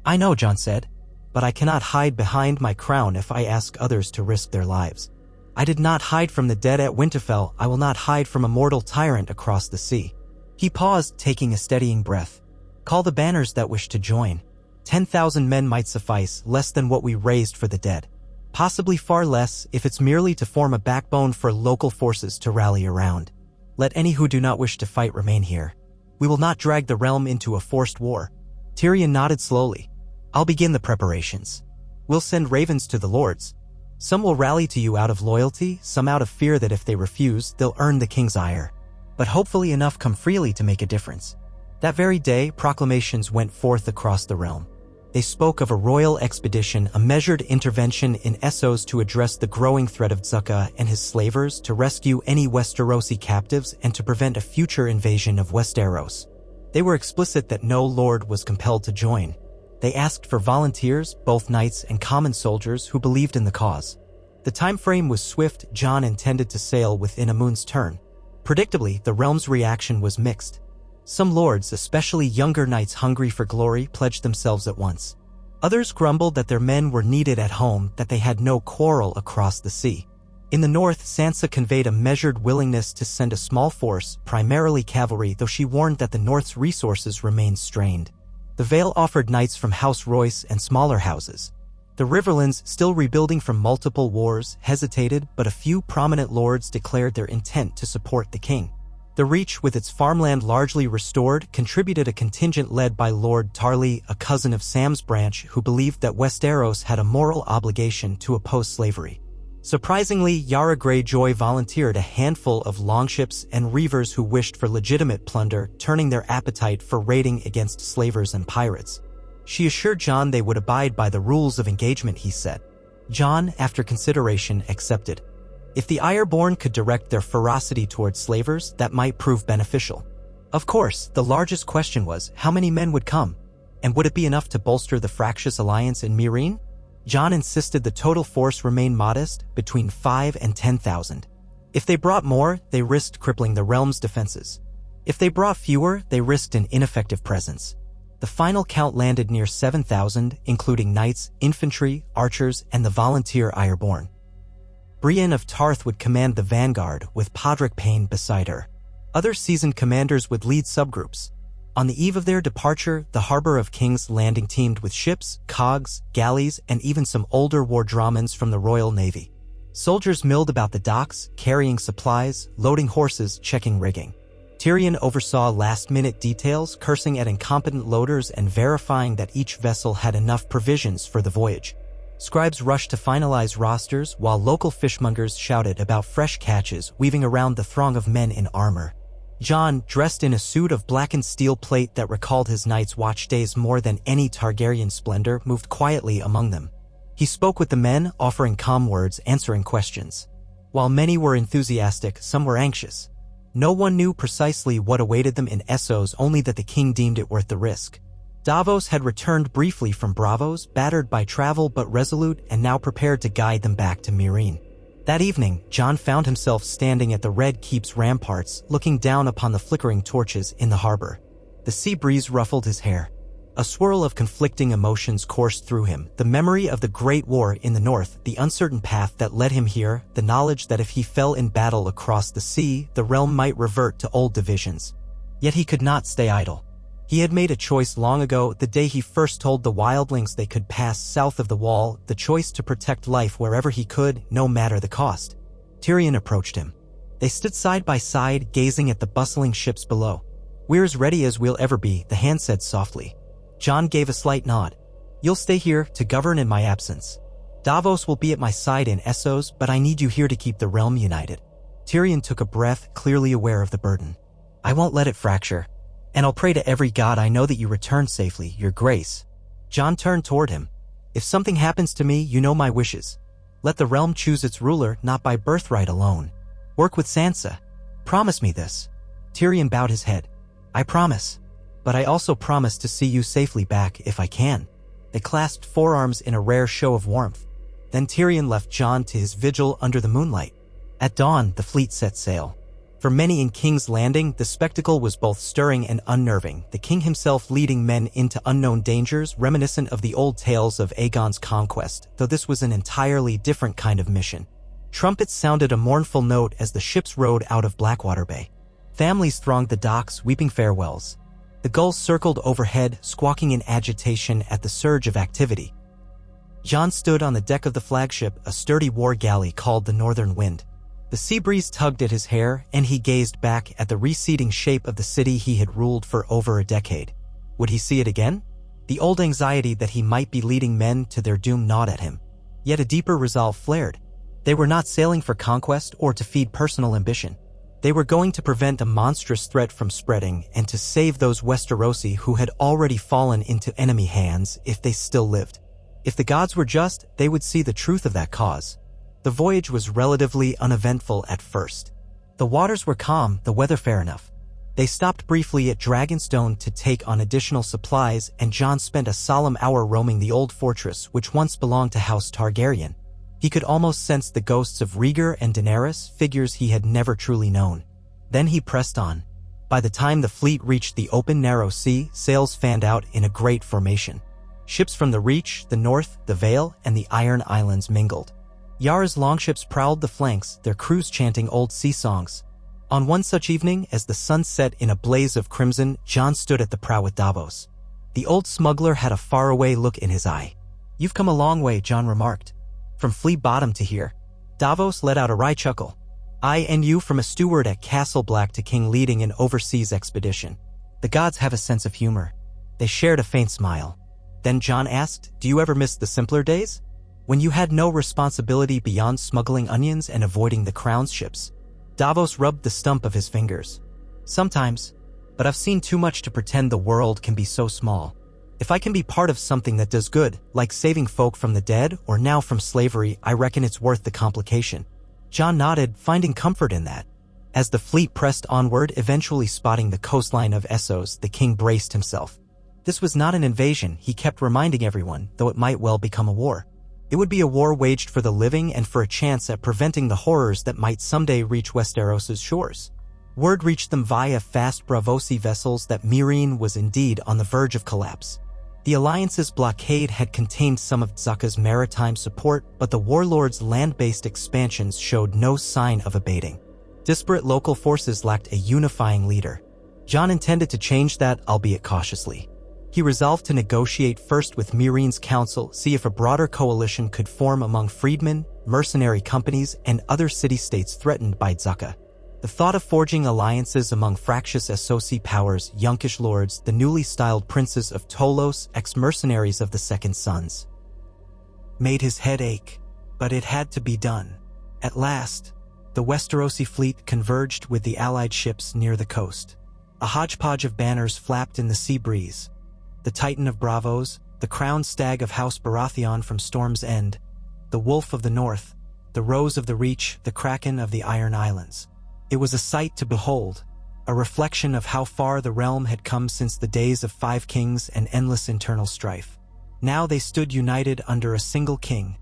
I know, Jon said, but I cannot hide behind my crown if I ask others to risk their lives. I did not hide from the dead at Winterfell. I will not hide from a mortal tyrant across the sea. He paused, taking a steadying breath. Call the banners that wish to join. 10,000 men might suffice, less than what we raised for the dead. Possibly far less if it's merely to form a backbone for local forces to rally around. Let any who do not wish to fight remain here. We will not drag the realm into a forced war. Tyrion nodded slowly. I'll begin the preparations. We'll send ravens to the lords. Some will rally to you out of loyalty, some out of fear that if they refuse, they'll earn the king's ire. But hopefully enough come freely to make a difference. That very day, proclamations went forth across the realm. They spoke of a royal expedition, a measured intervention in Essos to address the growing threat of Zaka and his slavers, to rescue any Westerosi captives, and to prevent a future invasion of Westeros. They were explicit that no lord was compelled to join. They asked for volunteers, both knights and common soldiers who believed in the cause. The time frame was swift. Jon intended to sail within a moon's turn. Predictably, the realm's reaction was mixed. Some lords, especially younger knights hungry for glory, pledged themselves at once. Others grumbled that their men were needed at home, that they had no quarrel across the sea. In the north, Sansa conveyed a measured willingness to send a small force, primarily cavalry, though she warned that the north's resources remained strained. The Vale offered knights from House Royce and smaller houses. The Riverlands, still rebuilding from multiple wars, hesitated, but a few prominent lords declared their intent to support the king. The Reach, with its farmland largely restored, contributed a contingent led by Lord Tarly, a cousin of Sam's branch, who believed that Westeros had a moral obligation to oppose slavery. Surprisingly, Yara Greyjoy volunteered a handful of longships and reavers who wished for legitimate plunder, turning their appetite for raiding against slavers and pirates. She assured Jon they would abide by the rules of engagement, he said. Jon, after consideration, accepted. If the Ironborn could direct their ferocity towards slavers, that might prove beneficial. Of course, the largest question was, how many men would come? And would it be enough to bolster the fractious alliance in Meereen? Jon insisted the total force remain modest, between 5,000 and 10,000. If they brought more, they risked crippling the realm's defenses. If they brought fewer, they risked an ineffective presence. The final count landed near 7,000, including knights, infantry, archers, and the volunteer Ironborn. Brienne of Tarth would command the vanguard, with Podrick Payne beside her. Other seasoned commanders would lead subgroups. On the eve of their departure, the Harbor of King's Landing teemed with ships, cogs, galleys, and even some older war dramans from the Royal Navy. Soldiers milled about the docks, carrying supplies, loading horses, checking rigging. Tyrion oversaw last-minute details, cursing at incompetent loaders and verifying that each vessel had enough provisions for the voyage. Scribes rushed to finalize rosters, while local fishmongers shouted about fresh catches weaving around the throng of men in armor. Jon, dressed in a suit of blackened steel plate that recalled his Night's Watch days more than any Targaryen splendor, moved quietly among them. He spoke with the men, offering calm words, answering questions. While many were enthusiastic, some were anxious. No one knew precisely what awaited them in Essos, only that the king deemed it worth the risk. Davos had returned briefly from Braavos, battered by travel but resolute, and now prepared to guide them back to Meereen. That evening, Jon found himself standing at the Red Keep's ramparts, looking down upon the flickering torches in the harbor. The sea breeze ruffled his hair. A swirl of conflicting emotions coursed through him, the memory of the Great War in the north, the uncertain path that led him here, the knowledge that if he fell in battle across the sea, the realm might revert to old divisions. Yet he could not stay idle. He had made a choice long ago, the day he first told the wildlings they could pass south of the wall, the choice to protect life wherever he could, no matter the cost. Tyrion approached him. They stood side by side, gazing at the bustling ships below. "We're as ready as we'll ever be," the hand said softly. Jon gave a slight nod. "You'll stay here to govern in my absence. Davos will be at my side in Essos, but I need you here to keep the realm united." Tyrion took a breath, clearly aware of the burden. "I won't let it fracture. And I'll pray to every god I know that you return safely, your grace." Jon turned toward him. "If something happens to me, you know my wishes. Let the realm choose its ruler, not by birthright alone. Work with Sansa. Promise me this." Tyrion bowed his head. "I promise. But I also promise to see you safely back if I can." They clasped forearms in a rare show of warmth. Then Tyrion left Jon to his vigil under the moonlight. At dawn, the fleet set sail. For many in King's Landing, the spectacle was both stirring and unnerving, the king himself leading men into unknown dangers reminiscent of the old tales of Aegon's conquest, though this was an entirely different kind of mission. Trumpets sounded a mournful note as the ships rode out of Blackwater Bay. Families thronged the docks, weeping farewells. The gulls circled overhead, squawking in agitation at the surge of activity. Jon stood on the deck of the flagship, a sturdy war galley called the Northern Wind. The sea breeze tugged at his hair, and he gazed back at the receding shape of the city he had ruled for over a decade. Would he see it again? The old anxiety that he might be leading men to their doom gnawed at him. Yet a deeper resolve flared. They were not sailing for conquest or to feed personal ambition. They were going to prevent a monstrous threat from spreading and to save those Westerosi who had already fallen into enemy hands if they still lived. If the gods were just, they would see the truth of that cause. The voyage was relatively uneventful at first. The waters were calm, the weather fair enough. They stopped briefly at Dragonstone to take on additional supplies, and Jon spent a solemn hour roaming the old fortress which once belonged to House Targaryen. He could almost sense the ghosts of Rhaegar and Daenerys, figures he had never truly known. Then he pressed on. By the time the fleet reached the open narrow sea, sails fanned out in a great formation. Ships from the Reach, the North, the Vale, and the Iron Islands mingled. Yara's longships prowled the flanks, their crews chanting old sea songs. On one such evening, as the sun set in a blaze of crimson, Jon stood at the prow with Davos. The old smuggler had a faraway look in his eye. "You've come a long way," Jon remarked. "From Flea Bottom to here." Davos let out a wry chuckle. "I and you from a steward at Castle Black to king leading an overseas expedition. The gods have a sense of humor." They shared a faint smile. Then Jon asked, "Do you ever miss the simpler days? When you had no responsibility beyond smuggling onions and avoiding the crown's ships?" Davos rubbed the stump of his fingers. "Sometimes. But I've seen too much to pretend the world can be so small. If I can be part of something that does good, like saving folk from the dead or now from slavery, I reckon it's worth the complication." Jon nodded, finding comfort in that. As the fleet pressed onward, eventually spotting the coastline of Essos, the king braced himself. This was not an invasion, he kept reminding everyone, though it might well become a war. It would be a war waged for the living and for a chance at preventing the horrors that might someday reach Westeros's shores. Word reached them via fast Braavosi vessels that Meereen was indeed on the verge of collapse. The Alliance's blockade had contained some of Tzaka's maritime support, but the warlord's land-based expansions showed no sign of abating. Disparate local forces lacked a unifying leader. Jon intended to change that, albeit cautiously. He resolved to negotiate first with Meereen's council, see if a broader coalition could form among freedmen, mercenary companies, and other city-states threatened by Tzaka. The thought of forging alliances among fractious Essosi powers, Yunkish lords, the newly styled princes of Tolos, ex-mercenaries of the Second Sons, made his head ache. But it had to be done. At last, the Westerosi fleet converged with the allied ships near the coast. A hodgepodge of banners flapped in the sea breeze. The Titan of Braavos, the crowned stag of House Baratheon from Storm's End, the Wolf of the North, the Rose of the Reach, the Kraken of the Iron Islands. It was a sight to behold, a reflection of how far the realm had come since the days of 5 kings and endless internal strife. Now they stood united under a single king,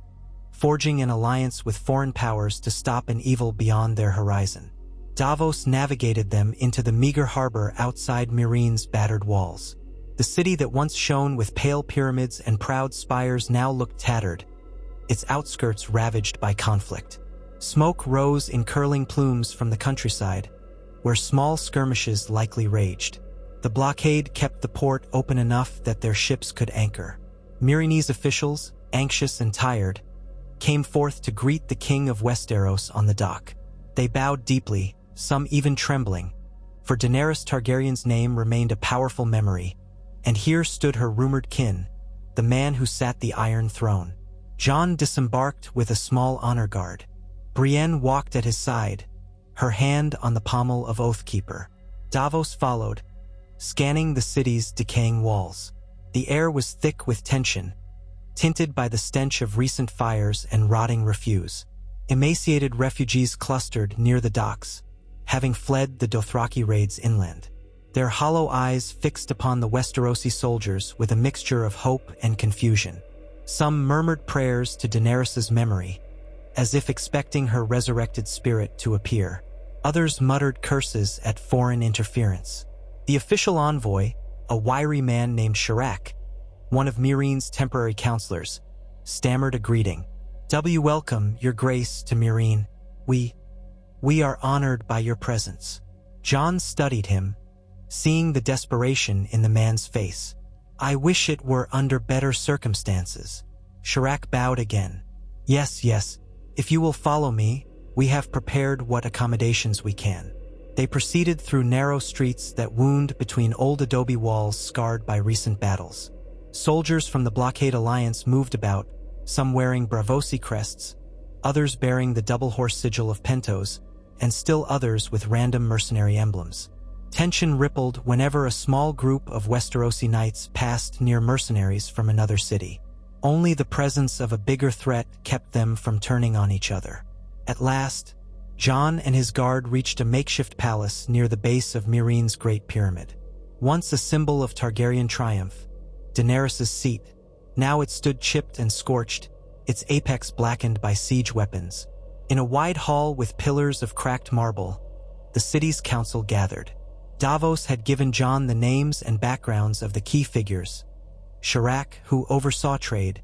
forging an alliance with foreign powers to stop an evil beyond their horizon. Davos navigated them into the meager harbor outside Meereen's battered walls. The city that once shone with pale pyramids and proud spires now looked tattered, its outskirts ravaged by conflict. Smoke rose in curling plumes from the countryside, where small skirmishes likely raged. The blockade kept the port open enough that their ships could anchor. Meereenese officials, anxious and tired, came forth to greet the king of Westeros on the dock. They bowed deeply, some even trembling, for Daenerys Targaryen's name remained a powerful memory, and here stood her rumored kin, the man who sat the Iron Throne. Jon disembarked with a small honor guard. Brienne walked at his side, her hand on the pommel of Oathkeeper. Davos followed, scanning the city's decaying walls. The air was thick with tension, tinted by the stench of recent fires and rotting refuse. Emaciated refugees clustered near the docks, having fled the Dothraki raids inland. Their hollow eyes fixed upon the Westerosi soldiers with a mixture of hope and confusion. Some murmured prayers to Daenerys's memory, as if expecting her resurrected spirit to appear. Others muttered curses at foreign interference. The official envoy, a wiry man named Shirak, one of Meereen's temporary counselors, stammered a greeting. "Welcome, your grace, to Meereen. We are honored by your presence." Jon studied him, seeing the desperation in the man's face. "I wish it were under better circumstances." Shirak bowed again. Yes, if you will follow me, we have prepared what accommodations we can." They proceeded through narrow streets that wound between old adobe walls scarred by recent battles. Soldiers from the Blockade Alliance moved about, some wearing Bravosi crests, others bearing the double horse sigil of Pentos, and still others with random mercenary emblems. Tension rippled whenever a small group of Westerosi knights passed near mercenaries from another city. Only the presence of a bigger threat kept them from turning on each other. At last, Jon and his guard reached a makeshift palace near the base of Meereen's Great Pyramid. Once a symbol of Targaryen triumph, Daenerys' seat, now it stood chipped and scorched, its apex blackened by siege weapons. In a wide hall with pillars of cracked marble, the city's council gathered. Davos had given Jon the names and backgrounds of the key figures. Shirak, who oversaw trade.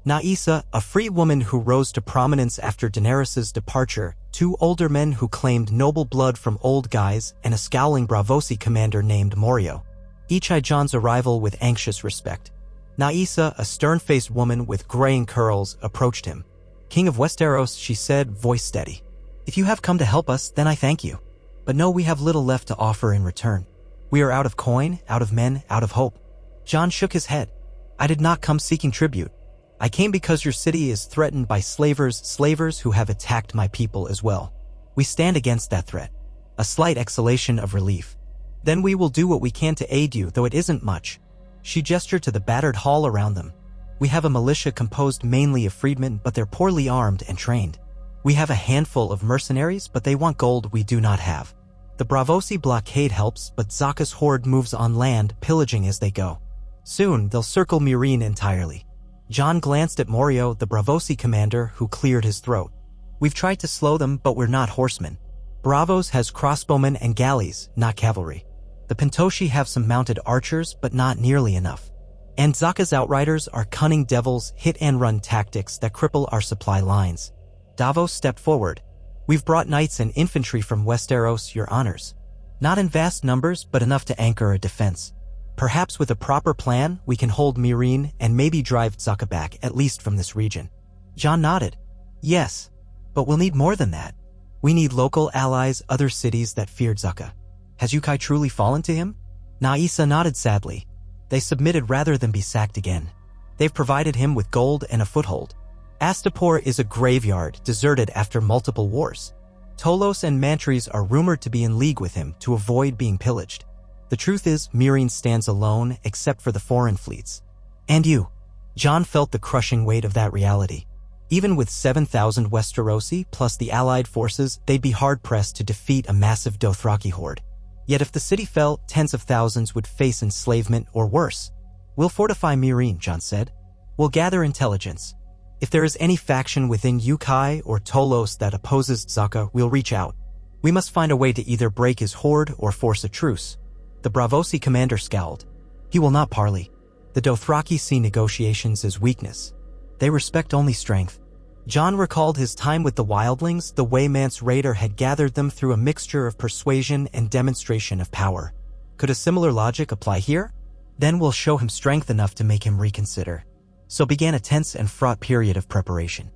Nyssa, a free woman who rose to prominence after Daenerys' departure, 2 older men who claimed noble blood from old guys, and a scowling Bravosi commander named Morio. Each eyed Jon's arrival with anxious respect. Nyssa, a stern-faced woman with graying curls, approached him. "King of Westeros," she said, voice steady. "If you have come to help us, then I thank you. But no, we have little left to offer in return. We are out of coin, out of men, out of hope." Jon shook his head. "I did not come seeking tribute. I came because your city is threatened by slavers who have attacked my people as well. We stand against that threat." A slight exhalation of relief. "Then we will do what we can to aid you, though it isn't much." She gestured to the battered hall around them. "We have a militia composed mainly of freedmen, but they're poorly armed and trained. We have a handful of mercenaries, but they want gold we do not have. The Bravosi blockade helps, but Zaka's horde moves on land, pillaging as they go. Soon, they'll circle Meereen entirely." Jon glanced at Morio, the Bravosi commander, who cleared his throat. "We've tried to slow them, but we're not horsemen. Bravos has crossbowmen and galleys, not cavalry. The Pentoshi have some mounted archers, but not nearly enough. And Zaka's outriders are cunning devils, hit-and-run tactics that cripple our supply lines." Davos stepped forward. "We've brought knights and infantry from Westeros, your honors. Not in vast numbers, but enough to anchor a defense. Perhaps with a proper plan, we can hold Meereen and maybe drive Zaka back, at least from this region." Jon nodded. "Yes, but we'll need more than that. We need local allies, other cities that feared Zaka. Has Yunkai truly fallen to him?" Nyssa nodded sadly. "They submitted rather than be sacked again. They've provided him with gold and a foothold. Astapor is a graveyard, deserted after multiple wars. Tolos and Mantries are rumored to be in league with him to avoid being pillaged. The truth is, Meereen stands alone except for the foreign fleets. And you." Jon felt the crushing weight of that reality. Even with 7,000 Westerosi plus the allied forces, they'd be hard-pressed to defeat a massive Dothraki horde. Yet if the city fell, tens of thousands would face enslavement or worse. "We'll fortify Meereen," Jon said. "We'll gather intelligence. If there is any faction within Yunkai or Tolos that opposes Zaka, we'll reach out. We must find a way to either break his horde or force a truce." The Braavosi commander scowled. He will not parley. The Dothraki see negotiations as weakness. They respect only strength. Jon recalled his time with the wildlings, the way Mance Rayder had gathered them through a mixture of persuasion and demonstration of power. Could a similar logic apply here? Then we'll show him strength enough to make him reconsider. So began a tense and fraught period of preparation.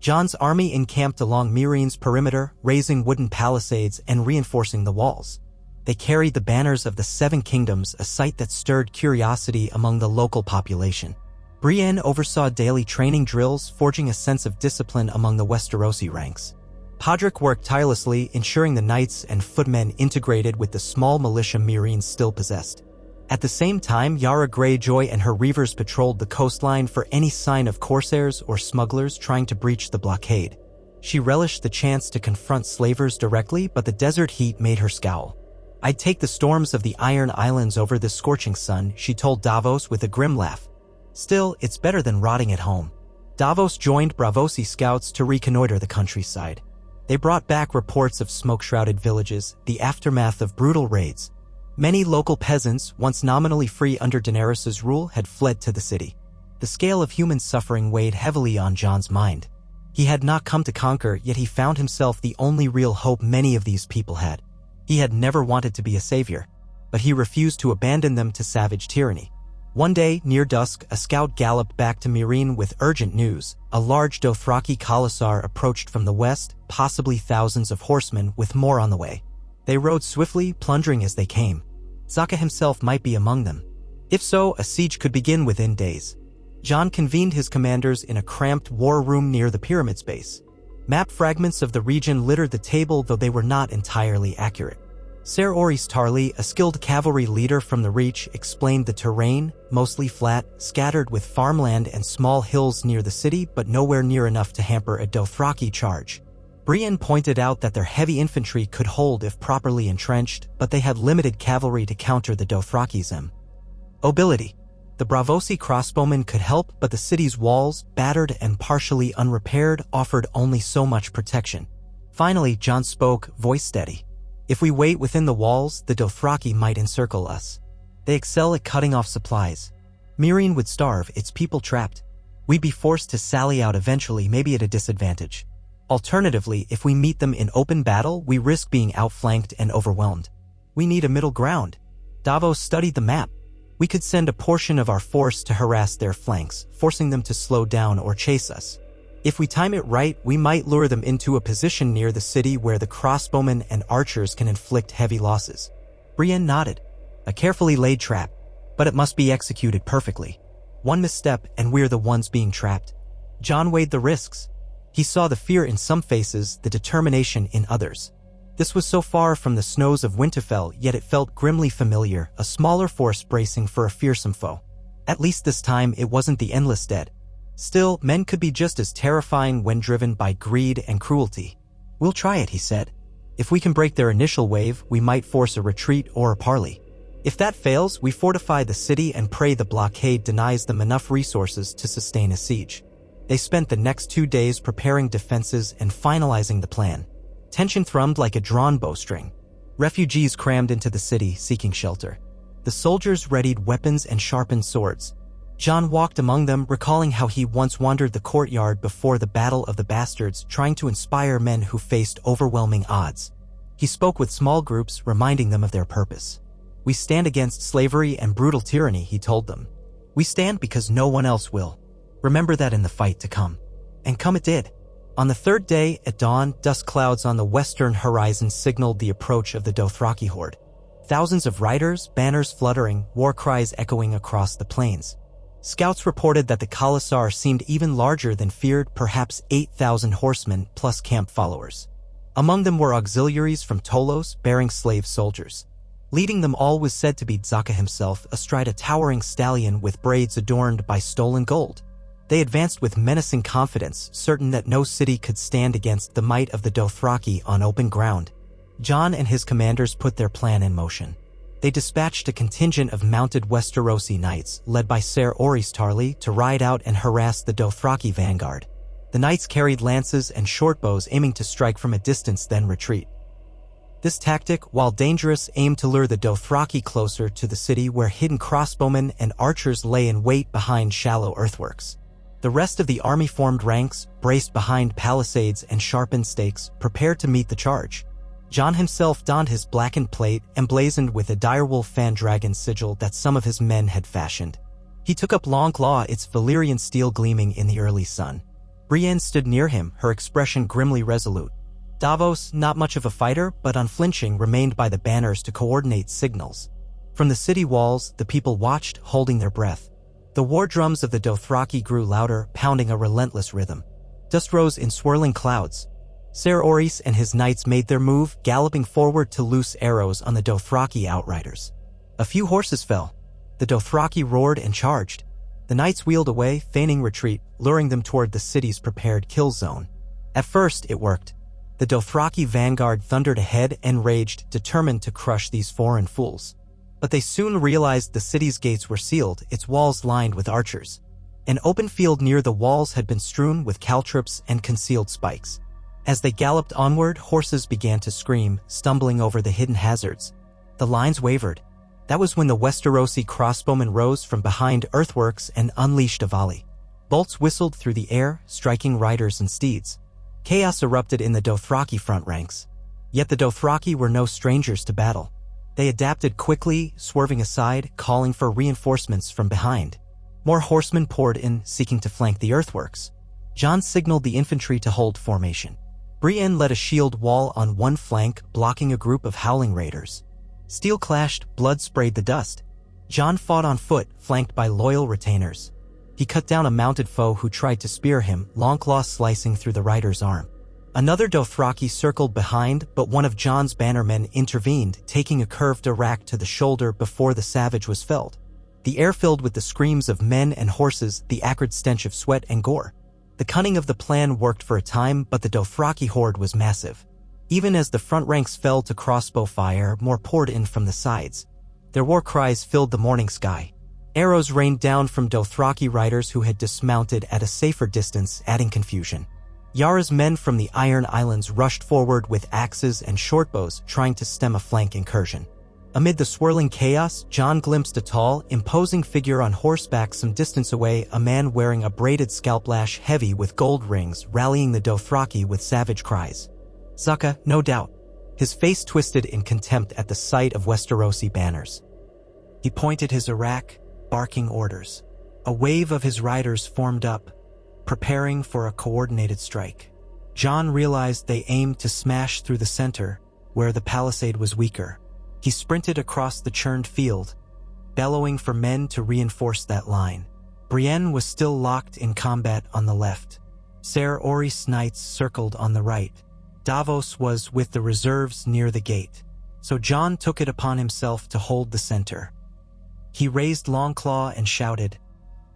Jon's army encamped along Meereen's perimeter, raising wooden palisades and reinforcing the walls. They carried the banners of the Seven Kingdoms, a sight that stirred curiosity among the local population. Brienne oversaw daily training drills, forging a sense of discipline among the Westerosi ranks. Podrick worked tirelessly, ensuring the knights and footmen integrated with the small militia Meereen still possessed. At the same time, Yara Greyjoy and her reavers patrolled the coastline for any sign of corsairs or smugglers trying to breach the blockade. She relished the chance to confront slavers directly, but the desert heat made her scowl. "I'd take the storms of the Iron Islands over this scorching sun," she told Davos with a grim laugh. "Still, it's better than rotting at home." Davos joined Braavosi scouts to reconnoiter the countryside. They brought back reports of smoke-shrouded villages, the aftermath of brutal raids. Many local peasants, once nominally free under Daenerys' rule, had fled to the city. The scale of human suffering weighed heavily on Jon's mind. He had not come to conquer, yet he found himself the only real hope many of these people had. He had never wanted to be a savior, but he refused to abandon them to savage tyranny. One day, near dusk, a scout galloped back to Meereen with urgent news. A large Dothraki Khalasar approached from the west, possibly thousands of horsemen with more on the way. They rode swiftly, plundering as they came. Zaka himself might be among them. If so, a siege could begin within days. Jon convened his commanders in a cramped war room near the pyramid's base. Map fragments of the region littered the table, though they were not entirely accurate. Ser Oris Tarly, a skilled cavalry leader from the Reach, explained the terrain, mostly flat, scattered with farmland and small hills near the city, but nowhere near enough to hamper a Dothraki charge. Brienne pointed out that their heavy infantry could hold if properly entrenched, but they had limited cavalry to counter the Dothraki's ability. The Braavosi crossbowmen could help, but the city's walls, battered and partially unrepaired, offered only so much protection. Finally, Jon spoke, voice steady. "If we wait within the walls, the Dothraki might encircle us. They excel at cutting off supplies. Meereen would starve, its people trapped. We'd be forced to sally out eventually, maybe at a disadvantage. Alternatively, if we meet them in open battle, we risk being outflanked and overwhelmed. We need a middle ground." Davos studied the map. "We could send a portion of our force to harass their flanks, forcing them to slow down or chase us. If we time it right, we might lure them into a position near the city where the crossbowmen and archers can inflict heavy losses." Brienne nodded. "A carefully laid trap, but it must be executed perfectly. One misstep and we're the ones being trapped." Jon weighed the risks. He saw the fear in some faces, the determination in others. This was so far from the snows of Winterfell, yet it felt grimly familiar, a smaller force bracing for a fearsome foe. At least this time it wasn't the endless dead. Still, men could be just as terrifying when driven by greed and cruelty. "We'll try it," he said. "If we can break their initial wave, we might force a retreat or a parley. If that fails, we fortify the city and pray the blockade denies them enough resources to sustain a siege." They spent the next 2 days preparing defenses and finalizing the plan. Tension thrummed like a drawn bowstring. Refugees crammed into the city, seeking shelter. The soldiers readied weapons and sharpened swords. Jon walked among them, recalling how he once wandered the courtyard before the Battle of the Bastards, trying to inspire men who faced overwhelming odds. He spoke with small groups, reminding them of their purpose. "We stand against slavery and brutal tyranny," he told them. "We stand because no one else will. Remember that in the fight to come." And come it did. On the third day, at dawn, dust clouds on the western horizon signaled the approach of the Dothraki horde. Thousands of riders, banners fluttering, war cries echoing across the plains. Scouts reported that the Khalasar seemed even larger than feared, perhaps 8,000 horsemen plus camp followers. Among them were auxiliaries from Tolos bearing slave soldiers. Leading them all was said to be Zaka himself, astride a towering stallion with braids adorned by stolen gold. They advanced with menacing confidence, certain that no city could stand against the might of the Dothraki on open ground. Jon and his commanders put their plan in motion. They dispatched a contingent of mounted Westerosi knights, led by Ser Orys Tarly, to ride out and harass the Dothraki vanguard. The knights carried lances and shortbows aiming to strike from a distance then retreat. This tactic, while dangerous, aimed to lure the Dothraki closer to the city where hidden crossbowmen and archers lay in wait behind shallow earthworks. The rest of the army formed ranks, braced behind palisades and sharpened stakes, prepared to meet the charge. Jon himself donned his blackened plate, emblazoned with a direwolf fan dragon sigil that some of his men had fashioned. He took up Longclaw, its Valyrian steel gleaming in the early sun. Brienne stood near him, her expression grimly resolute. Davos, not much of a fighter, but unflinching, remained by the banners to coordinate signals. From the city walls, the people watched, holding their breath. The war drums of the Dothraki grew louder, pounding a relentless rhythm. Dust rose in swirling clouds. Ser Orys and his knights made their move, galloping forward to loose arrows on the Dothraki outriders. A few horses fell. The Dothraki roared and charged. The knights wheeled away, feigning retreat, luring them toward the city's prepared kill zone. At first, it worked. The Dothraki vanguard thundered ahead, enraged, determined to crush these foreign fools. But they soon realized the city's gates were sealed, its walls lined with archers. An open field near the walls had been strewn with caltrops and concealed spikes. As they galloped onward, horses began to scream, stumbling over the hidden hazards. The lines wavered. That was when the Westerosi crossbowmen rose from behind earthworks and unleashed a volley. Bolts whistled through the air, striking riders and steeds. Chaos erupted in the Dothraki front ranks. Yet the Dothraki were no strangers to battle. They adapted quickly, swerving aside, calling for reinforcements from behind. More horsemen poured in, seeking to flank the earthworks. Jon signaled the infantry to hold formation. Brienne led a shield wall on one flank, blocking a group of howling raiders. Steel clashed, blood sprayed the dust. Jon fought on foot, flanked by loyal retainers. He cut down a mounted foe who tried to spear him, Longclaw slicing through the rider's arm. Another Dothraki circled behind, but one of Jon's bannermen intervened, taking a curved arak to the shoulder before the savage was felled. The air filled with the screams of men and horses, the acrid stench of sweat and gore. The cunning of the plan worked for a time, but the Dothraki horde was massive. Even as the front ranks fell to crossbow fire, more poured in from the sides. Their war cries filled the morning sky. Arrows rained down from Dothraki riders who had dismounted at a safer distance, adding confusion. Yara's men from the Iron Islands rushed forward with axes and shortbows, trying to stem a flank incursion. Amid the swirling chaos, Jon glimpsed a tall, imposing figure on horseback some distance away, a man wearing a braided scalp lash heavy with gold rings, rallying the Dothraki with savage cries. Zucca, no doubt. His face twisted in contempt at the sight of Westerosi banners. He pointed his arak, barking orders. A wave of his riders formed up, preparing for a coordinated strike. Jon realized they aimed to smash through the center, where the palisade was weaker. He sprinted across the churned field, bellowing for men to reinforce that line. Brienne was still locked in combat on the left. Ser Orys knights circled on the right. Davos was with the reserves near the gate, so Jon took it upon himself to hold the center. He raised Longclaw and shouted,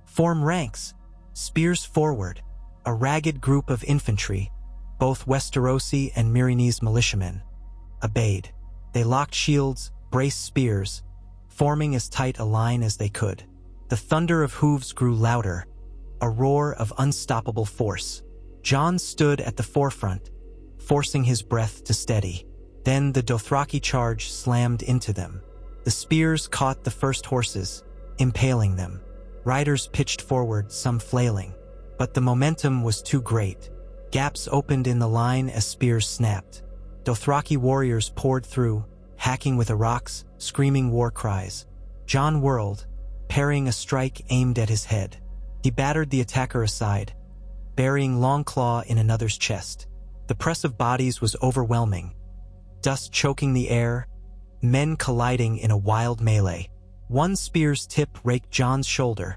"Form ranks! Spears forward!" A ragged group of infantry, both Westerosi and Meereenese militiamen, obeyed. They locked shields, braced spears, forming as tight a line as they could. The thunder of hooves grew louder, a roar of unstoppable force. Jon stood at the forefront, forcing his breath to steady. Then the Dothraki charge slammed into them. The spears caught the first horses, impaling them. Riders pitched forward, some flailing. But the momentum was too great. Gaps opened in the line as spears snapped. Dothraki warriors poured through, hacking with araks, screaming war cries. Jon whirled, parrying a strike aimed at his head. He battered the attacker aside, burying Longclaw in another's chest. The press of bodies was overwhelming. Dust choking the air, men colliding in a wild melee. One spear's tip raked Jon's shoulder,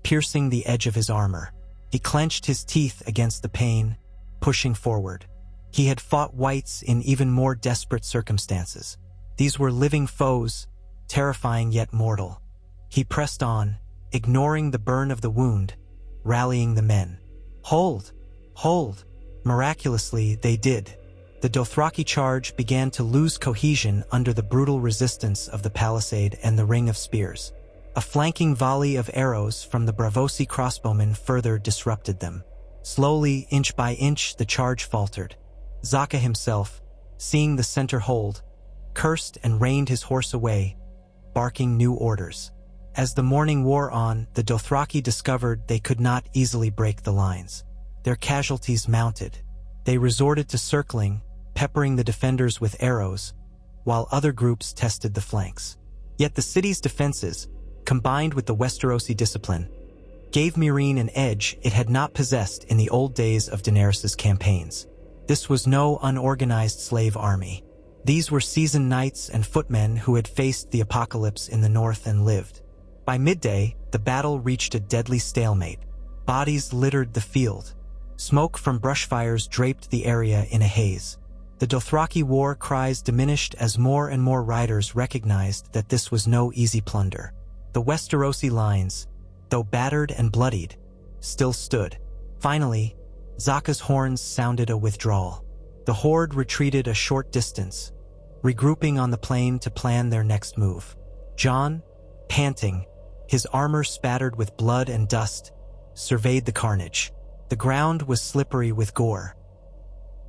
piercing the edge of his armor. He clenched his teeth against the pain, pushing forward. He had fought whites in even more desperate circumstances. These were living foes, terrifying yet mortal. He pressed on, ignoring the burn of the wound, rallying the men. Hold! Hold! Miraculously, they did. The Dothraki charge began to lose cohesion under the brutal resistance of the palisade and the ring of spears. A flanking volley of arrows from the Braavosi crossbowmen further disrupted them. Slowly, inch by inch, the charge faltered. Xhaka himself, seeing the center hold, cursed and reined his horse away, barking new orders. As the morning wore on, the Dothraki discovered they could not easily break the lines. Their casualties mounted. They resorted to circling, peppering the defenders with arrows, while other groups tested the flanks. Yet the city's defenses, combined with the Westerosi discipline, gave Meereen an edge it had not possessed in the old days of Daenerys' campaigns. This was no unorganized slave army. These were seasoned knights and footmen who had faced the apocalypse in the north and lived. By midday, the battle reached a deadly stalemate. Bodies littered the field. Smoke from brushfires draped the area in a haze. The Dothraki war cries diminished as more and more riders recognized that this was no easy plunder. The Westerosi lines, though battered and bloodied, still stood. Finally, Xhaka's horns sounded a withdrawal. The horde retreated a short distance, regrouping on the plain to plan their next move. Jon, panting, his armor spattered with blood and dust, surveyed the carnage. The ground was slippery with gore.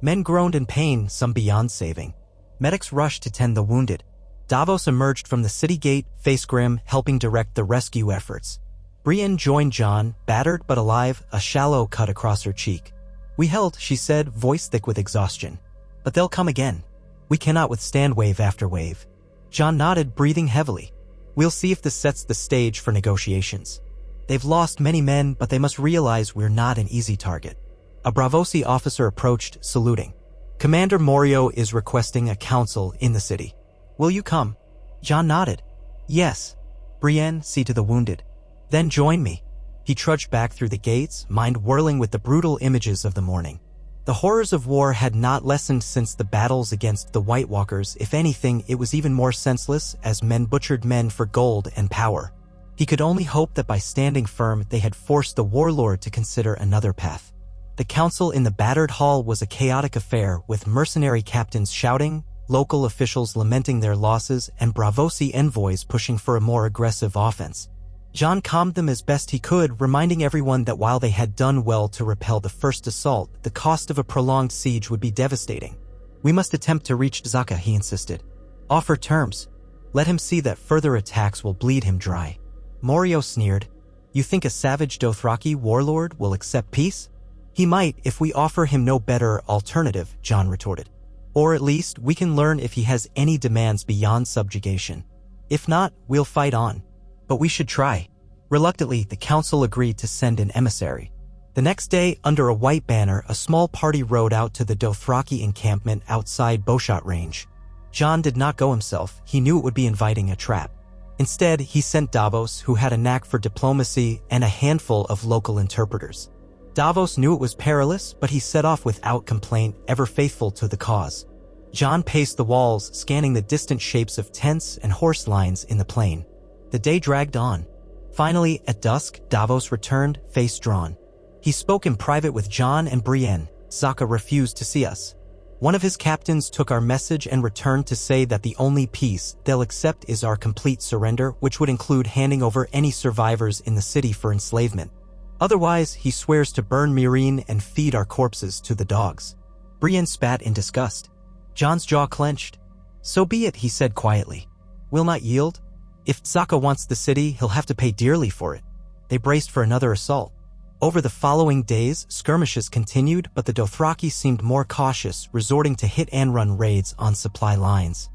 Men groaned in pain, some beyond saving. Medics rushed to tend the wounded. Davos emerged from the city gate, face grim, helping direct the rescue efforts. Brienne joined Jon, battered but alive, a shallow cut across her cheek. "We held," she said, voice thick with exhaustion. "But they'll come again. We cannot withstand wave after wave." Jon nodded, breathing heavily. "We'll see if this sets the stage for negotiations. They've lost many men, but they must realize we're not an easy target." A Braavosi officer approached, saluting. "Commander Morio is requesting a council in the city. Will you come?" Jon nodded. "Yes." "Brienne, see to the wounded. Then join me." He trudged back through the gates, mind whirling with the brutal images of the morning. The horrors of war had not lessened since the battles against the White Walkers. If anything, it was even more senseless as men butchered men for gold and power. He could only hope that by standing firm they had forced the warlord to consider another path. The council in the battered hall was a chaotic affair, with mercenary captains shouting, local officials lamenting their losses, and Braavosi envoys pushing for a more aggressive offense. Jon calmed them as best he could, reminding everyone that while they had done well to repel the first assault, the cost of a prolonged siege would be devastating. "We must attempt to reach Xhaka," he insisted. "Offer terms. Let him see that further attacks will bleed him dry." Morio sneered. "You think a savage Dothraki warlord will accept peace?" "He might if we offer him no better alternative," Jon retorted. "Or at least we can learn if he has any demands beyond subjugation. If not, we'll fight on. But we should try." Reluctantly, the council agreed to send an emissary. The next day, under a white banner, a small party rode out to the Dothraki encampment outside bowshot range. Jon did not go himself. He knew it would be inviting a trap. Instead, he sent Davos, who had a knack for diplomacy, and a handful of local interpreters. Davos knew it was perilous, but he set off without complaint, ever faithful to the cause. Jon paced the walls, scanning the distant shapes of tents and horse lines in the plain. The day dragged on. Finally, at dusk, Davos returned, face drawn. He spoke in private with Jon and Brienne. "Xhaka refused to see us. One of his captains took our message and returned to say that the only peace they'll accept is our complete surrender, which would include handing over any survivors in the city for enslavement. Otherwise, he swears to burn Meereen and feed our corpses to the dogs." Brienne spat in disgust. Jon's jaw clenched. "So be it," he said quietly. "We'll not yield. If Xhaka wants the city, he'll have to pay dearly for it." They braced for another assault. Over the following days, skirmishes continued, but the Dothraki seemed more cautious, resorting to hit-and-run raids on supply lines.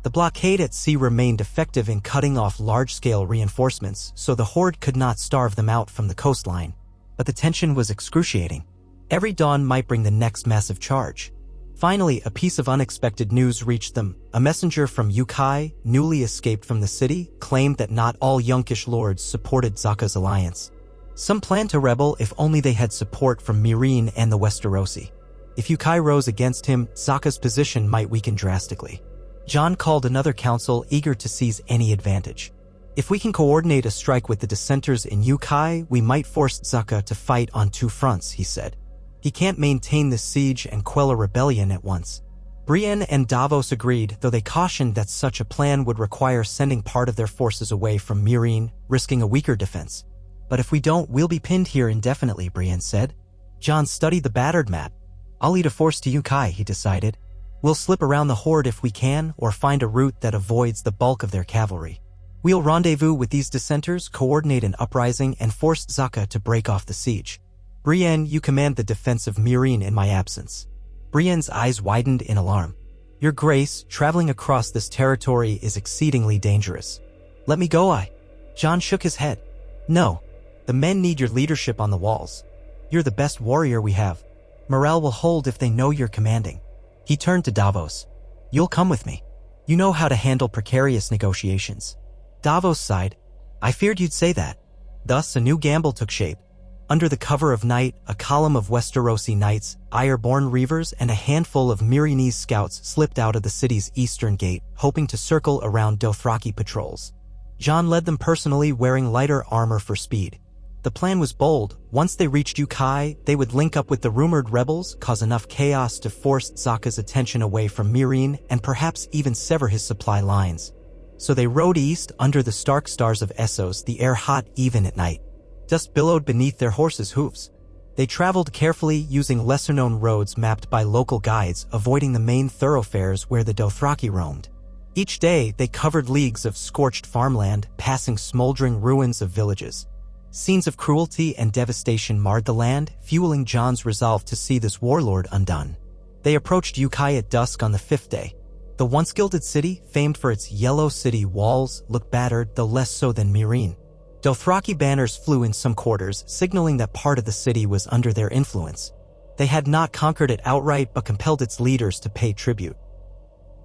The blockade at sea remained effective in cutting off large-scale reinforcements, so the horde could not starve them out from the coastline. But the tension was excruciating. Every dawn might bring the next massive charge. Finally, a piece of unexpected news reached them. A messenger from Yunkai, newly escaped from the city, claimed that not all Yunkish lords supported Xhaka's alliance. Some planned to rebel if only they had support from Meereen and the Westerosi. If Yunkai rose against him, Xhaka's position might weaken drastically. Jon called another council, eager to seize any advantage. If we can coordinate a strike with the dissenters in Yunkai, we might force Zuka to fight on two fronts, he said. He can't maintain this siege and quell a rebellion at once. Brienne and Davos agreed, though they cautioned that such a plan would require sending part of their forces away from Meereen, risking a weaker defense. But if we don't, we'll be pinned here indefinitely, Brienne said. Jon studied the battered map. I'll lead a force to Yunkai, he decided. We'll slip around the horde if we can, or find a route that avoids the bulk of their cavalry. We'll rendezvous with these dissenters, coordinate an uprising, and force Zuka to break off the siege. Brienne, you command the defense of Meereen in my absence. Brienne's eyes widened in alarm. Your Grace, traveling across this territory is exceedingly dangerous. Let me go, Jon shook his head. No. The men need your leadership on the walls. You're the best warrior we have. Morale will hold if they know you're commanding. He turned to Davos. You'll come with me. You know how to handle precarious negotiations. Davos sighed. I feared you'd say that. Thus, a new gamble took shape. Under the cover of night, a column of Westerosi knights, Ironborn reavers, and a handful of Meereenese scouts slipped out of the city's eastern gate, hoping to circle around Dothraki patrols. Jon led them personally, wearing lighter armor for speed. The plan was bold. Once they reached Yunkai, they would link up with the rumored rebels, cause enough chaos to force Zuka's attention away from Meereen, and perhaps even sever his supply lines. So they rode east under the stark stars of Essos, the air hot even at night. Dust billowed beneath their horses' hooves. They traveled carefully, using lesser-known roads mapped by local guides, avoiding the main thoroughfares where the Dothraki roamed. Each day, they covered leagues of scorched farmland, passing smoldering ruins of villages. Scenes of cruelty and devastation marred the land, fueling Jon's resolve to see this warlord undone. They approached Yunkai at dusk on the fifth day. The once gilded city, famed for its yellow city walls, looked battered, though less so than Meereen. Dothraki banners flew in some quarters, signaling that part of the city was under their influence. They had not conquered it outright but compelled its leaders to pay tribute.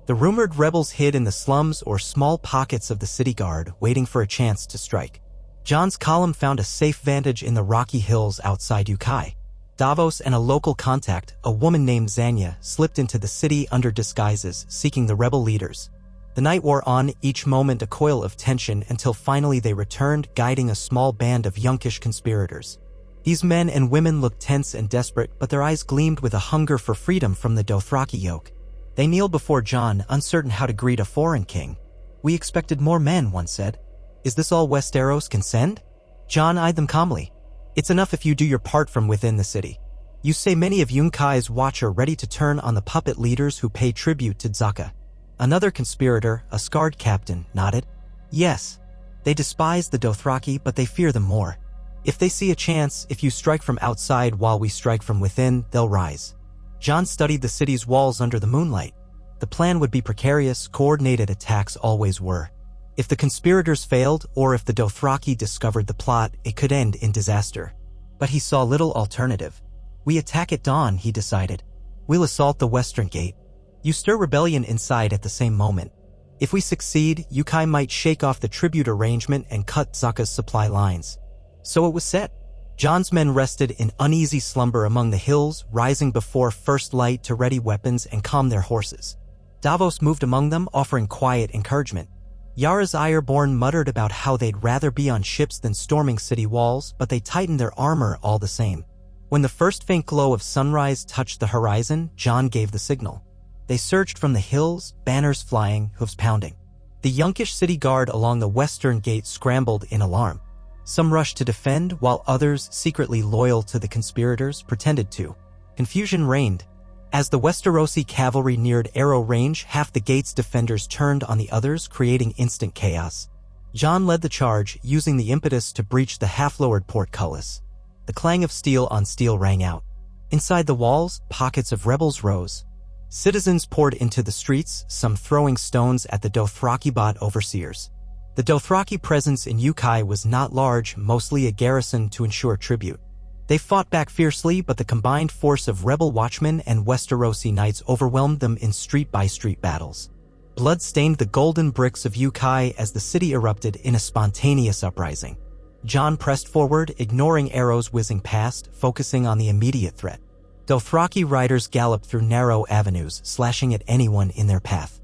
The rumored rebels hid in the slums or small pockets of the city guard, waiting for a chance to strike. Jon's column found a safe vantage in the rocky hills outside Yunkai. Davos and a local contact, a woman named Zanya, slipped into the city under disguises, seeking the rebel leaders. The night wore on, each moment a coil of tension, until finally they returned, guiding a small band of Yunkish conspirators. These men and women looked tense and desperate, but their eyes gleamed with a hunger for freedom from the Dothraki yoke. They kneeled before Jon, uncertain how to greet a foreign king. We expected more men, one said. Is this all Westeros can send? Jon eyed them calmly. It's enough if you do your part from within the city. You say many of Yunkai's watch are ready to turn on the puppet leaders who pay tribute to Zuka. Another conspirator, a scarred captain, nodded. Yes. They despise the Dothraki, but they fear them more. If they see a chance, if you strike from outside while we strike from within, they'll rise. Jon studied the city's walls under the moonlight. The plan would be precarious, coordinated attacks always were. If the conspirators failed, or if the Dothraki discovered the plot, it could end in disaster. But he saw little alternative. We attack at dawn, he decided. We'll assault the western gate. You stir rebellion inside at the same moment. If we succeed, Yunkai might shake off the tribute arrangement and cut Zuka's supply lines. So it was set. Jon's men rested in uneasy slumber among the hills, rising before first light to ready weapons and calm their horses. Davos moved among them, offering quiet encouragement. Yara's Ironborn muttered about how they'd rather be on ships than storming city walls, but they tightened their armor all the same. When the first faint glow of sunrise touched the horizon, Jon gave the signal. They surged from the hills, banners flying, hooves pounding. The Yunkish city guard along the western gate scrambled in alarm. Some rushed to defend, while others, secretly loyal to the conspirators, pretended to. Confusion reigned. As the Westerosi cavalry neared arrow range, half the gate's defenders turned on the others, creating instant chaos. Jon led the charge, using the impetus to breach the half-lowered portcullis. The clang of steel on steel rang out. Inside the walls, pockets of rebels rose. Citizens poured into the streets, some throwing stones at the Dothraki-bot overseers. The Dothraki presence in Yunkai was not large, mostly a garrison to ensure tribute. They fought back fiercely, but the combined force of rebel watchmen and Westerosi knights overwhelmed them in street-by-street battles. Blood stained the golden bricks of Yunkai as the city erupted in a spontaneous uprising. Jon pressed forward, ignoring arrows whizzing past, focusing on the immediate threat. Dothraki riders galloped through narrow avenues, slashing at anyone in their path.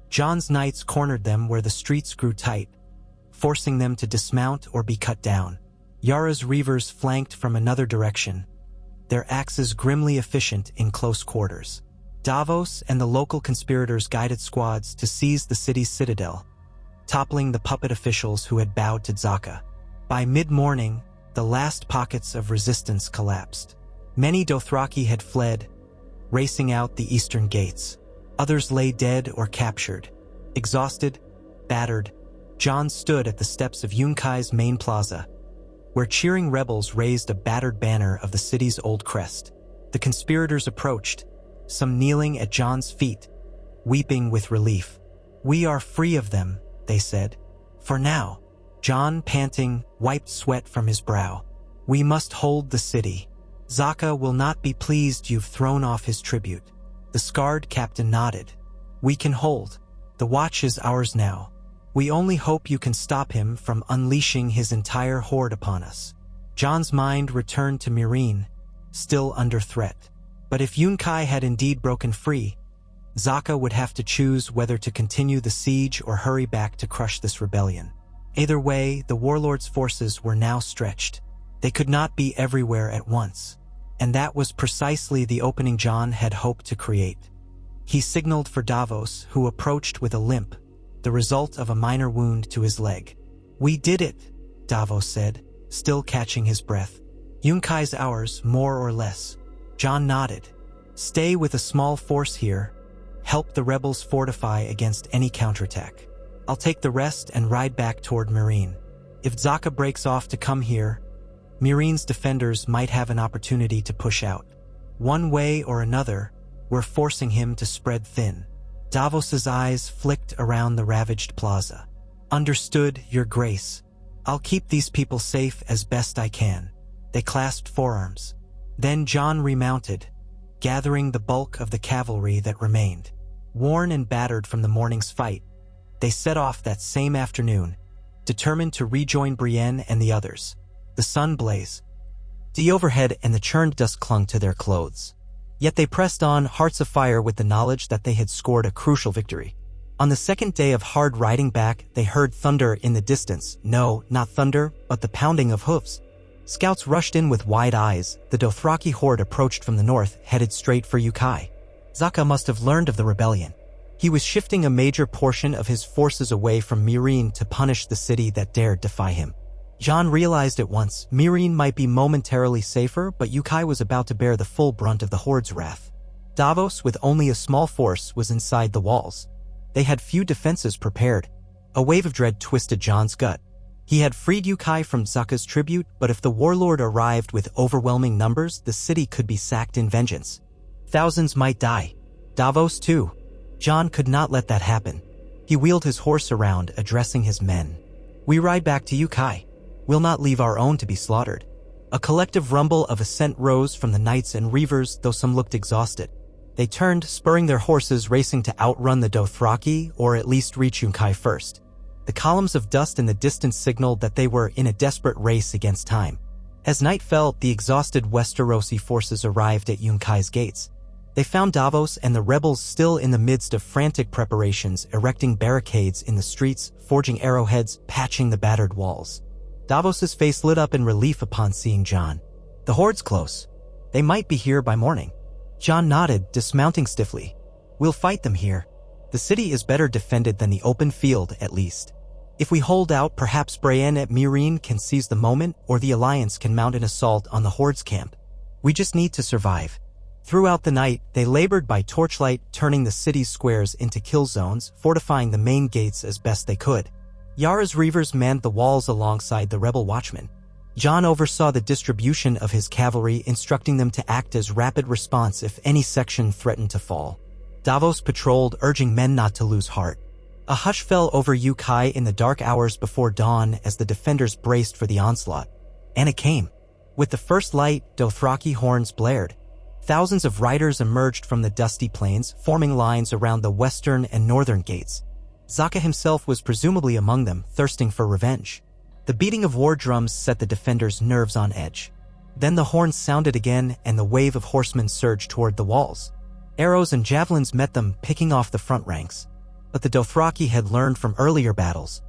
Jon's knights cornered them where the streets grew tight. forcing them to dismount or be cut down. Yara's reavers flanked from another direction, their axes grimly efficient in close quarters. Davos and the local conspirators guided squads to seize the city's citadel, toppling the puppet officials who had bowed to Zaka. By mid-morning, the last pockets of resistance collapsed. Many Dothraki had fled, racing out the eastern gates. Others lay dead or captured. Exhausted, battered, Jon stood at the steps of Yunkai's main plaza, where cheering rebels raised a battered banner of the city's old crest. The conspirators approached, some kneeling at Jon's feet, weeping with relief. "We are free of them," they said. "For now." Jon, panting, wiped sweat from his brow. "We must hold the city. Zaka will not be pleased you've thrown off his tribute." The scarred captain nodded. "We can hold. The watch is ours now. We only hope you can stop him from unleashing his entire horde upon us." Jon's mind returned to Meereen, still under threat. But if Yunkai had indeed broken free, Zaka would have to choose whether to continue the siege or hurry back to crush this rebellion. Either way, the warlord's forces were now stretched. They could not be everywhere at once, and that was precisely the opening Jon had hoped to create. He signaled for Davos, who approached with a limp, the result of a minor wound to his leg. "We did it," Davos said, still catching his breath. "Yunkai's ours, more or less." Jon nodded. "Stay with a small force here. Help the rebels fortify against any counterattack. I'll take the rest and ride back toward Meereen. If Zaka breaks off to come here, Meereen's defenders might have an opportunity to push out. One way or another, we're forcing him to spread thin." Davos's eyes flicked around the ravaged plaza. "Understood, Your Grace. I'll keep these people safe as best I can." They clasped forearms. Then Jon remounted, gathering the bulk of the cavalry that remained. Worn and battered from the morning's fight, they set off that same afternoon, determined to rejoin Brienne and the others. The sun blazed overhead and the churned dust clung to their clothes. Yet they pressed on, hearts afire with the knowledge that they had scored a crucial victory. On the second day of hard riding back, they heard thunder in the distance. No, not thunder, but the pounding of hooves. Scouts rushed in with wide eyes. The Dothraki horde approached from the north, headed straight for Yunkai. Zaka must have learned of the rebellion. He was shifting a major portion of his forces away from Meereen to punish the city that dared defy him. Jon realized at once Meereen might be momentarily safer, but Yunkai was about to bear the full brunt of the horde's wrath. Davos, with only a small force, was inside the walls. They had few defenses prepared. A wave of dread twisted Jon's gut. He had freed Yunkai from Zaka's tribute, but if the warlord arrived with overwhelming numbers, the city could be sacked in vengeance. Thousands might die. Davos too. Jon could not let that happen. He wheeled his horse around, addressing his men. "We ride back to Yunkai. We'll not leave our own to be slaughtered." A collective rumble of assent rose from the knights and reavers, though some looked exhausted. They turned, spurring their horses, racing to outrun the Dothraki, or at least reach Yunkai first. The columns of dust in the distance signaled that they were in a desperate race against time. As night fell, the exhausted Westerosi forces arrived at Yunkai's gates. They found Davos and the rebels still in the midst of frantic preparations, erecting barricades in the streets, forging arrowheads, patching the battered walls. Davos's face lit up in relief upon seeing Jon. "The horde's close. They might be here by morning." Jon nodded, dismounting stiffly. "We'll fight them here. The city is better defended than the open field, at least. If we hold out, perhaps Brienne at Meereen can seize the moment, or the Alliance can mount an assault on the horde's camp. We just need to survive." Throughout the night, they labored by torchlight, turning the city's squares into kill zones, fortifying the main gates as best they could. Yara's reavers manned the walls alongside the rebel watchmen. Jon oversaw the distribution of his cavalry, instructing them to act as rapid response if any section threatened to fall. Davos patrolled, urging men not to lose heart. A hush fell over Yunkai in the dark hours before dawn as the defenders braced for the onslaught. And it came. With the first light, Dothraki horns blared. Thousands of riders emerged from the dusty plains, forming lines around the western and northern gates. Zaka himself was presumably among them, thirsting for revenge. The beating of war drums set the defenders' nerves on edge. Then the horns sounded again, and the wave of horsemen surged toward the walls. Arrows and javelins met them, picking off the front ranks. But the Dothraki had learned from earlier battles.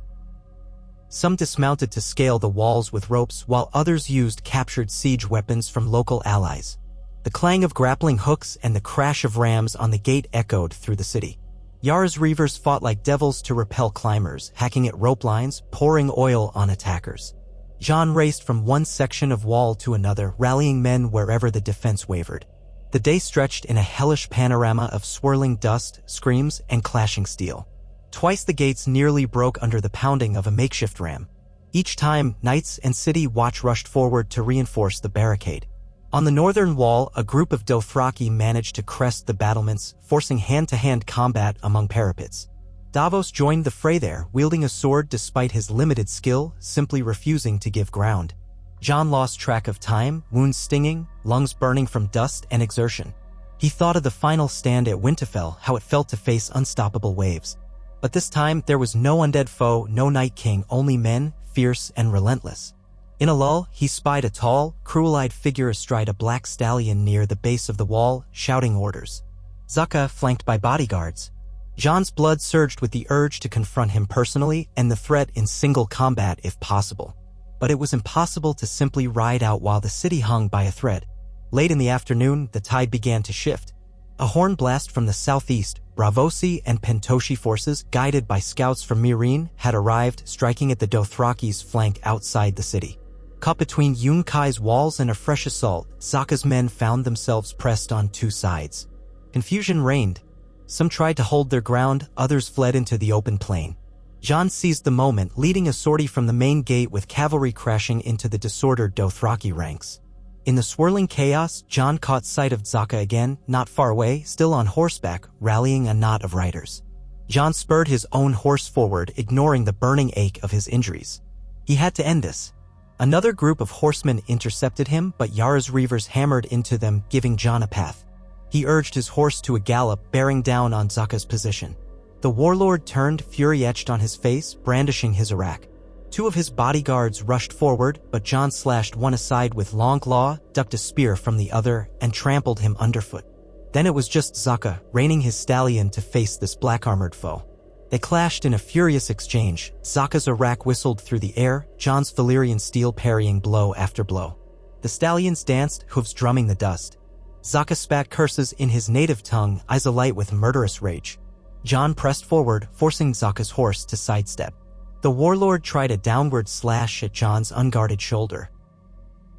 Some dismounted to scale the walls with ropes, while others used captured siege weapons from local allies. The clang of grappling hooks and the crash of rams on the gate echoed through the city. Yara's reavers fought like devils to repel climbers, hacking at rope lines, pouring oil on attackers. Jon raced from one section of wall to another, rallying men wherever the defense wavered. The day stretched in a hellish panorama of swirling dust, screams, and clashing steel. Twice the gates nearly broke under the pounding of a makeshift ram. Each time, knights and city watch rushed forward to reinforce the barricade. On the northern wall, a group of Dothraki managed to crest the battlements, forcing hand-to-hand combat among parapets. Davos joined the fray there, wielding a sword despite his limited skill, simply refusing to give ground. Jon lost track of time, wounds stinging, lungs burning from dust and exertion. He thought of the final stand at Winterfell, how it felt to face unstoppable waves. But this time, there was no undead foe, no Night King, only men, fierce and relentless. In a lull, he spied a tall, cruel-eyed figure astride a black stallion near the base of the wall, shouting orders. Zucca, flanked by bodyguards. Jon's blood surged with the urge to confront him personally and the threat in single combat if possible. But it was impossible to simply ride out while the city hung by a thread. Late in the afternoon, the tide began to shift. A horn blast from the southeast, Braavosi and Pentoshi forces, guided by scouts from Meereen, had arrived, striking at the Dothraki's flank outside the city. Caught between Yunkai's walls and a fresh assault, Zucca's men found themselves pressed on two sides. Confusion reigned. Some tried to hold their ground, others fled into the open plain. Jon seized the moment, leading a sortie from the main gate with cavalry crashing into the disordered Dothraki ranks. In the swirling chaos, Jon caught sight of Zucca again, not far away, still on horseback, rallying a knot of riders. Jon spurred his own horse forward, ignoring the burning ache of his injuries. He had to end this. Another group of horsemen intercepted him, but Yara's reavers hammered into them, giving Jon a path. He urged his horse to a gallop, bearing down on Zucca's position. The warlord turned, fury etched on his face, brandishing his arak. Two of his bodyguards rushed forward, but Jon slashed one aside with long claw, ducked a spear from the other, and trampled him underfoot. Then it was just Zucca, reining his stallion to face this black-armored foe. They clashed in a furious exchange. Zucca's arak whistled through the air, Jon's Valyrian steel parrying blow after blow. The stallions danced, hooves drumming the dust. Zucca spat curses in his native tongue, eyes alight with murderous rage. Jon pressed forward, forcing Zucca's horse to sidestep. The warlord tried a downward slash at Jon's unguarded shoulder.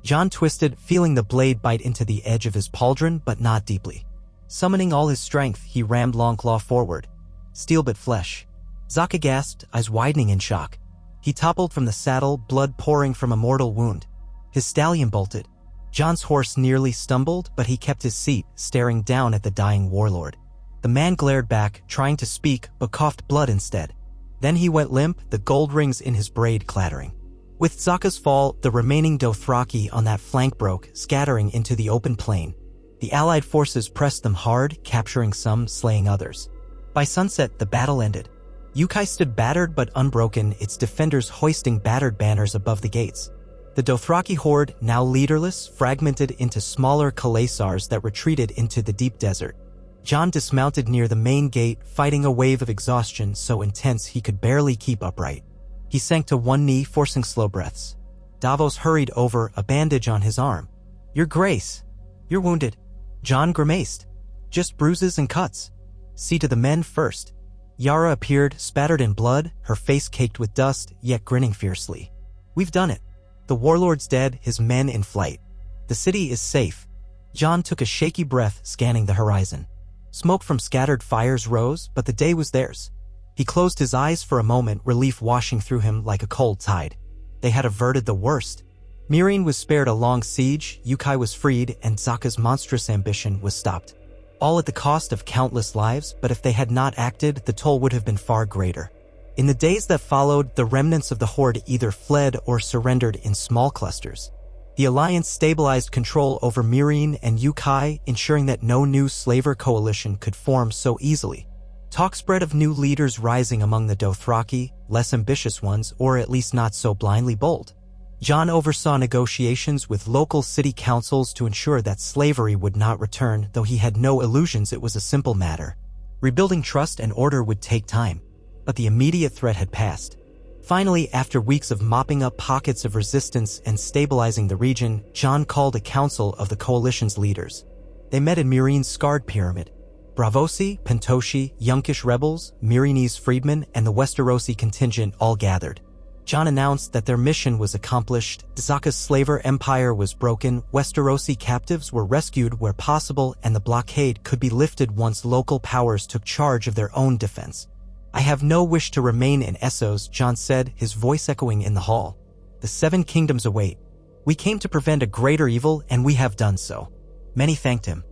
Jon twisted, feeling the blade bite into the edge of his pauldron, but not deeply. Summoning all his strength, he rammed Longclaw forward. Steel but flesh. Zucca gasped, eyes widening in shock. He toppled from the saddle, blood pouring from a mortal wound. His stallion bolted. Jon's horse nearly stumbled, but he kept his seat, staring down at the dying warlord. The man glared back, trying to speak, but coughed blood instead. Then he went limp, the gold rings in his braid clattering. With Zucca's fall, the remaining Dothraki on that flank broke, scattering into the open plain. The allied forces pressed them hard, capturing some, slaying others. By sunset, the battle ended. Yunkai stood battered but unbroken, its defenders hoisting battered banners above the gates. The Dothraki horde, now leaderless, fragmented into smaller Khalasars that retreated into the deep desert. Jon dismounted near the main gate, fighting a wave of exhaustion so intense he could barely keep upright. He sank to one knee, forcing slow breaths. Davos hurried over, a bandage on his arm. "Your Grace, you're wounded." Jon grimaced. "Just bruises and cuts. See to the men first." Yara appeared, spattered in blood, her face caked with dust, yet grinning fiercely. "We've done it. The warlord's dead, his men in flight. The city is safe." Jon took a shaky breath, scanning the horizon. Smoke from scattered fires rose, but the day was theirs. He closed his eyes for a moment, relief washing through him like a cold tide. They had averted the worst. Meereen was spared a long siege, Yunkai was freed, and Zucca's monstrous ambition was stopped. All at the cost of countless lives, but if they had not acted, the toll would have been far greater. In the days that followed, the remnants of the horde either fled or surrendered in small clusters. The alliance stabilized control over Meereen and Yunkai, ensuring that no new slaver coalition could form so easily. Talk spread of new leaders rising among the Dothraki, less ambitious ones, or at least not so blindly bold. Jon oversaw negotiations with local city councils to ensure that slavery would not return, though he had no illusions it was a simple matter. Rebuilding trust and order would take time, but the immediate threat had passed. Finally, after weeks of mopping up pockets of resistance and stabilizing the region, Jon called a council of the coalition's leaders. They met in Meereen's scarred pyramid. Braavosi, Pentoshi, Yunkish rebels, Meereenese freedmen, and the Westerosi contingent all gathered. Jon announced that their mission was accomplished, Zaka's slaver empire was broken, Westerosi captives were rescued where possible, and the blockade could be lifted once local powers took charge of their own defense. "I have no wish to remain in Essos," Jon said, his voice echoing in the hall. "The Seven Kingdoms await. We came to prevent a greater evil, and we have done so." Many thanked him.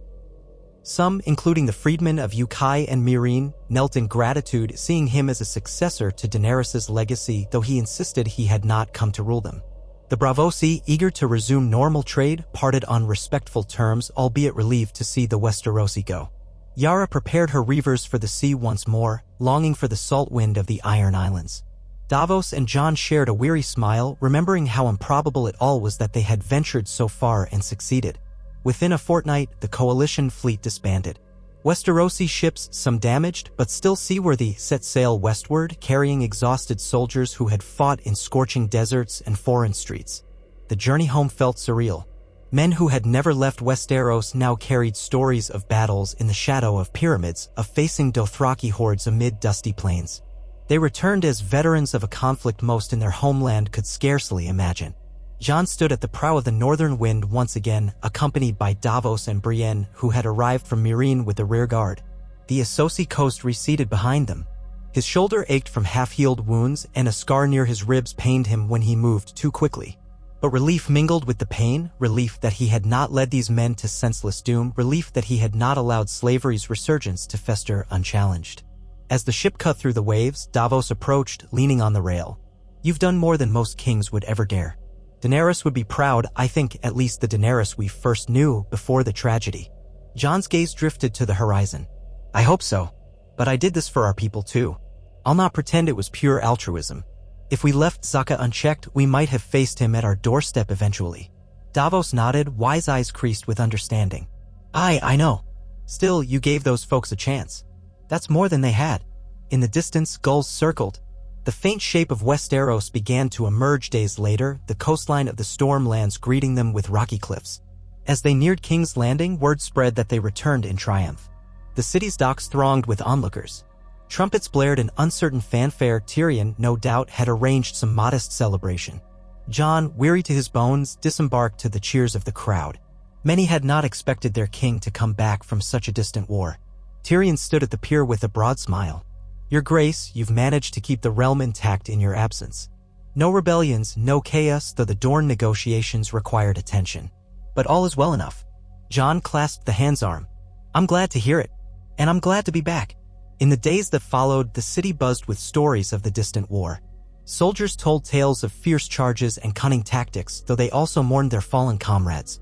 Some, including the freedmen of Yunkai and Meereen, knelt in gratitude, seeing him as a successor to Daenerys' legacy, though he insisted he had not come to rule them. The Braavosi, eager to resume normal trade, parted on respectful terms, albeit relieved to see the Westerosi go. Yara prepared her reavers for the sea once more, longing for the salt wind of the Iron Islands. Davos and Jon shared a weary smile, remembering how improbable it all was that they had ventured so far and succeeded. Within a fortnight, the coalition fleet disbanded. Westerosi ships, some damaged but still seaworthy, set sail westward, carrying exhausted soldiers who had fought in scorching deserts and foreign streets. The journey home felt surreal. Men who had never left Westeros now carried stories of battles in the shadow of pyramids, of facing Dothraki hordes amid dusty plains. They returned as veterans of a conflict most in their homeland could scarcely imagine. Jon stood at the prow of the northern wind once again, accompanied by Davos and Brienne, who had arrived from Meereen with the rear guard. The Essosi coast receded behind them. His shoulder ached from half-healed wounds, and a scar near his ribs pained him when he moved too quickly. But relief mingled with the pain, relief that he had not led these men to senseless doom, relief that he had not allowed slavery's resurgence to fester unchallenged. As the ship cut through the waves, Davos approached, leaning on the rail. "You've done more than most kings would ever dare. Daenerys would be proud, I think, at least the Daenerys we first knew before the tragedy." Jon's gaze drifted to the horizon. "I hope so. But I did this for our people too. I'll not pretend it was pure altruism. If we left Zaka unchecked, we might have faced him at our doorstep eventually." Davos nodded, wise eyes creased with understanding. I know. Still, you gave those folks a chance. That's more than they had." In the distance, gulls circled. The faint shape of Westeros began to emerge days later, the coastline of the Stormlands greeting them with rocky cliffs. As they neared King's Landing, word spread that they returned in triumph. The city's docks thronged with onlookers. Trumpets blared in uncertain fanfare. Tyrion, no doubt, had arranged some modest celebration. Jon, weary to his bones, disembarked to the cheers of the crowd. Many had not expected their king to come back from such a distant war. Tyrion stood at the pier with a broad smile. "Your Grace, you've managed to keep the realm intact in your absence. No rebellions, no chaos, though the Dorne negotiations required attention. But all is well enough." Jon clasped the hand's arm. "I'm glad to hear it. And I'm glad to be back." In the days that followed, the city buzzed with stories of the distant war. Soldiers told tales of fierce charges and cunning tactics, though they also mourned their fallen comrades.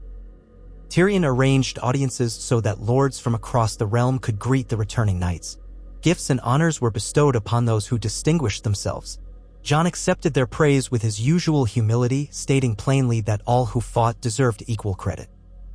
Tyrion arranged audiences so that lords from across the realm could greet the returning knights. Gifts and honors were bestowed upon those who distinguished themselves. Jon accepted their praise with his usual humility, stating plainly that all who fought deserved equal credit.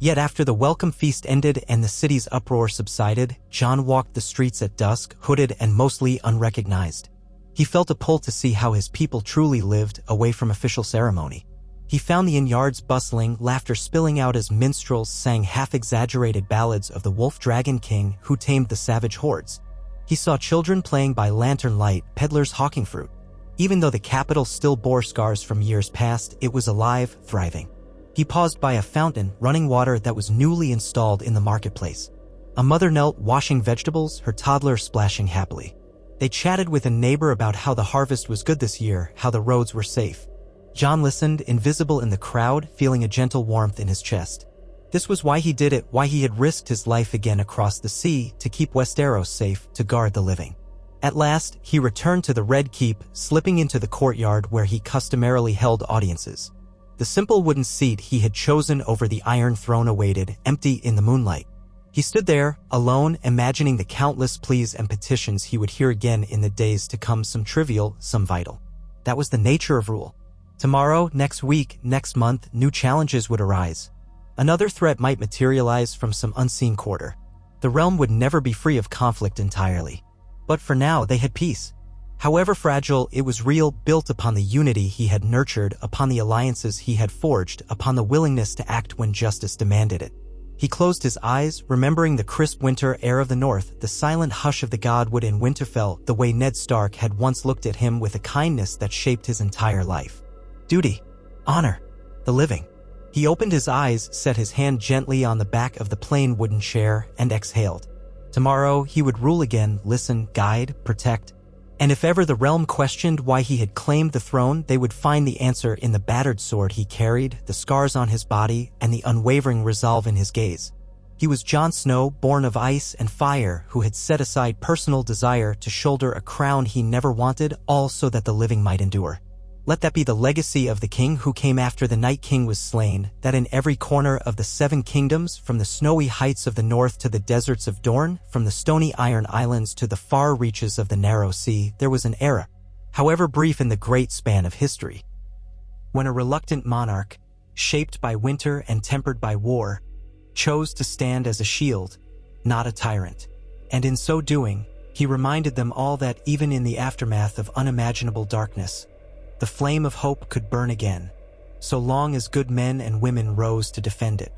Yet after the welcome feast ended and the city's uproar subsided, Jon walked the streets at dusk, hooded and mostly unrecognized. He felt a pull to see how his people truly lived, away from official ceremony. He found the inn-yards bustling, laughter spilling out as minstrels sang half-exaggerated ballads of the wolf dragon king who tamed the savage hordes. He saw children playing by lantern light, peddlers hawking fruit. Even though the capital still bore scars from years past, it was alive, thriving. He paused by a fountain, running water that was newly installed in the marketplace. A mother knelt washing vegetables, her toddler splashing happily. They chatted with a neighbor about how the harvest was good this year, how the roads were safe. Jon listened, invisible in the crowd, feeling a gentle warmth in his chest. This was why he did it, why he had risked his life again across the sea, to keep Westeros safe, to guard the living. At last, he returned to the Red Keep, slipping into the courtyard where he customarily held audiences. The simple wooden seat he had chosen over the Iron Throne awaited, empty in the moonlight. He stood there, alone, imagining the countless pleas and petitions he would hear again in the days to come, some trivial, some vital. That was the nature of rule. Tomorrow, next week, next month, new challenges would arise. Another threat might materialize from some unseen quarter. The realm would never be free of conflict entirely. But for now, they had peace. However fragile, it was real, built upon the unity he had nurtured, upon the alliances he had forged, upon the willingness to act when justice demanded it. He closed his eyes, remembering the crisp winter air of the north, the silent hush of the godwood in Winterfell, the way Ned Stark had once looked at him with a kindness that shaped his entire life. Duty. Honor. The living. He opened his eyes, set his hand gently on the back of the plain wooden chair, and exhaled. Tomorrow he would rule again, listen, guide, protect. And if ever the realm questioned why he had claimed the throne, they would find the answer in the battered sword he carried, the scars on his body, and the unwavering resolve in his gaze. He was Jon Snow, born of ice and fire, who had set aside personal desire to shoulder a crown he never wanted, all so that the living might endure. Let that be the legacy of the king who came after the Night King was slain, that in every corner of the 7 kingdoms, from the snowy heights of the north to the deserts of Dorne, from the stony iron islands to the far reaches of the narrow sea, there was an era, however brief in the great span of history, when a reluctant monarch, shaped by winter and tempered by war, chose to stand as a shield, not a tyrant. And in so doing, he reminded them all that even in the aftermath of unimaginable darkness, the flame of hope could burn again, so long as good men and women rose to defend it.